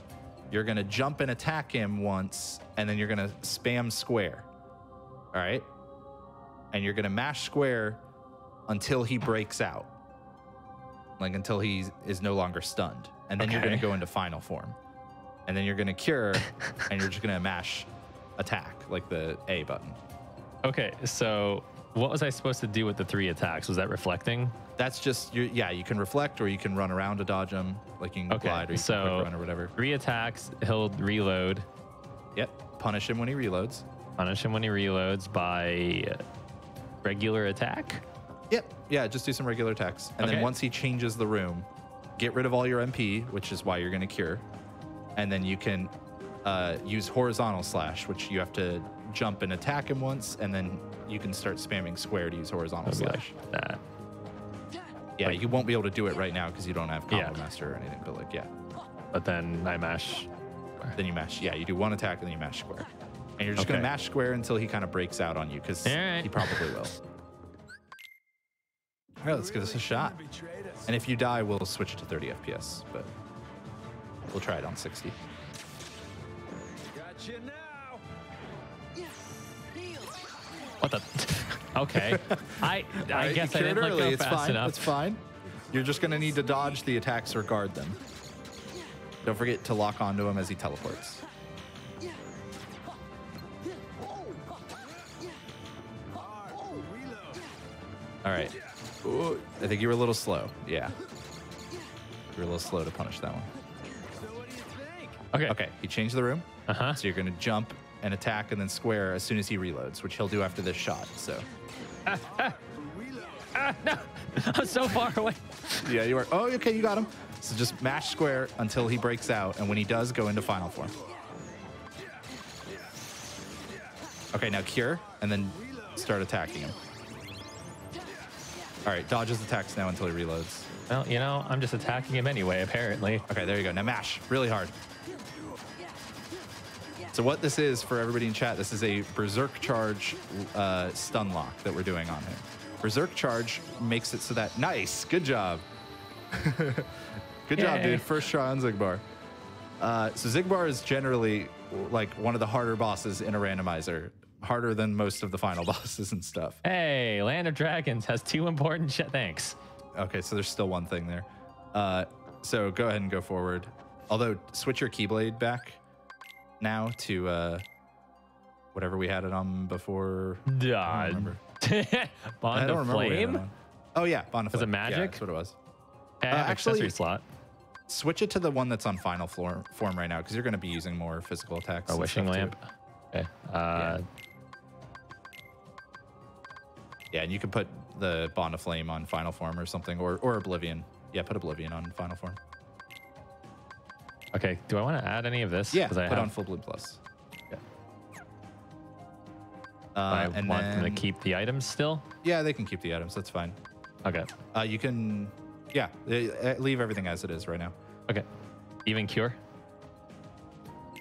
you're going to jump and attack him once, and then you're going to spam square. All right? And you're going to mash square until he breaks out. Like until he is no longer stunned. And then you're going to go into final form. And then you're going to cure, and you're just going to mash attack, like the A button. Okay, so what was I supposed to do with the 3 attacks? Was that reflecting? That's just, you can reflect, or you can run around to dodge him, like you can glide, or you can quick run or whatever. 3 attacks, he'll reload. Yep, punish him when he reloads. Punish him when he reloads by regular attack? Yep, yeah, just do some regular attacks. And then once he changes the room, get rid of all your MP, which is why you're going to cure. And then you can use horizontal slash, which you have to jump and attack him once, and then you can start spamming square to use horizontal slash. Like that. Yeah, you won't be able to do it right now because you don't have Combo Master or anything, but like, But then I mash. Then you mash, you do 1 attack and then you mash square. And you're just going to mash square until he kind of breaks out on you, because he probably will. All right, let's give this a shot. And if you die, we'll switch it to 30 FPS, but we'll try it on 60. Got you now. What the? Okay. I guess I didn't look up fast enough. It's fine. You're just going to need to dodge the attacks or guard them. Don't forget to lock onto him as he teleports. All right. Ooh, I think you were a little slow. Yeah. You were a little slow to punish that one. So what do you think? Okay. Okay, he changed the room. Uh-huh. So you're going to jump and attack and then square as soon as he reloads, which he'll do after this shot. So. No. I'm so far away. Yeah, you are. Oh, okay, you got him. So just mash square until he breaks out, and when he does, go into final form. Okay, now cure, and then start attacking him. All right, dodges attacks now until he reloads. Well, I'm just attacking him anyway, apparently. Okay, there you go. Now mash really hard. So what this is, for everybody in chat, this is a Berserk Charge stun lock that we're doing on him. Berserk Charge makes it so that... Nice! Good job. Good job, dude. First try on Zigbar. So Zigbar is generally like one of the harder bosses in a randomizer. Harder than most of the final bosses and stuff. Hey, Land of Dragons has 2 important thanks. Okay, so there's still one thing there. So go ahead and go forward. Although, switch your Keyblade back now to whatever we had it on before. I don't remember. Bond of Flame? Oh, yeah, Bond of Flame. Was it magic? Yeah, that's what it was. I have actually, accessory slot. switch it to the one that's on final form right now, because you're going to be using more physical attacks. A and wishing stuff, too. lamp. Okay. Yeah, and you can put the Bond of Flame on final form or something, or Oblivion. Yeah, put Oblivion on final form. Okay. Do I want to add any of this? Yeah, 'Cause I put have- on Full Blood Plus. Yeah. I And want them to then- keep the items still. Yeah, they can keep the items. That's fine. Okay. You can, yeah, leave everything as it is right now. Okay. Even cure.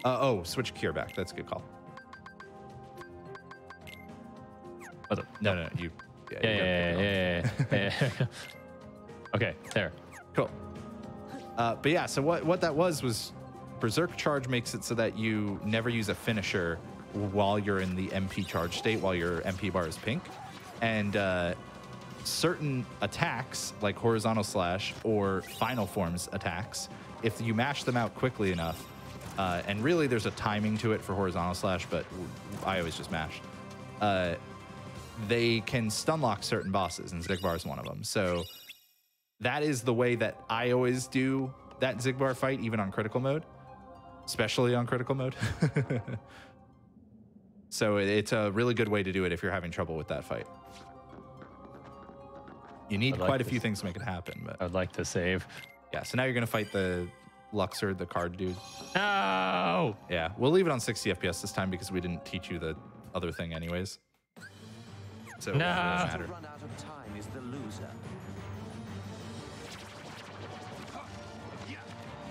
Oh, switch Cure back. That's a good call. Was it? No, you. Yeah. Okay, there. Cool. But yeah, so what that was Berserk Charge makes it so that you never use a finisher while you're in the MP charge state, while your MP bar is pink. And certain attacks, like Horizontal Slash or Final Forms attacks, if you mash them out quickly enough, and really there's a timing to it for Horizontal Slash, but I always just mash. They can stun lock certain bosses, and Zigbar is one of them. So that is the way that I always do that Zigbar fight, even on critical mode, especially on critical mode. So it's a really good way to do it if you're having trouble with that fight. You need quite a few things to make it happen. But I'd like to save. yeah, so now you're going to fight the Luxor, the card dude. No! Yeah, we'll leave it on 60 FPS this time because we didn't teach you the other thing anyways. So it No. doesn't really To matter. run out of time is the loser.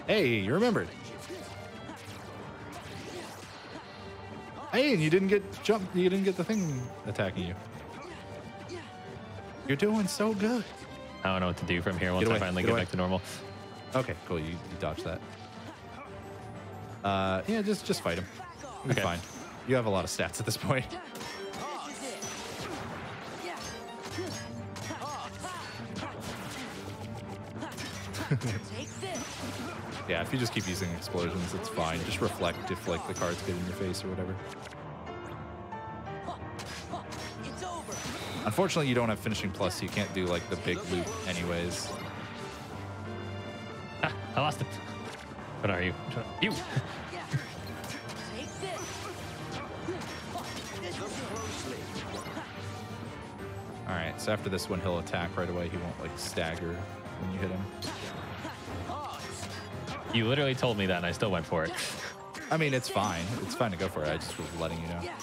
Hey, you remembered. Hey, and you didn't get jumped. You didn't get the thing attacking you. You're doing so good. I don't know what to do from here once away, I finally get get away. back to normal. Okay, cool. You dodged that. Yeah, just fight him. You'll be Okay. fine. You have a lot of stats at this point. Take this. Yeah, if you just keep using explosions, it's fine. Just reflect if like the cards get in your face or whatever. It's over. Unfortunately, you don't have finishing plus, so you can't do like the big loop anyways. Ah, I lost it. What are you? You! Yeah. Take this. This is it. All right, so after this one, he'll attack right away. He won't like stagger when you hit him. You literally told me that and I still went for it. I mean, it's fine. It's fine to go for it. I just was letting you know. Yeah.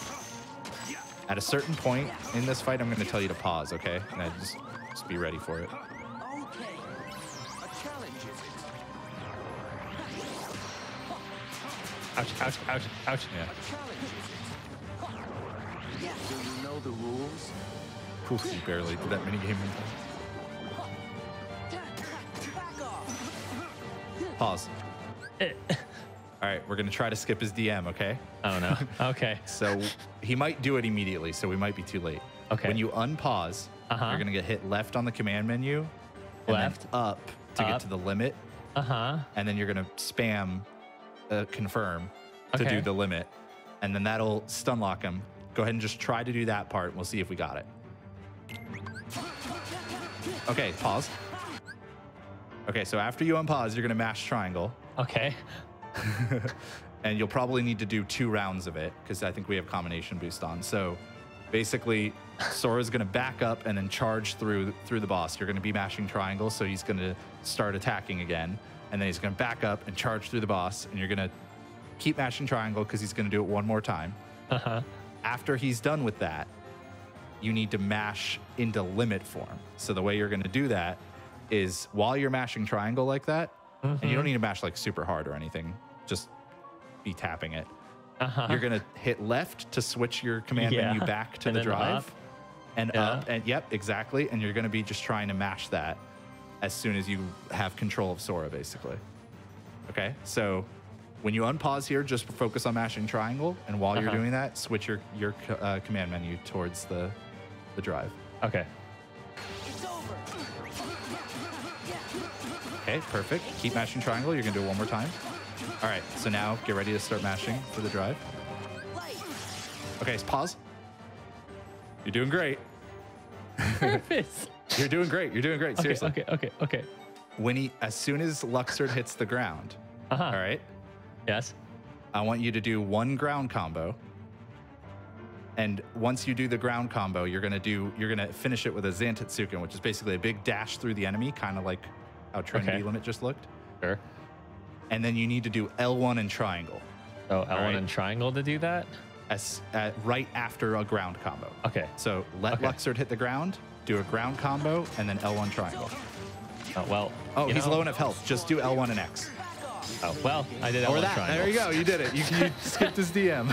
At a certain point in this fight, I'm going to tell you to pause, okay? And I just be ready for it. Okay. A challenge is it? Ouch, ouch, ouch, ouch. Yeah. Challenge is it? Yeah. Do you know the rules? Poof, you barely did that mini game. Back off. Pause. All right, we're going to try to skip his DM, okay? Oh no. Okay. So he might do it immediately, so we might be too late. Okay. When you unpause, Uh-huh. you're going to get hit left on the command menu. And Left. then up to get Up. to the limit. Uh-huh. And then you're going to spam confirm to Okay. do the limit. And then that'll stun lock him. Go ahead and just try to do that part. And we'll see if we got it. Okay, pause. Okay, so after you unpause, you're going to mash triangle. Okay. And you'll probably need to do 2 rounds of it because I think we have combination boost on. So basically, Sora's going to back up and then charge through the boss. You're going to be mashing triangle, so he's going to start attacking again. And then he's going to back up and charge through the boss. And you're going to keep mashing triangle because he's going to do it one more time. Uh-huh. After he's done with that, you need to mash into limit form. So the way you're going to do that is while you're mashing triangle like that, and you don't need to mash like super hard or anything, just be tapping it. Uh-huh. You're going to hit left to switch your command Yeah. menu back to And the then drive. up. And Yeah. up, and yep, exactly. And you're going to be just trying to mash that as soon as you have control of Sora, basically. Okay, so when you unpause here, just focus on mashing triangle. And while you're Uh-huh. doing that, switch your command menu towards the drive. Okay. It's over. Okay, perfect. Keep mashing triangle. You're going to do it one more time. All right, so now get ready to start mashing for the drive. Light. Okay, so pause. You're doing great. Nervous. You're doing great. You're doing great. Seriously. Okay. as soon as Luxord hits the ground, all right, Yes. I want you to do one ground combo. And once you do the ground combo, you're gonna finish it with a Zantetsuken, which is basically a big dash through the enemy, kind of like how Trinity Limit just looked. Sure. And then you need to do L1 and triangle. Oh, L1 and triangle to do that? Right after a ground combo. Okay. So let Luxord hit the ground, do a ground combo, and then L1 triangle. Oh, well. Oh, he's low enough health. Just do L1 and X. Oh, well, I did L1 Or that. triangle. There you go. You did it. You skipped his DM.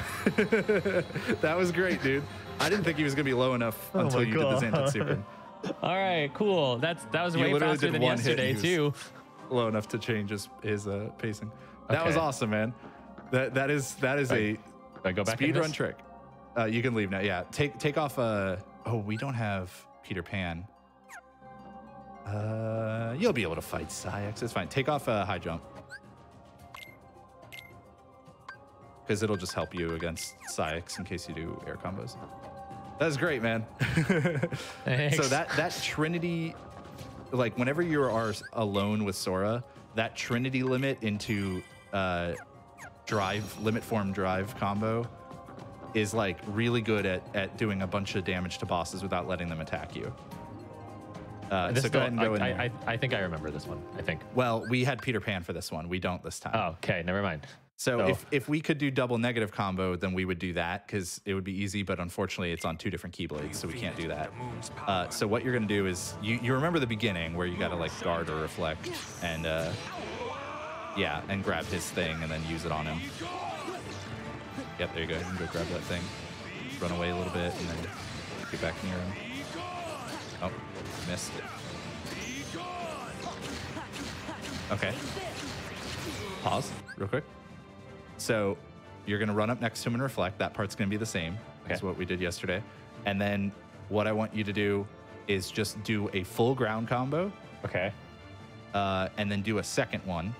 That was great, dude. I didn't think he was going to be low enough until you did the Zantetsuken. All right, cool. That was way literally faster did than one hit yesterday, and he too. was low enough to change his pacing. That was Okay. awesome, man. That is a Do I go back in speedrun this? trick. You can leave now. Yeah, take off. Oh, we don't have Peter Pan. You'll be able to fight Psyx. It's fine. Take off high jump because it'll just help you against Psyx in case you do air combos. That's great, man. Thanks. So that Trinity, like whenever you are alone with Sora, that Trinity limit into limit form drive combo is like really good at doing a bunch of damage to bosses without letting them attack you. So go ahead and go in there. I think I remember this one. I think. Well, we had Peter Pan for this one. We don't this time. Oh, okay. Never mind. So if we could do double negative combo, then we would do that because it would be easy. But unfortunately, it's on 2 different keyblades, so we can't do that. So what you're gonna do is you remember the beginning where you gotta like guard or reflect and and grab his thing and then use it on him. Yep, there you go. You can go grab that thing, run away a little bit, and then get back near him. Oh, missed it. Okay. Pause real quick. So you're gonna run up next to him and reflect. That part's gonna be the same as what we did yesterday. And then what I want you to do is just do a full ground combo. Okay. And then do a second one.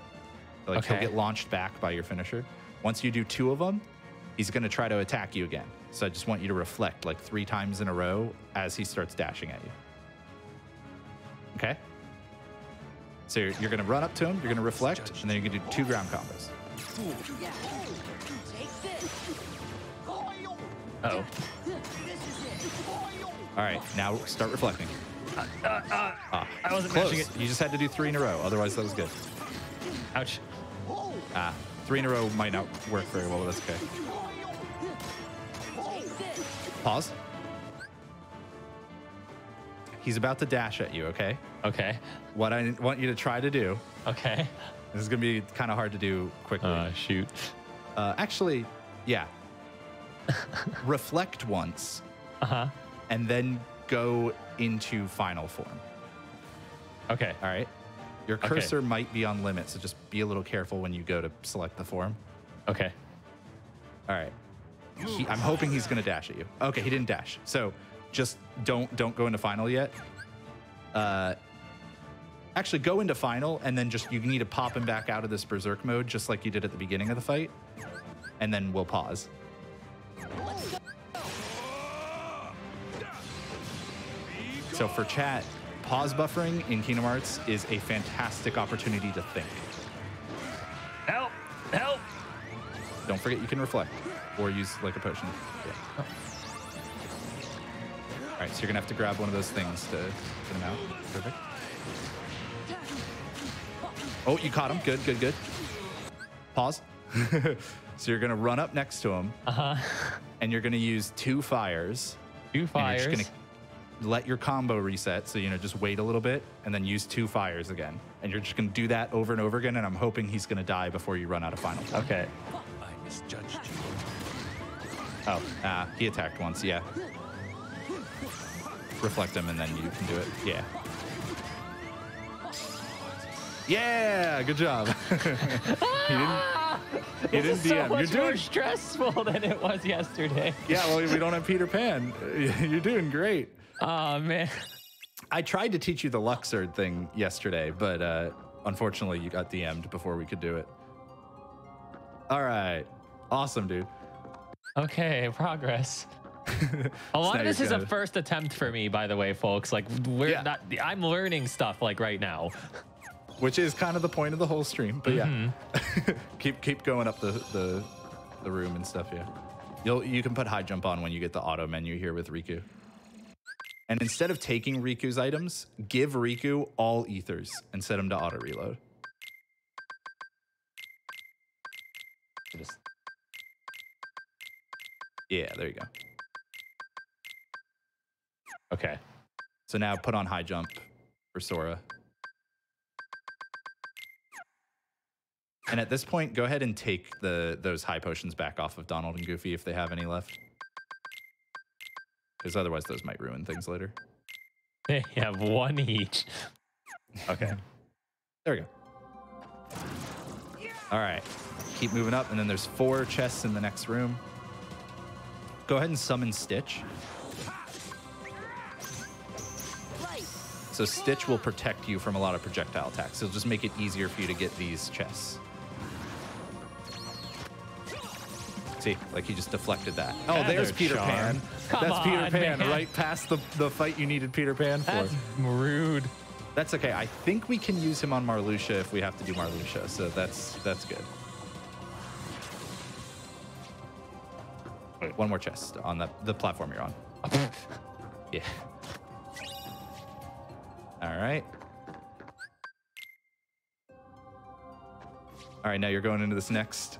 Like he'll get launched back by your finisher. Once you do 2 of them, he's gonna try to attack you again. So I just want you to reflect like 3 times in a row as he starts dashing at you. Okay? So you're gonna run up to him, you're gonna reflect, and then you're gonna do 2 ground combos. Yeah. Take this. Oh. All right, now start reflecting. I wasn't Close. matching it. You just had to do 3 in a row, otherwise that was good. Ouch. 3 in a row might not work very well, but that's okay. Pause. He's about to dash at you, okay? Okay. What I want you to try to do, Okay. this is gonna be kind of hard to do quickly. Shoot. Actually, yeah. Reflect once, and then go into final form. Okay. All right? Your cursor might be on limit, so just be a little careful when you go to select the form. Okay. All right. I'm hoping he's gonna dash at you. Okay, he didn't dash. So just don't go into final yet. Actually, go into final, and then you need to pop him back out of this berserk mode, just like you did at the beginning of the fight, and then we'll pause. So for chat, pause buffering in Kingdom Hearts is a fantastic opportunity to think. Help! Help! Don't forget you can reflect or use like a potion. Yeah. All right, so you're gonna have to grab one of those things to get him out. Perfect. Oh, you caught him. Good, good, good. Pause. So you're gonna run up next to him. And you're gonna use 2 fires. 2 fires. And you're just gonna let your combo reset. So just wait a little bit and then use 2 fires again. And you're just gonna do that over and over again. And I'm hoping he's gonna die before you run out of final form. Okay. I misjudged you. Oh, he attacked once. Yeah. Reflect him and then you can do it. Yeah. Yeah, good job. He didn't So DM. much You're more doing stressful than it was yesterday. Yeah, well, we don't have Peter Pan. You're doing great. Oh man. I tried to teach you the Luxord thing yesterday, but unfortunately you got DM'd before we could do it. All right. Awesome, dude. Okay, progress. A lot of this is a first attempt for me, by the way, folks. Like I'm learning stuff like right now. which is kind of the point of the whole stream. But yeah, keep going up the room and stuff. Yeah, you can put high jump on when you get the auto menu here with Riku. And instead of taking Riku's items, give Riku all ethers and set him to auto reload. Yeah, there you go. Okay. So now put on high jump for Sora. And at this point, go ahead and take those high potions back off of Donald and Goofy if they have any left. Because otherwise those might ruin things later. They have one each. Okay. There we go. All right. Keep moving up, and then there's 4 chests in the next room. Go ahead and summon Stitch. So Stitch will protect you from a lot of projectile attacks. It'll just make it easier for you to get these chests. See, like he just deflected that. Oh, there's Peter Pan. That's Peter Pan, right past the fight you needed Peter Pan for. That's rude. That's okay. I think we can use him on Marluxia if we have to do Marluxia, so that's good. Wait, one more chest on the platform you're on. Yeah. All right. All right, now you're going into this next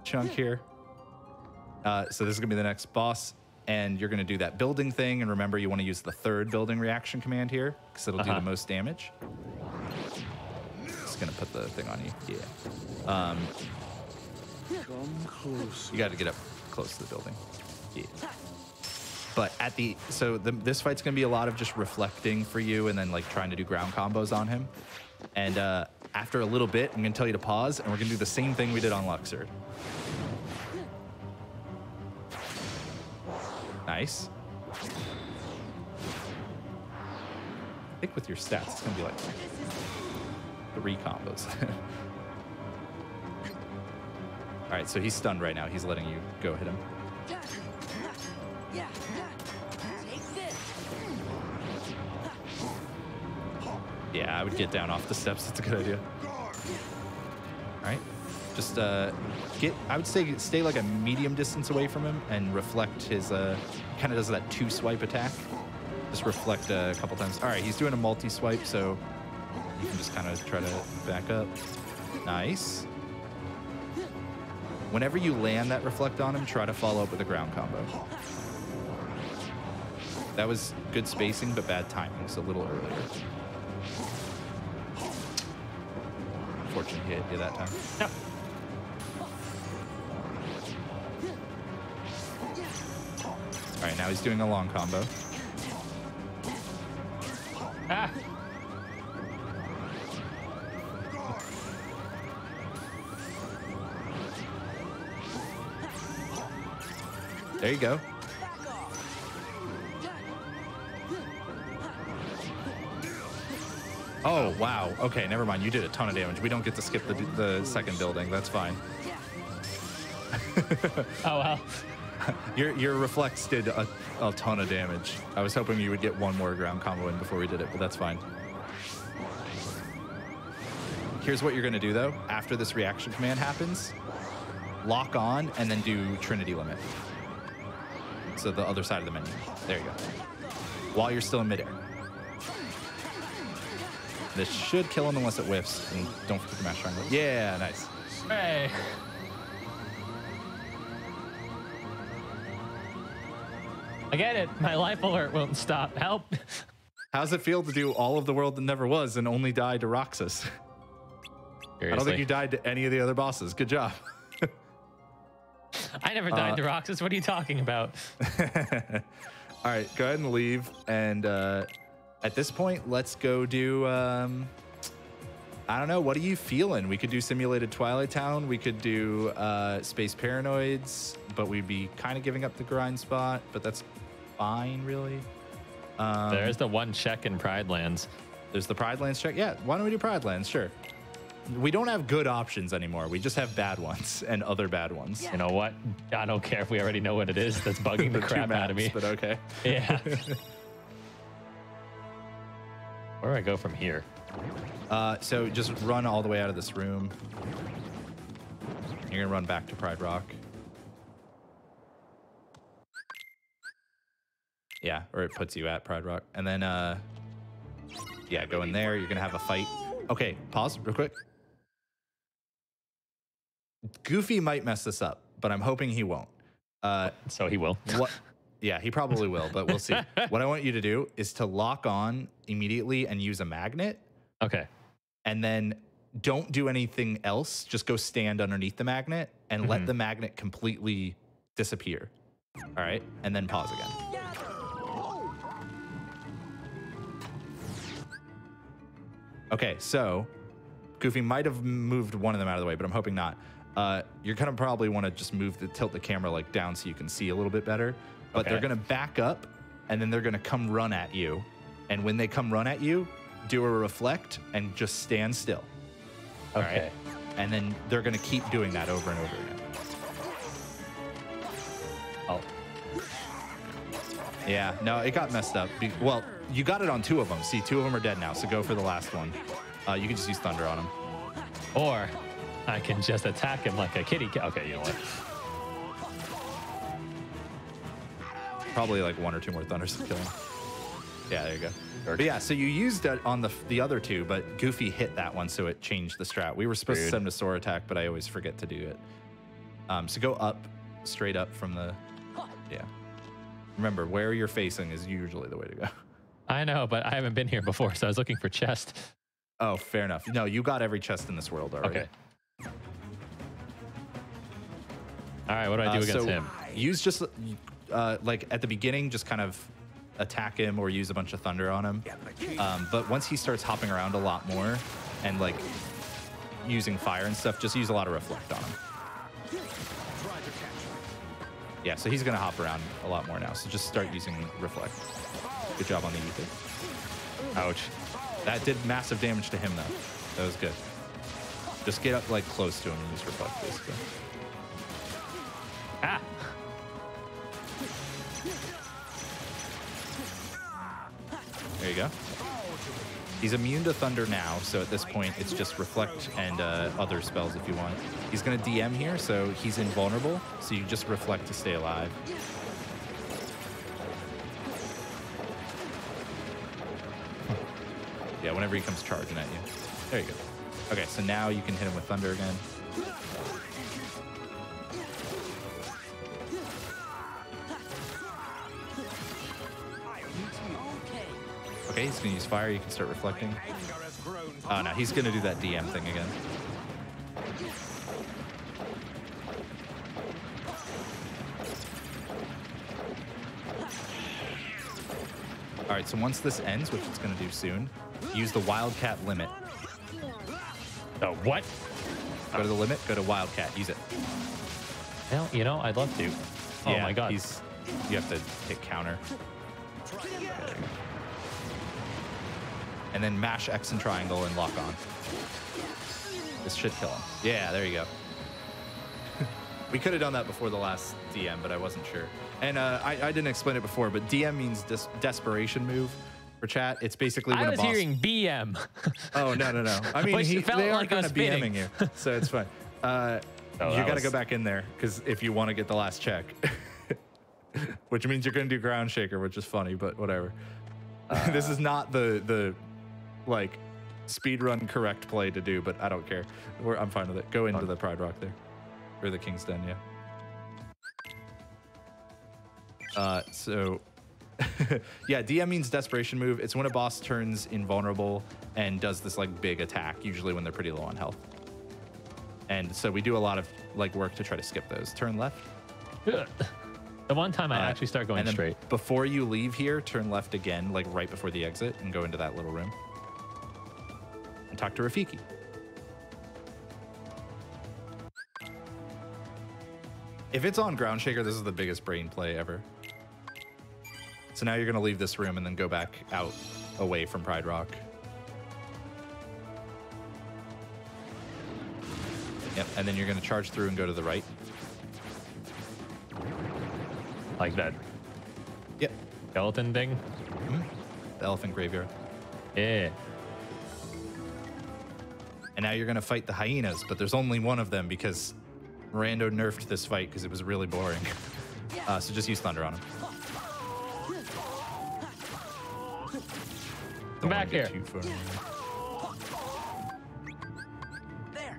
chunk here. So this is gonna be the next boss, and you're gonna do that building thing. And remember, you want to use the 3rd building reaction command here because it'll do the most damage. Just gonna put the thing on you. Yeah. Come close. You got to get up close to the building. Yeah. But at this fight's gonna be a lot of just reflecting for you, and then like trying to do ground combos on him. And after a little bit, I'm gonna tell you to pause, and we're gonna do the same thing we did on Luxord. Nice. I think with your stats, it's gonna be like 3 combos. All right, so he's stunned right now. He's letting you go hit him. Yeah. Take this. Yeah, I would get down off the steps. That's a good idea. All right, just I would say stay like a medium distance away from him and reflect his, kind of does that 2 swipe attack. Just reflect a couple times. All right, he's doing a multi-swipe, so you can just kind of try to back up. Nice. Whenever you land that reflect on him, try to follow up with a ground combo. That was good spacing, but bad timing, so a little earlier. Fortunate hit you that time. Yep. All right, now he's doing a long combo. Ah. There you go. Oh, wow. Okay, never mind. You did a ton of damage. We don't get to skip the 2nd building. That's fine. Oh, well. Your reflex did a ton of damage. I was hoping you would get one more ground combo in before we did it, but that's fine. Here's what you're going to do, though. After this reaction command happens, lock on and then do Trinity Limit. So the other side of the menu. There you go. While you're still in midair. This should kill him unless it whiffs. And don't forget to mash triangle. Yeah, nice. Hey. I get it. My life alert won't stop. Help. How's it feel to do all of the world that never was and only die to Roxas? Seriously. I don't think you died to any of the other bosses. Good job. I never died to Roxas. What are you talking about? All right, go ahead and leave. And at this point, let's go do, I don't know, what are you feeling? We could do Simulated Twilight Town. We could do Space Paranoids, but we'd be kind of giving up the grind spot, but that's fine, really. There's the one check in Pride Lands. There's the Pride Lands check. Yeah, why don't we do Pride Lands? Sure. We don't have good options anymore. We just have bad ones and other bad ones. You know what? I don't care if we already know what it is. That's bugging the crap out of me. But okay. Yeah. Where do I go from here? So just run all the way out of this room. You're gonna run back to Pride Rock. Yeah, or it puts you at Pride Rock. And then, yeah, go in there. You're gonna have a fight. Okay, pause real quick. Goofy might mess this up, but I'm hoping he won't. So he will. What? Yeah, he probably will, but we'll see. What I want you to do is to lock on immediately and use a magnet. Okay. And then don't do anything else. Just go stand underneath the magnet and let the magnet completely disappear. All right? And then pause again. Okay, so Goofy might have moved one of them out of the way, but I'm hoping not. You're gonna probably want to just tilt the camera like down so you can see a little bit better. But they're gonna back up, and then they're gonna come run at you. And when they come run at you, do a reflect and just stand still. Okay. All right? And then they're gonna keep doing that over and over again. Oh. Yeah, no, it got messed up. Well, you got it on 2 of them. See, 2 of them are dead now, so go for the last one. You can just use Thunder on them. Or I can just attack him like a kitty cat. Okay, you know what? Probably like 1 or 2 more Thunders to kill him. Yeah, there you go. But yeah, so you used it on the other 2, but Goofy hit that one, so it changed the strat. We were supposed to send him to Soar Attack, but I always forget to do it. So go up, straight up from the... Yeah. Remember, where you're facing is usually the way to go. I know, but I haven't been here before, so I was looking for chest. Oh, fair enough. No, you got every chest in this world already. Okay. All right, what do I do against him? Use just, like, at the beginning, just kind of attack him or use a bunch of Thunder on him. But once he starts hopping around a lot more and, like, using fire and stuff, just use a lot of Reflect on him. Yeah, so he's going to hop around a lot more now, so just start using Reflect. Good job on the ether. Ouch. That did massive damage to him, though. That was good. Just get up, like, close to him and use Reflect, basically. Ah! There you go. He's immune to Thunder now, so at this point, it's just Reflect and other spells if you want. He's going to DM here, so he's invulnerable, so you just Reflect to stay alive. Yeah, whenever he comes charging at you. There you go. Okay, so now you can hit him with Thunder again. Okay, he's going to use fire. You can start reflecting. Oh, no, he's going to do that DM thing again. All right, so once this ends, which it's going to do soon, use the Wildcat limit. Oh, what? Go to the limit, go to Wildcat, use it. Well, you know, I'd love to. Oh, Yeah, my God. You have to hit counter. And then mash X and triangle and lock on. This should kill him. Yeah, there you go. We could have done that before the last DM, but I wasn't sure. And I didn't explain it before, but DM means desperation move for chat. It's basically when I a was boss... hearing BM. Oh, no. I mean, Which felt they are like kind us of spinning. BMing you, so it's fine. You got to go back in there, because if you want to get the last check. Which means you're going to do Ground Shaker, which is funny, but whatever. This is not the like speedrun correct play to do, but I don't care. I'm fine with it. Go into the Pride Rock there, or the King's Den, yeah. So yeah, DM means desperation move. It's when a boss turns invulnerable and does this like big attack, usually when they're pretty low on health. And so we do a lot of like work to try to skip those. Turn left. The one time I actually start going and then straight. Before you leave here, turn left again, like right before the exit, and go into that little room. And talk to Rafiki. If it's on Ground Shaker, this is the biggest brain play ever. So now you're going to leave this room and then go back out away from Pride Rock. Yep, and then you're going to charge through and go to the right. Like that Yep. skeleton thing? The elephant graveyard. Yeah. And now you're going to fight the hyenas, but there's only one of them because Rando nerfed this fight because it was really boring. So just use Thunder on him. Come back here. There.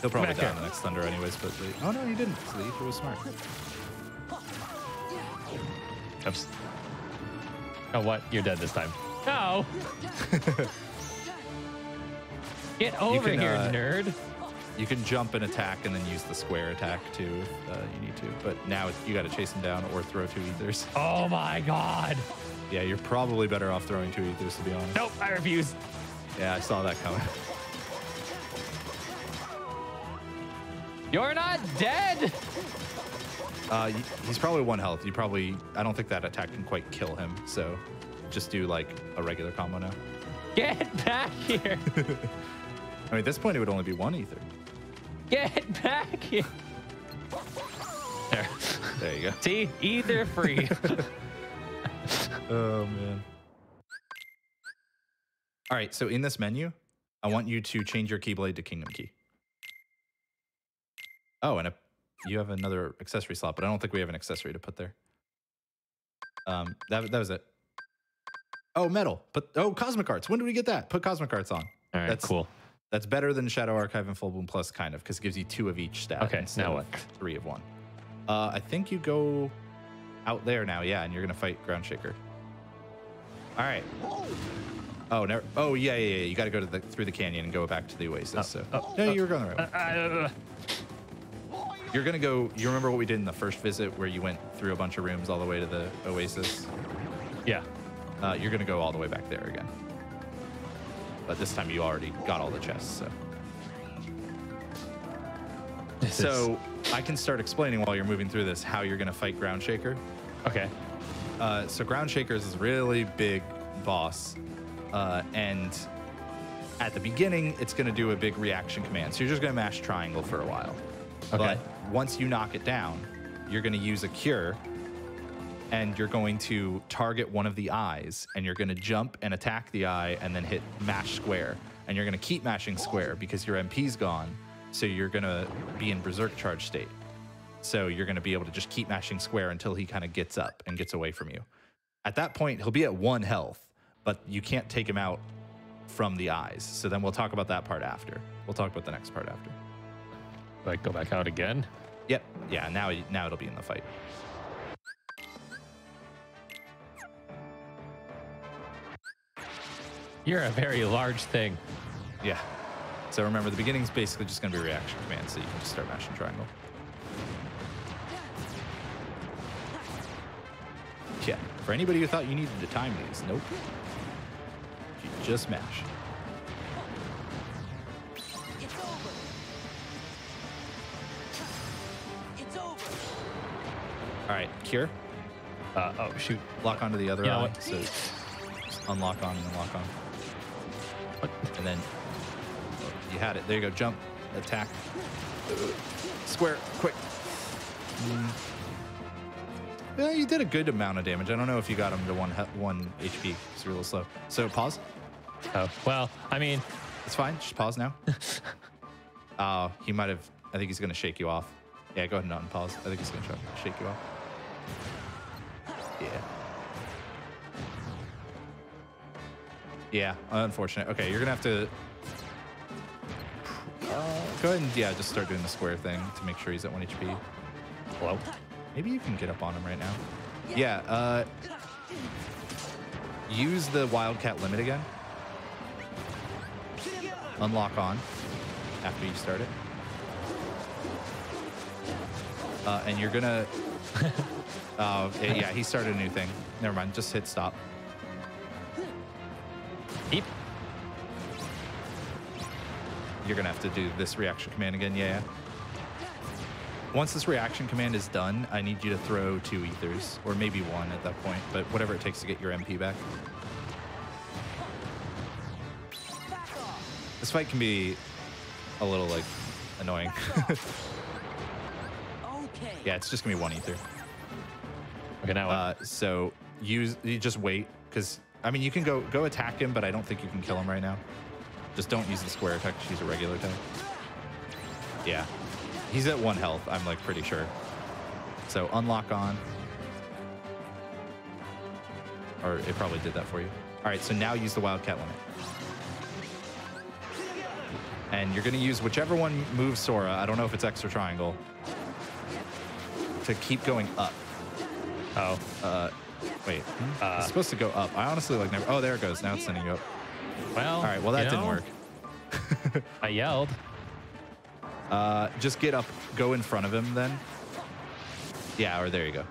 He'll probably Back die here. on the next Thunder anyways, but oh no, he didn't. So the Ether was smart. Oops. Oh, what? You're dead this time. No. Get over can, here, nerd. You can jump and attack and then use the square attack too if you need to. But now you got to chase him down or throw 2 ethers. Oh my god. Yeah, you're probably better off throwing 2 ethers to be honest. Nope, I refuse. Yeah, I saw that coming. You're not dead. He's probably 1 health. I don't think that attack can quite kill him. So just do like a regular combo now. Get back here. I mean, at this point, it would only be 1 ether. Get back here. There. There you go. See? Either free. Oh, man. All right, so in this menu, I want you to change your Keyblade to Kingdom Key. Oh, and you have another accessory slot, but I don't think we have an accessory to put there. That was it. Oh, metal. Cosmic Arts. When did we get that? Put Cosmic Arts on. All right, That's cool. That's better than Shadow Archive and Full Bloom Plus, kind of, because it gives you 2 of each stat. Okay, instead now of what? 3 of 1. I think you go out there now, yeah, and you're going to fight Ground Shaker. All right. Oh, never. Oh, yeah. You got to go through the canyon and go back to the oasis. No, you were going the right way. You're going to go. You remember what we did in the first visit where you went through a bunch of rooms all the way to the oasis? Yeah. You're going to go all the way back there again. But this time you already got all the chests, so. I can start explaining while you're moving through this how you're going to fight Ground Shaker. Okay. So Ground Shaker is this really big boss, and at the beginning, it's going to do a big reaction command. So you're just going to mash triangle for a while. Okay. But once you knock it down, you're going to use a cure, and you're going to target one of the eyes, and you're going to jump and attack the eye, and then hit mash square. And you're going to keep mashing square because your MP's gone, so you're going to be in Berserk Charge state. So you're going to be able to just keep mashing square until he kind of gets up and gets away from you. At that point, he'll be at 1 health, but you can't take him out from the eyes. So then we'll talk about that part after. We'll talk about the next part after. Like, go back out again? Yep. Yeah, now it'll be in the fight. You're a very large thing. Yeah. So remember, the beginning's basically just going to be reaction commands, so you can just start mashing triangle. Yeah. For anybody who thought you needed to time these, nope. You just mash. It's over. It's over. All right, cure. Oh, shoot. Lock onto the other Yeah, eye. what? So just unlock on and then lock on. And then you had it. There you go. Jump, attack, square, quick. Yeah, you did a good amount of damage. I don't know if you got him to 1 HP. It's a little slow. So pause. Oh, well, I mean, It's fine. Just pause now. He might have. I think he's going to shake you off. Yeah, go ahead and unpause. I think he's going to shake you off. Yeah. Yeah, unfortunate. Okay, you're going to have to go ahead and, just start doing the square thing to make sure he's at 1 HP. hello? Maybe you can get up on him right now. Yeah, use the Wildcat limit again. Unlock on after you start it. And you're going to... yeah, he started a new thing. Never mind, just hit stop. Beep. You're going to have to do this reaction command again. Yeah. Once this reaction command is done, I need you to throw 2 ethers, or maybe 1 at that point, but whatever it takes to get your MP back. This fight can be a little, like, annoying. Okay. Yeah, it's just going to be 1 ether. Okay, now what? So you just wait, because I mean, you can go attack him, but I don't think you can kill him right now. Just don't use the square attack. Just use a regular attack. Yeah. He's at 1 health, I'm like pretty sure. So unlock on. Or it probably did that for you. All right, so now use the Wildcat limit. And you're going to use whichever one moves Sora. I don't know if it's X or triangle. To keep going up. Oh. Wait. It's supposed to go up. I honestly like never. Oh, there it goes. Now it's sending you up. Well. All right. Well, that didn't work. I yelled. Just get up. Go in front of him then. Yeah, or there you go.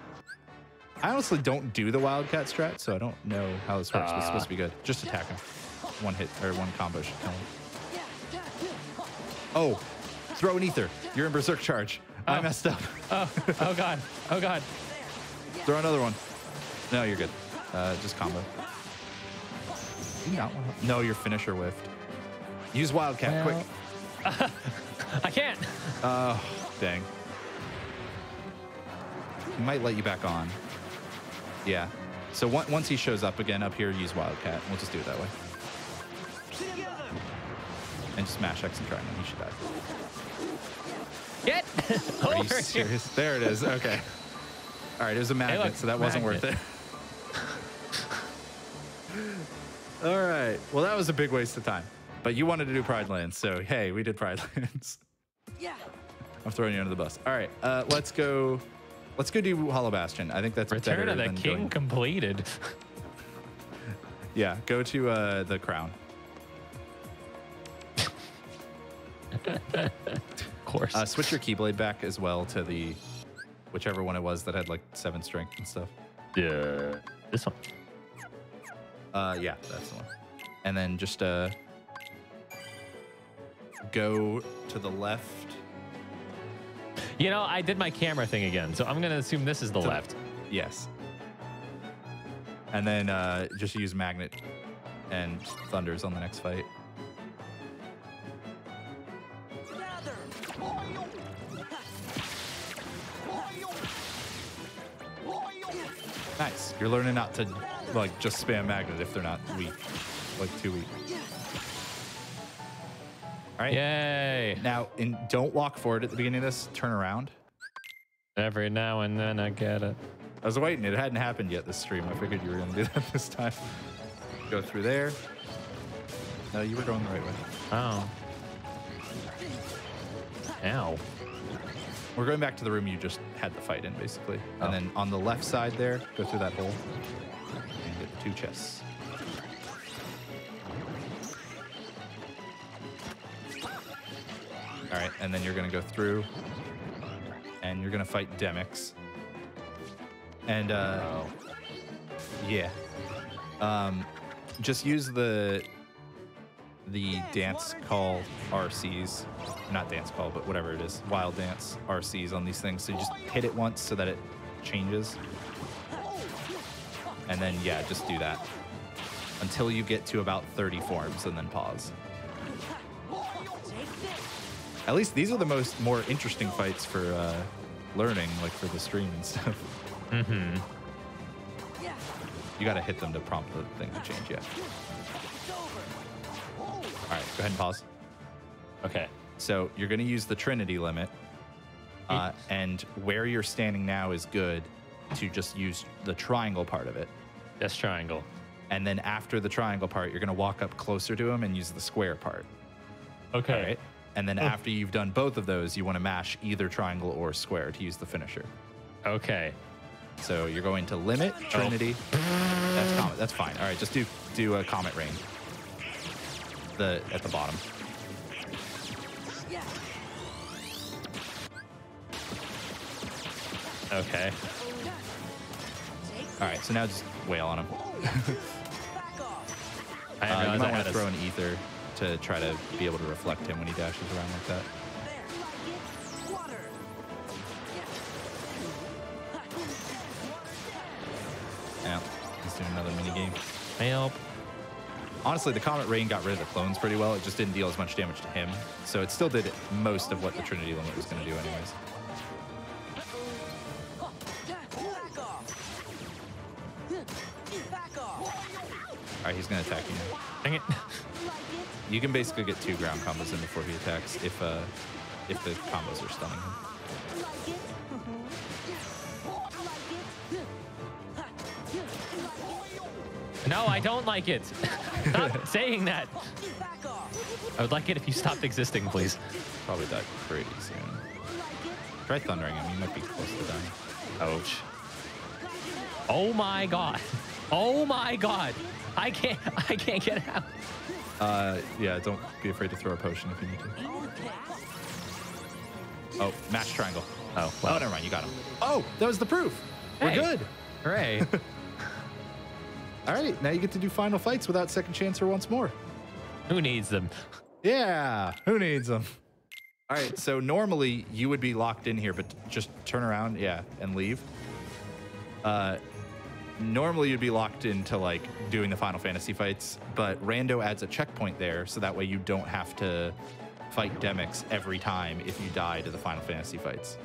I honestly don't do the Wildcat strat, so I don't know how this works, but it's supposed to be good. Just attack him. 1 hit or 1 combo should kill him. Oh, throw an ether. You're in Berserk Charge. Oh. I messed up. Oh God. Oh God. Throw another one. No, you're good. Just combo. You not one? No, your finisher whiffed. Use Wildcat, quick. I can't. Oh, dang. He might let you back on. Yeah. So once he shows up again up here, use Wildcat. We'll just do it that way. And just mash X and try, and he should die. Get Are you over here. serious? There it is. Okay. All right, it was a magnet, look, so that wasn't worth it. All right. Well, that was a big waste of time. But you wanted to do Pride Lands, so hey, we did Pride Lands. Yeah. I'm throwing you under the bus. All right, let's go do Hollow Bastion. I think that's Return better of the than King going. completed. Yeah, go to the Crown. Of course. Switch your Keyblade back as well to the whichever one it was that had like 7 strength and stuff. Yeah. This one. Yeah, that's the one. And then just go to the left. You know, I did my camera thing again, so I'm gonna assume this is the left. Yes. And then just use Magnet and Thunders on the next fight. Nice. You're learning not to like just spam Magnet if they're not weak, like too weak. All right. Yay. Now, don't walk forward at the beginning of this. Turn around. Every now and then I get it. I was waiting. It hadn't happened yet this stream. I figured you were going to do that this time. Go through there. No, you were going the right way. Oh. Ow. We're going back to the room you just had the fight in, basically. Oh. And then on the left side there, go through that hole and get 2 chests. All right, and then you're going to go through and you're going to fight Demix. And yeah. Just use the dance call RCs, not dance call, but whatever it is, wild dance RCs on these things. So you just hit it once so that it changes. And then, yeah, just do that until you get to about 30 forms and then pause. At least these are the more interesting fights for learning, like for the stream and stuff. Mm-hmm. You got to hit them to prompt the thing to change, yeah. All right, go ahead and pause. Okay. So you're going to use the Trinity limit, and where you're standing now is good to just use the triangle part of it. Yes, triangle. And then after the triangle part, you're going to walk up closer to him and use the square part. Okay. All right? And then after you've done both of those, you want to mash either triangle or square to use the finisher. Okay. So you're going to limit, Trinity. That's comet. That's fine. All right, just do a comet rain. At the bottom. Okay. All right, so now just wail on him. I didn't You realize might I want had to a throw an ether to try to be able to reflect him when he dashes around like that. Yeah, let's do another mini game. Help. Honestly, the Comet Rain got rid of the clones pretty well. It just didn't deal as much damage to him. So it still did most of what the Trinity limit was going to do anyways. right, he's gonna attack you now. Dang it. You can basically get 2 ground combos in before he attacks if the combos are stunning him. No, I don't like it. Stop saying that. I would like it if you stopped existing, please. Probably die pretty soon. Try thundering him. You might be close to dying. Ouch. Oh my god. Oh my god. I can't get out. Yeah, don't be afraid to throw a potion if you need to. Oh, match triangle. Oh, well. Oh, never mind. You got him. Oh, that was the proof. We're Hey. good. Hooray. All right, now you get to do final fights without second chance or once more. Who needs them? Yeah, who needs them? All right, so normally you would be locked in here, but just turn around, yeah, and leave. Normally you'd be locked into like doing the Final Fantasy fights, but Rando adds a checkpoint there, so that way you don't have to fight Demix every time if you die to the Final Fantasy fights.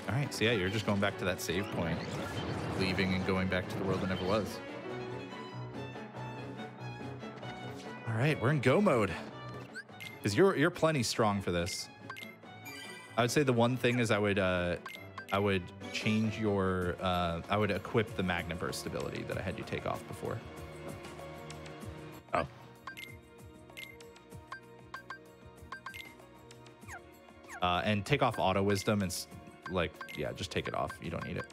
All right, so yeah, you're just going back to that save point, leaving and going back to the world that never was. All right, we're in go mode. Because you're plenty strong for this. I would say the one thing is I would change your I would equip the Magna Burst ability that I had you take off before. Oh. And take off Auto Wisdom and like, yeah, just take it off. You don't need it.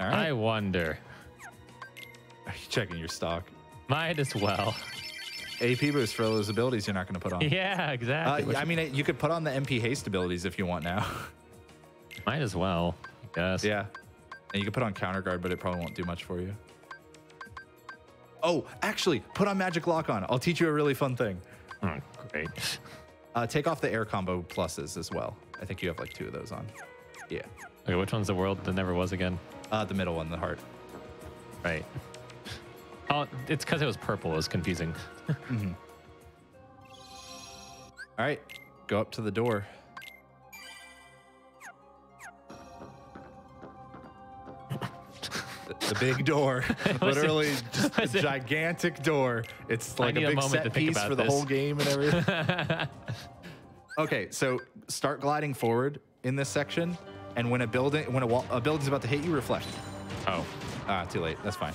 All right. I wonder. Are you checking your stock? Might as well. AP boost for those abilities you're not going to put on. Yeah, exactly. I mean, you could put on the MP haste abilities if you want now. Might as well, I guess. Yeah. And you can put on counter guard, but it probably won't do much for you. Oh, actually, put on magic lock on. I'll teach you a really fun thing. Oh, great. Take off the air combo pluses as well. I think you have like 2 of those on. Yeah. Okay, which one's the world that never was again? The middle one, the heart. Right. Oh, it's because it was purple. It was confusing. Mm-hmm. All right, go up to the door. The big door, literally just a gigantic door. It's like a big set piece for the whole game and everything. Okay, so start gliding forward in this section, and when a building's about to hit you, reflect. Oh, too late. That's fine.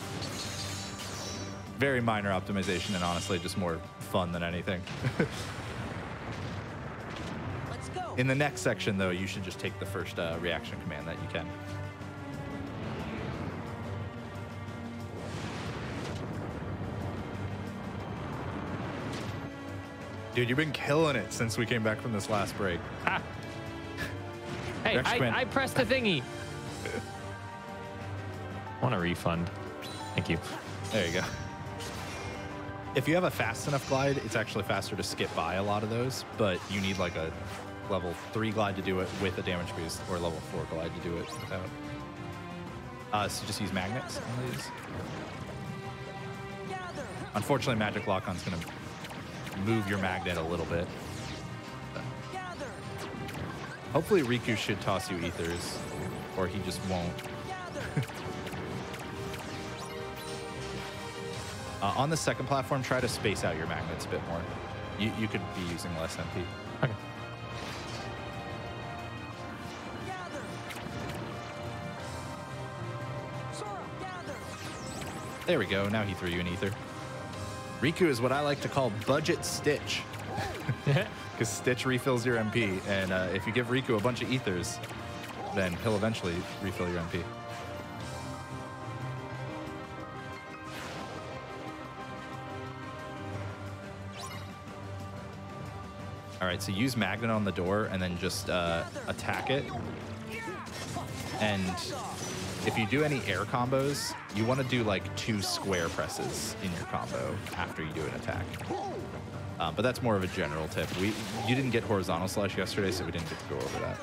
Very minor optimization, and honestly, just more fun than anything. Let's go. In the next section, though, you should just take the first reaction command that you can. Dude, you've been killing it since we came back from this last break. Ah. Hey, I pressed the thingy. Want a refund? Thank you. There you go. If you have a fast enough glide, it's actually faster to skip by a lot of those, but you need like a level 3 glide to do it with a damage boost, or level 4 glide to do it without. So just use magnets on these. Unfortunately, magic lock-on's gonna move your magnet a little bit. Hopefully Riku should toss you ethers, or he just won't. On the second platform, try to space out your magnets a bit more. You could be using less MP. Okay. There we go. Now he threw you an ether. Riku is what I like to call budget Stitch. Because Stitch refills your MP, and if you give Riku a bunch of ethers, then he'll eventually refill your MP. All right, so use Magnet on the door and then just attack it. And if you do any air combos, you want to do like 2 square presses in your combo after you do an attack. But that's more of a general tip. You didn't get horizontal slash yesterday, so we didn't get to go over that.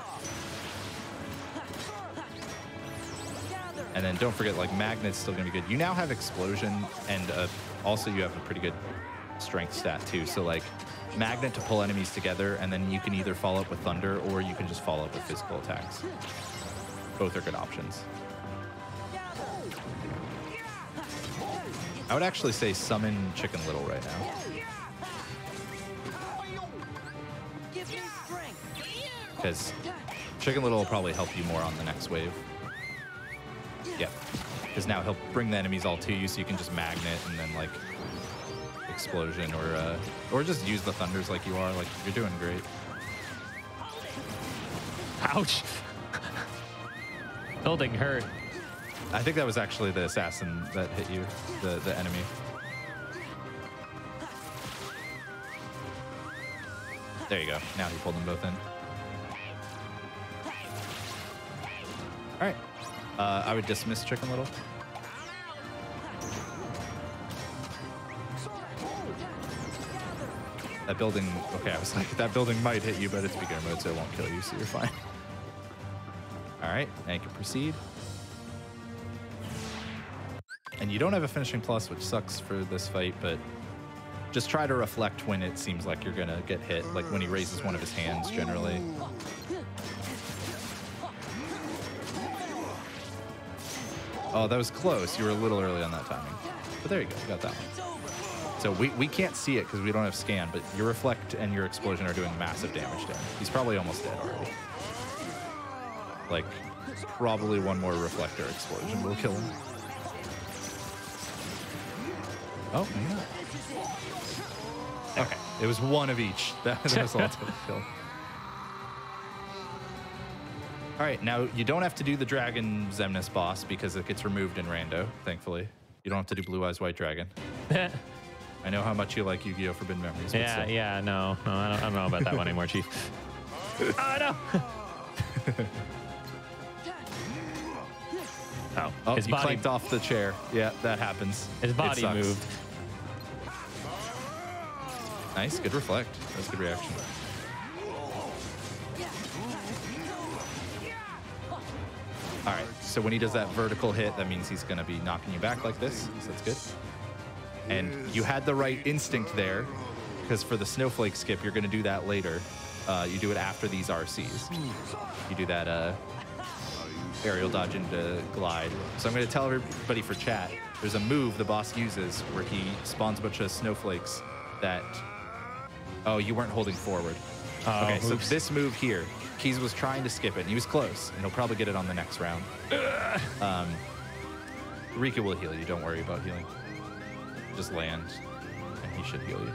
And then don't forget, like, Magnet's still gonna be good. You now have explosion, and also you have a pretty good strength stat too. So like, magnet to pull enemies together, and then you can either follow up with thunder or you can just follow up with physical attacks. Both are good options. I would actually say summon Chicken Little right now. Because Chicken Little will probably help you more on the next wave. Yep. Because now he'll bring the enemies all to you, so you can just magnet and then like explosion or just use the thunders like you are. Like you're doing great. Ouch. Building hurt. I think that was actually the assassin that hit you, the enemy. There you go. Now he pulled them both in. All right. I would dismiss Chicken Little. That building, okay, I was like, that building might hit you, but it's beginner mode, so it won't kill you, so you're fine. All right, now you can proceed. And you don't have a finishing plus, which sucks for this fight, but just try to reflect when it seems like you're gonna get hit, like when he raises one of his hands, generally. Oh, that was close. You were a little early on that timing. But there you go, you got that one. So we can't see it because we don't have scan, but your reflect and your explosion are doing massive damage to him. He's probably almost dead already. Like, probably one more reflector explosion will kill him. Oh, maybe not. Okay, it was one of each. That was all to kill. All right, now you don't have to do the Dragon Xemnas boss because it gets removed in Rando, thankfully. You don't have to do Blue Eyes White Dragon. I know how much you like Yu-Gi-Oh! Forbidden Memories. Yeah, yeah, no, I don't know about that one anymore, Chief. Oh, no! Oh, his you body clanked off the chair. Yeah, that happens. His body moved. Nice, good reflect. That was a good reaction. All right, so when he does that vertical hit, that means he's gonna be knocking you back like this, so that's good. And you had the right instinct there, because for the snowflake skip, you're gonna do that later. You do it after these RCs. You do that aerial dodge into glide. So I'm gonna tell everybody for chat, there's a move the boss uses where he spawns a bunch of snowflakes that, oh, you weren't holding forward. Okay, so this move here, Keys was trying to skip it, and he was close, and he'll probably get it on the next round. Rika will heal you, don't worry about healing. Just land, and he should heal you.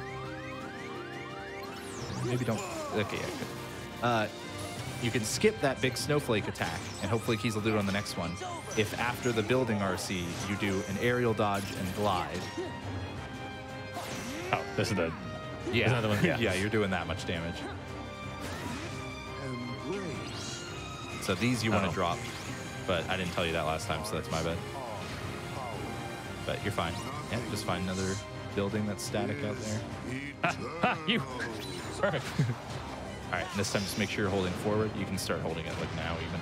Maybe don't, okay, yeah, good. You can skip that big snowflake attack, and hopefully Keys will do it on the next one. If after the building RC, you do an aerial dodge and glide. Oh, this is the... Yeah, another one. Yeah. Yeah, you're doing that much damage. So these you want to drop, but I didn't tell you that last time, so that's my bad. But you're fine. Yeah, just find another building that's static out there. You. Perfect. All right, and this time just make sure you're holding forward. You can start holding it like now even.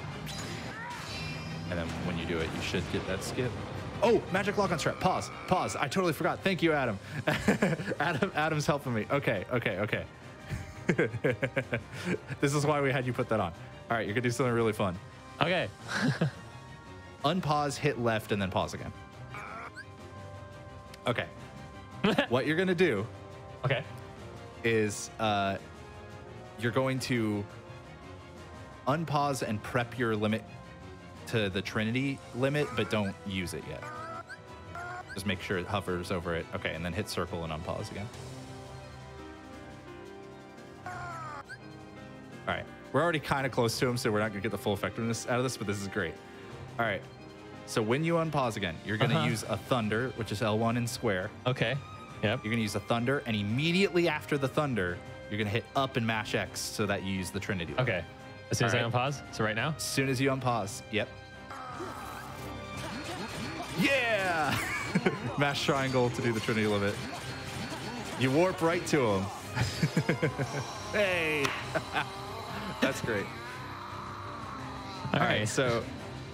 And then when you do it, you should get that skip. Oh, magic lock on strap. Pause. I totally forgot. Thank you, Adam. Adam's helping me. Okay. This is why we had you put that on. All right, you're gonna do something really fun. Okay. Unpause, hit left, and then pause again. Okay. What you're gonna do is you're going to unpause and prep your limit to the Trinity limit, but don't use it yet. Just make sure it hovers over it. Okay, and then hit circle and unpause again. All right, we're already kind of close to him, so we're not gonna get the full effectiveness out of this, but this is great. All right, so when you unpause again, you're gonna use a thunder, which is L1 in square. Okay, yep. You're gonna use a thunder, and immediately after the thunder, you're gonna hit up and mash X so that you use the Trinity limit. Okay, as soon as I unpause, so right now? As soon as you unpause, yep. Yeah! Mash triangle to do the Trinity limit. You warp right to him. Hey! That's great. All right, so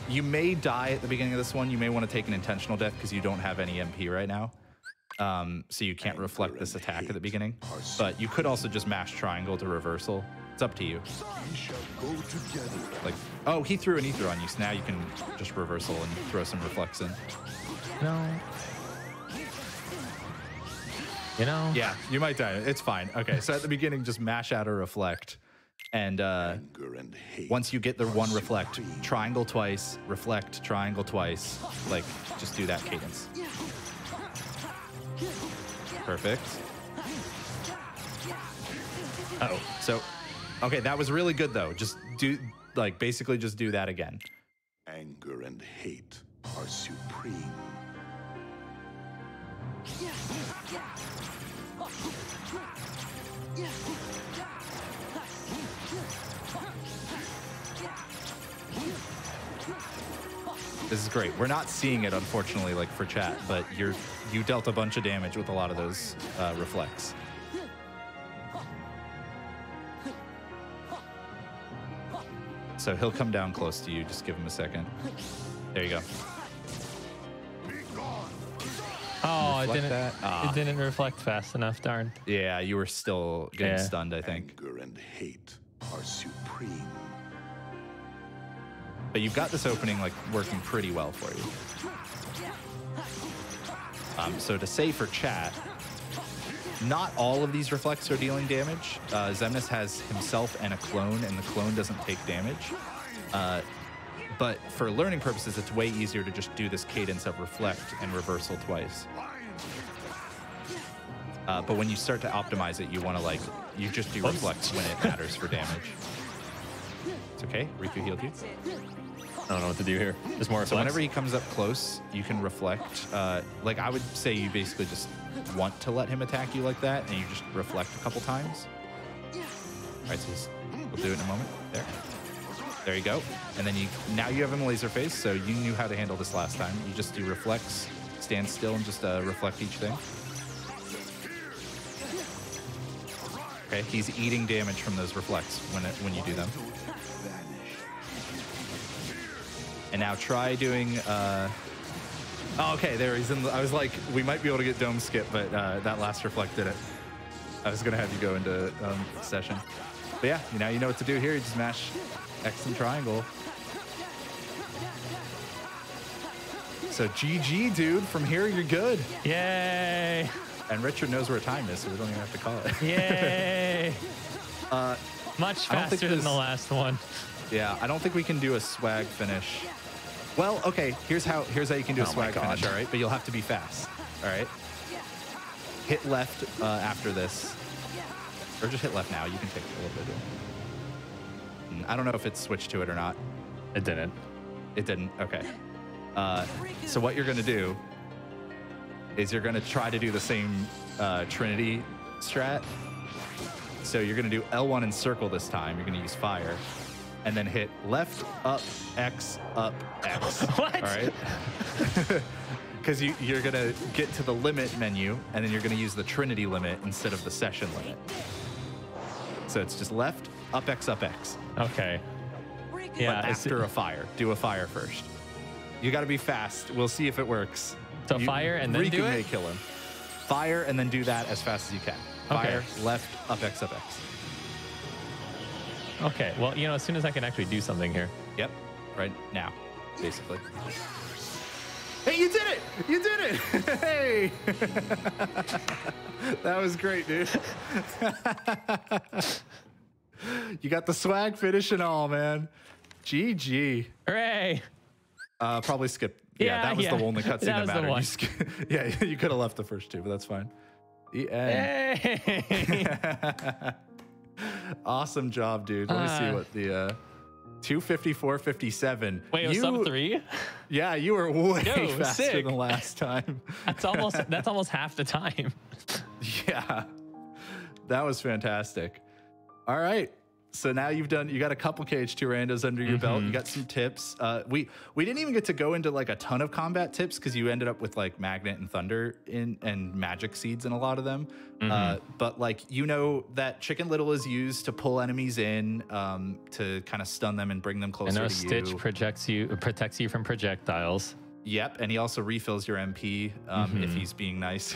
you may die at the beginning of this one. You may want to take an intentional death because you don't have any MP right now. so you can't reflect this attack at the beginning. But you could also just mash triangle to reversal. It's up to you. We shall go together. Like, oh, he threw an ether on you, so now you can just reversal and throw some reflex in. No. You know? Yeah, you might die. It's fine. Okay, so at the beginning, just mash out a reflect. And Anger and hate once you get the one are reflect, supreme. triangle twice, reflect, triangle twice. Like, just do that cadence. Perfect. Oh. So, okay, that was really good, though. Just do, like, basically just do that again. Anger and hate are supreme. This is great. We're not seeing it, unfortunately, like for chat, but you dealt a bunch of damage with a lot of those reflects. So he'll come down close to you. Just give him a second. There you go. Oh, Reflect that. it didn't reflect fast enough, darn. Yeah, you were still getting Yeah. stunned, I think. Anger and hate are supreme. But you've got this opening like working pretty well for you. So to say for chat, not all of these reflects are dealing damage. Xemnas has himself and a clone, and the clone doesn't take damage. But for learning purposes, it's way easier to just do this cadence of reflect and reversal twice. But when you start to optimize it, you want to like, you just do reflect when it matters for damage. It's okay, Riku healed you. I don't know what to do here. There's more So reflex. whenever he comes up close, you can reflect. Like I would say you basically just want to let him attack you like that, and you just reflect a couple times. All right, so we'll do it in a moment. There you go. And then now you have him laser face, so you knew how to handle this last time. You just do reflex, stand still, and just reflect each thing. Okay, he's eating damage from those reflects when you do them. And now try doing. Oh, okay, there he's in. I was like, we might be able to get dome skip, but that last reflect did it. I was gonna have you go into session, but yeah, now you know what to do here. You just mash X and triangle. So GG, dude. From here, you're good. Yay! And Richard knows where time is, so we don't even have to call it. Yay! Much I don't think faster than this- the last one. Yeah, I don't think we can do a swag finish. Well, okay, here's how you can do a Oh my swag God. finish, all right? But you'll have to be fast, all right? Hit left after this. Or just hit left now. You can take a little bit of it. I don't know if it switched to it or not. It didn't. It didn't, okay. So what you're gonna do is you're gonna try to do the same Trinity strat. So you're gonna do L1 and circle this time. You're gonna use fire. And then hit left, up, X, up, X. What? All right? Because you're going to get to the limit menu, and then you're going to use the Trinity limit instead of the session limit. So it's just left, up, X, up, X. Okay. But Yeah. after a fire. Do a fire first. You got to be fast. We'll see if it works. So fire and then Riku do may it? kill him. Fire and then do that as fast as you can. Fire, Okay. left, up, X, up, X. Okay. Well, you know, as soon as I can actually do something here. Yep, right now, basically. Hey, you did it! You did it! Hey! That was great, dude. You got the swag finish and all, man. GG. Hooray! Probably skip. Yeah, that was the only cutscene That that was the mattered. one. Yeah, you could have left the first two, but that's fine. The end. Hey! Awesome job, dude. Let me see what the 254.57. Wait, it was sub 3? Yeah, you were way Yo, faster sick. than last time. That's almost half the time. Yeah, that was fantastic. All right. So now you got a couple KH2 randos under your belt. You got some tips. We didn't even get to go into like a ton of combat tips because you ended up with like Magnet and Thunder and Magic Seeds in a lot of them. But like, you know that Chicken Little is used to pull enemies in to kind of stun them and bring them I closer know to Stitch you. protects you from projectiles. Yep, and he also refills your MP if he's being nice.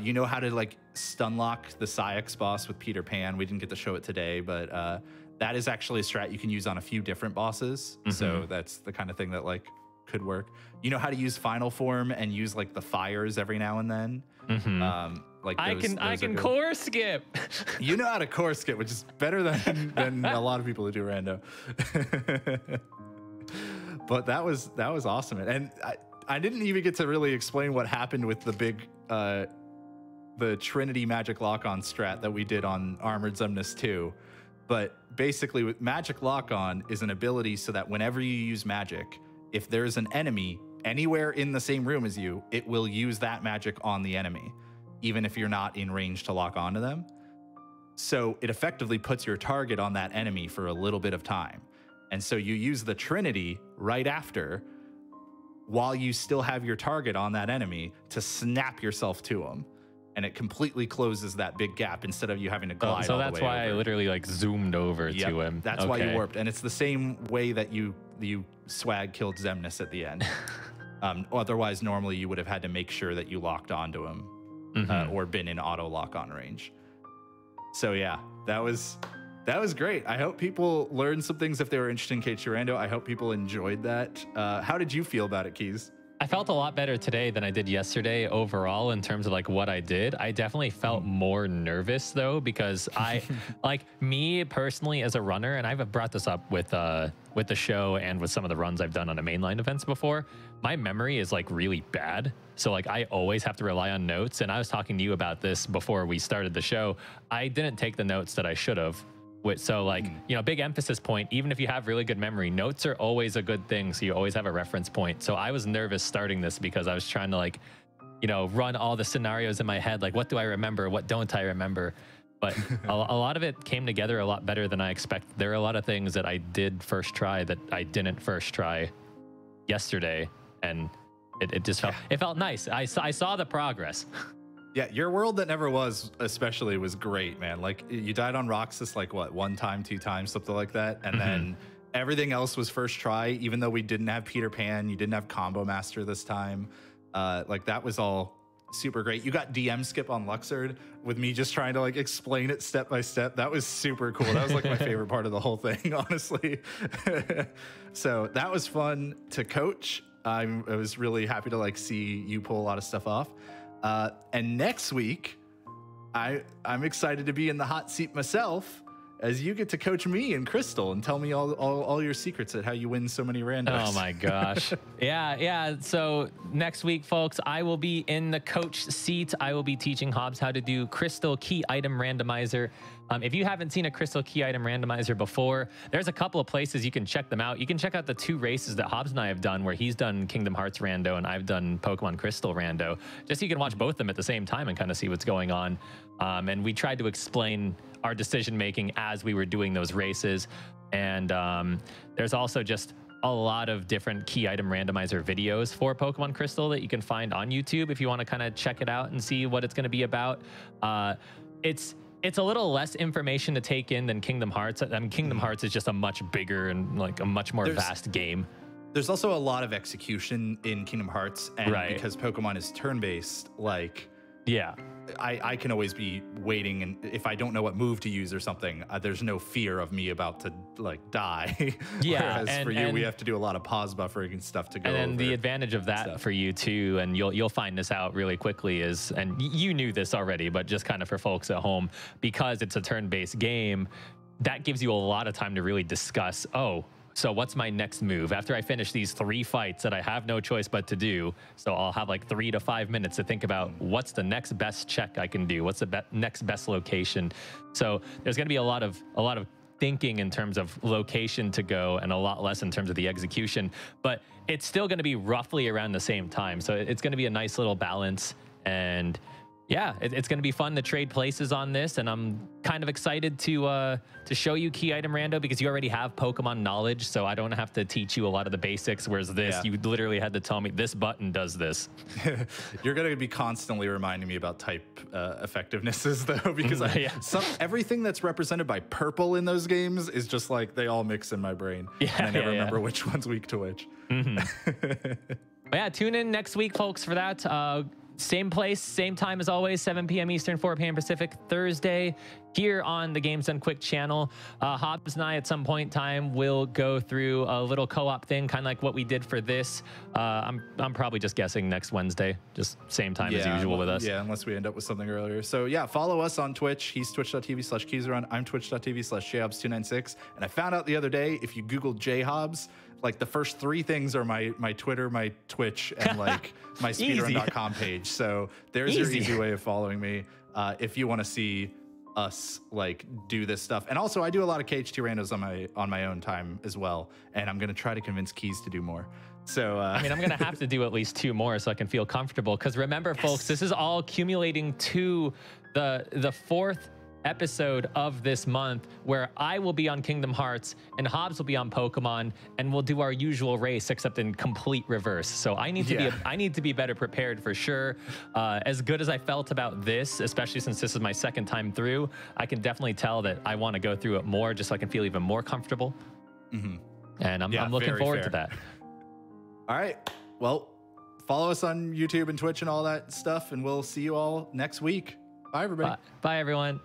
You know how to like stun lock the Psyx boss with Peter Pan. We didn't get to show it today, but that is actually a strat you can use on a few different bosses. So that's the kind of thing that like could work. You know how to use Final Form and use like the fires every now and then. Like those, I can core skip. You know how to core skip, which is better than a lot of people who do rando. But that was awesome, and I didn't even get to really explain what happened with the big the Trinity Magic Lock-On strat that we did on Armored Xemnas 2. But basically, with Magic Lock-On is an ability so that whenever you use magic, if there's an enemy anywhere in the same room as you, it will use that magic on the enemy, even if you're not in range to lock onto them. So it effectively puts your target on that enemy for a little bit of time. And so you use the Trinity right after, while you still have your target on that enemy, to snap yourself to them. And it completely closes that big gap instead of you having to glide so all the that's way why over. I literally like zoomed over to him. That's why you warped. And it's the same way that you swag killed Xemnas at the end. Otherwise, normally you would have had to make sure that you locked onto him or been in auto lock-on range. So yeah, that was great. I hope people learned some things if they were interested in KH Rando. I hope people enjoyed that. How did you feel about it, Keys? I felt a lot better today than I did yesterday overall in terms of like what I did. I definitely felt more nervous though, because I like me personally as a runner, and I've brought this up with the show and with some of the runs I've done on a mainline events before. My memory is like really bad. So like I always have to rely on notes. And I was talking to you about this before we started the show. I didn't take the notes that I should have. So like, you know, big emphasis point, even if you have really good memory, notes are always a good thing. So you always have a reference point. So I was nervous starting this because I was trying to like, you know, run all the scenarios in my head. Like, what do I remember? What don't I remember? But a lot of it came together a lot better than I expected. There are a lot of things that I did first try that I didn't first try yesterday. And it just felt nice. I saw the progress. Yeah, your World That Never Was especially was great, man. Like you died on Roxas like what, 1 time, 2 times, something like that. And then everything else was first try, even though we didn't have Peter Pan, you didn't have Combo Master this time. Like that was all super great. You got DM skip on Luxord with me just trying to like explain it step by step. That was super cool. That was like my favorite part of the whole thing, honestly. So that was fun to coach. I was really happy to like see you pull a lot of stuff off. And next week, I'm excited to be in the hot seat myself as you get to coach me and Crystal and tell me all your secrets at how you win so many randos. Oh my gosh. Yeah. So next week, folks, I will be in the coach seat. I will be teaching Hobbs how to do Crystal Key Item Randomizer. If you haven't seen a Crystal Key Item Randomizer before, there's a couple of places you can check them out. You can check out the 2 races that Hobbs and I have done, where he's done Kingdom Hearts Rando and I've done Pokemon Crystal Rando, just so you can watch both of them at the same time and kind of see what's going on. And we tried to explain our decision making as we were doing those races. And there's also just a lot of different key item randomizer videos for Pokemon Crystal that you can find on YouTube if you want to kind of check it out and see what it's going to be about. It's a little less information to take in than Kingdom Hearts. I mean, Kingdom Hearts is just a much bigger and like a much more vast game. There's also a lot of execution in Kingdom Hearts, and because Pokemon is turn-based, like I can always be waiting, and if I don't know what move to use or something, there's no fear of me about to like die. Yeah, whereas for you, we have to do a lot of pause buffering and stuff to go. And then over the advantage of that for you too, and you'll find this out really quickly, is, and you knew this already, but just kind of for folks at home, because it's a turn-based game, that gives you a lot of time to really discuss, so what's my next move after I finish these 3 fights that I have no choice but to do? So I'll have like 3 to 5 minutes to think about what's the next best check I can do. What's the next best location? So there's going to be a lot of thinking in terms of location to go, and a lot less in terms of the execution. But it's still going to be roughly around the same time. So it's going to be a nice little balance. And yeah, it's going to be fun to trade places on this, and I'm kind of excited to show you Key Item Rando, because you already have Pokemon knowledge, so I don't have to teach you a lot of the basics, whereas this, you literally had to tell me this button does this. You're going to be constantly reminding me about type effectivenesses, though, because everything that's represented by purple in those games is just like, they all mix in my brain, and I never remember which one's weak to which. But yeah, tune in next week, folks, for that. Same place, same time as always, 7 p.m. Eastern, 4 p.m. Pacific, Thursday, here on the Games Done Quick channel. Hobbs and I, at some point in time, will go through a little co-op thing, kind of like what we did for this. I'm probably just guessing next Wednesday, just same time as usual with us. Yeah, unless we end up with something earlier. So yeah, follow us on Twitch. He's twitch.tv/Keizaron. I'm twitch.tv/JHobz296. And I found out the other day, if you Google JHobz, like the first 3 things are my Twitter, my Twitch, and like my speedrun.com page. So there's your easy way of following me if you want to see us like do this stuff. And also I do a lot of KH2 randos on my own time as well. And I'm gonna try to convince Keys to do more. So I mean, I'm gonna have to do at least 2 more so I can feel comfortable. Because remember, folks, this is all accumulating to the 4th episode of this month, where I will be on Kingdom Hearts and Hobbs will be on Pokemon, and we'll do our usual race except in complete reverse. So I need to be better prepared for sure. As good as I felt about this, especially since this is my 2nd time through, I can definitely tell that I want to go through it more just so I can feel even more comfortable. And I'm looking forward to that. All right, well, follow us on YouTube and Twitch and all that stuff, and we'll see you all next week. Bye everybody. Bye everyone.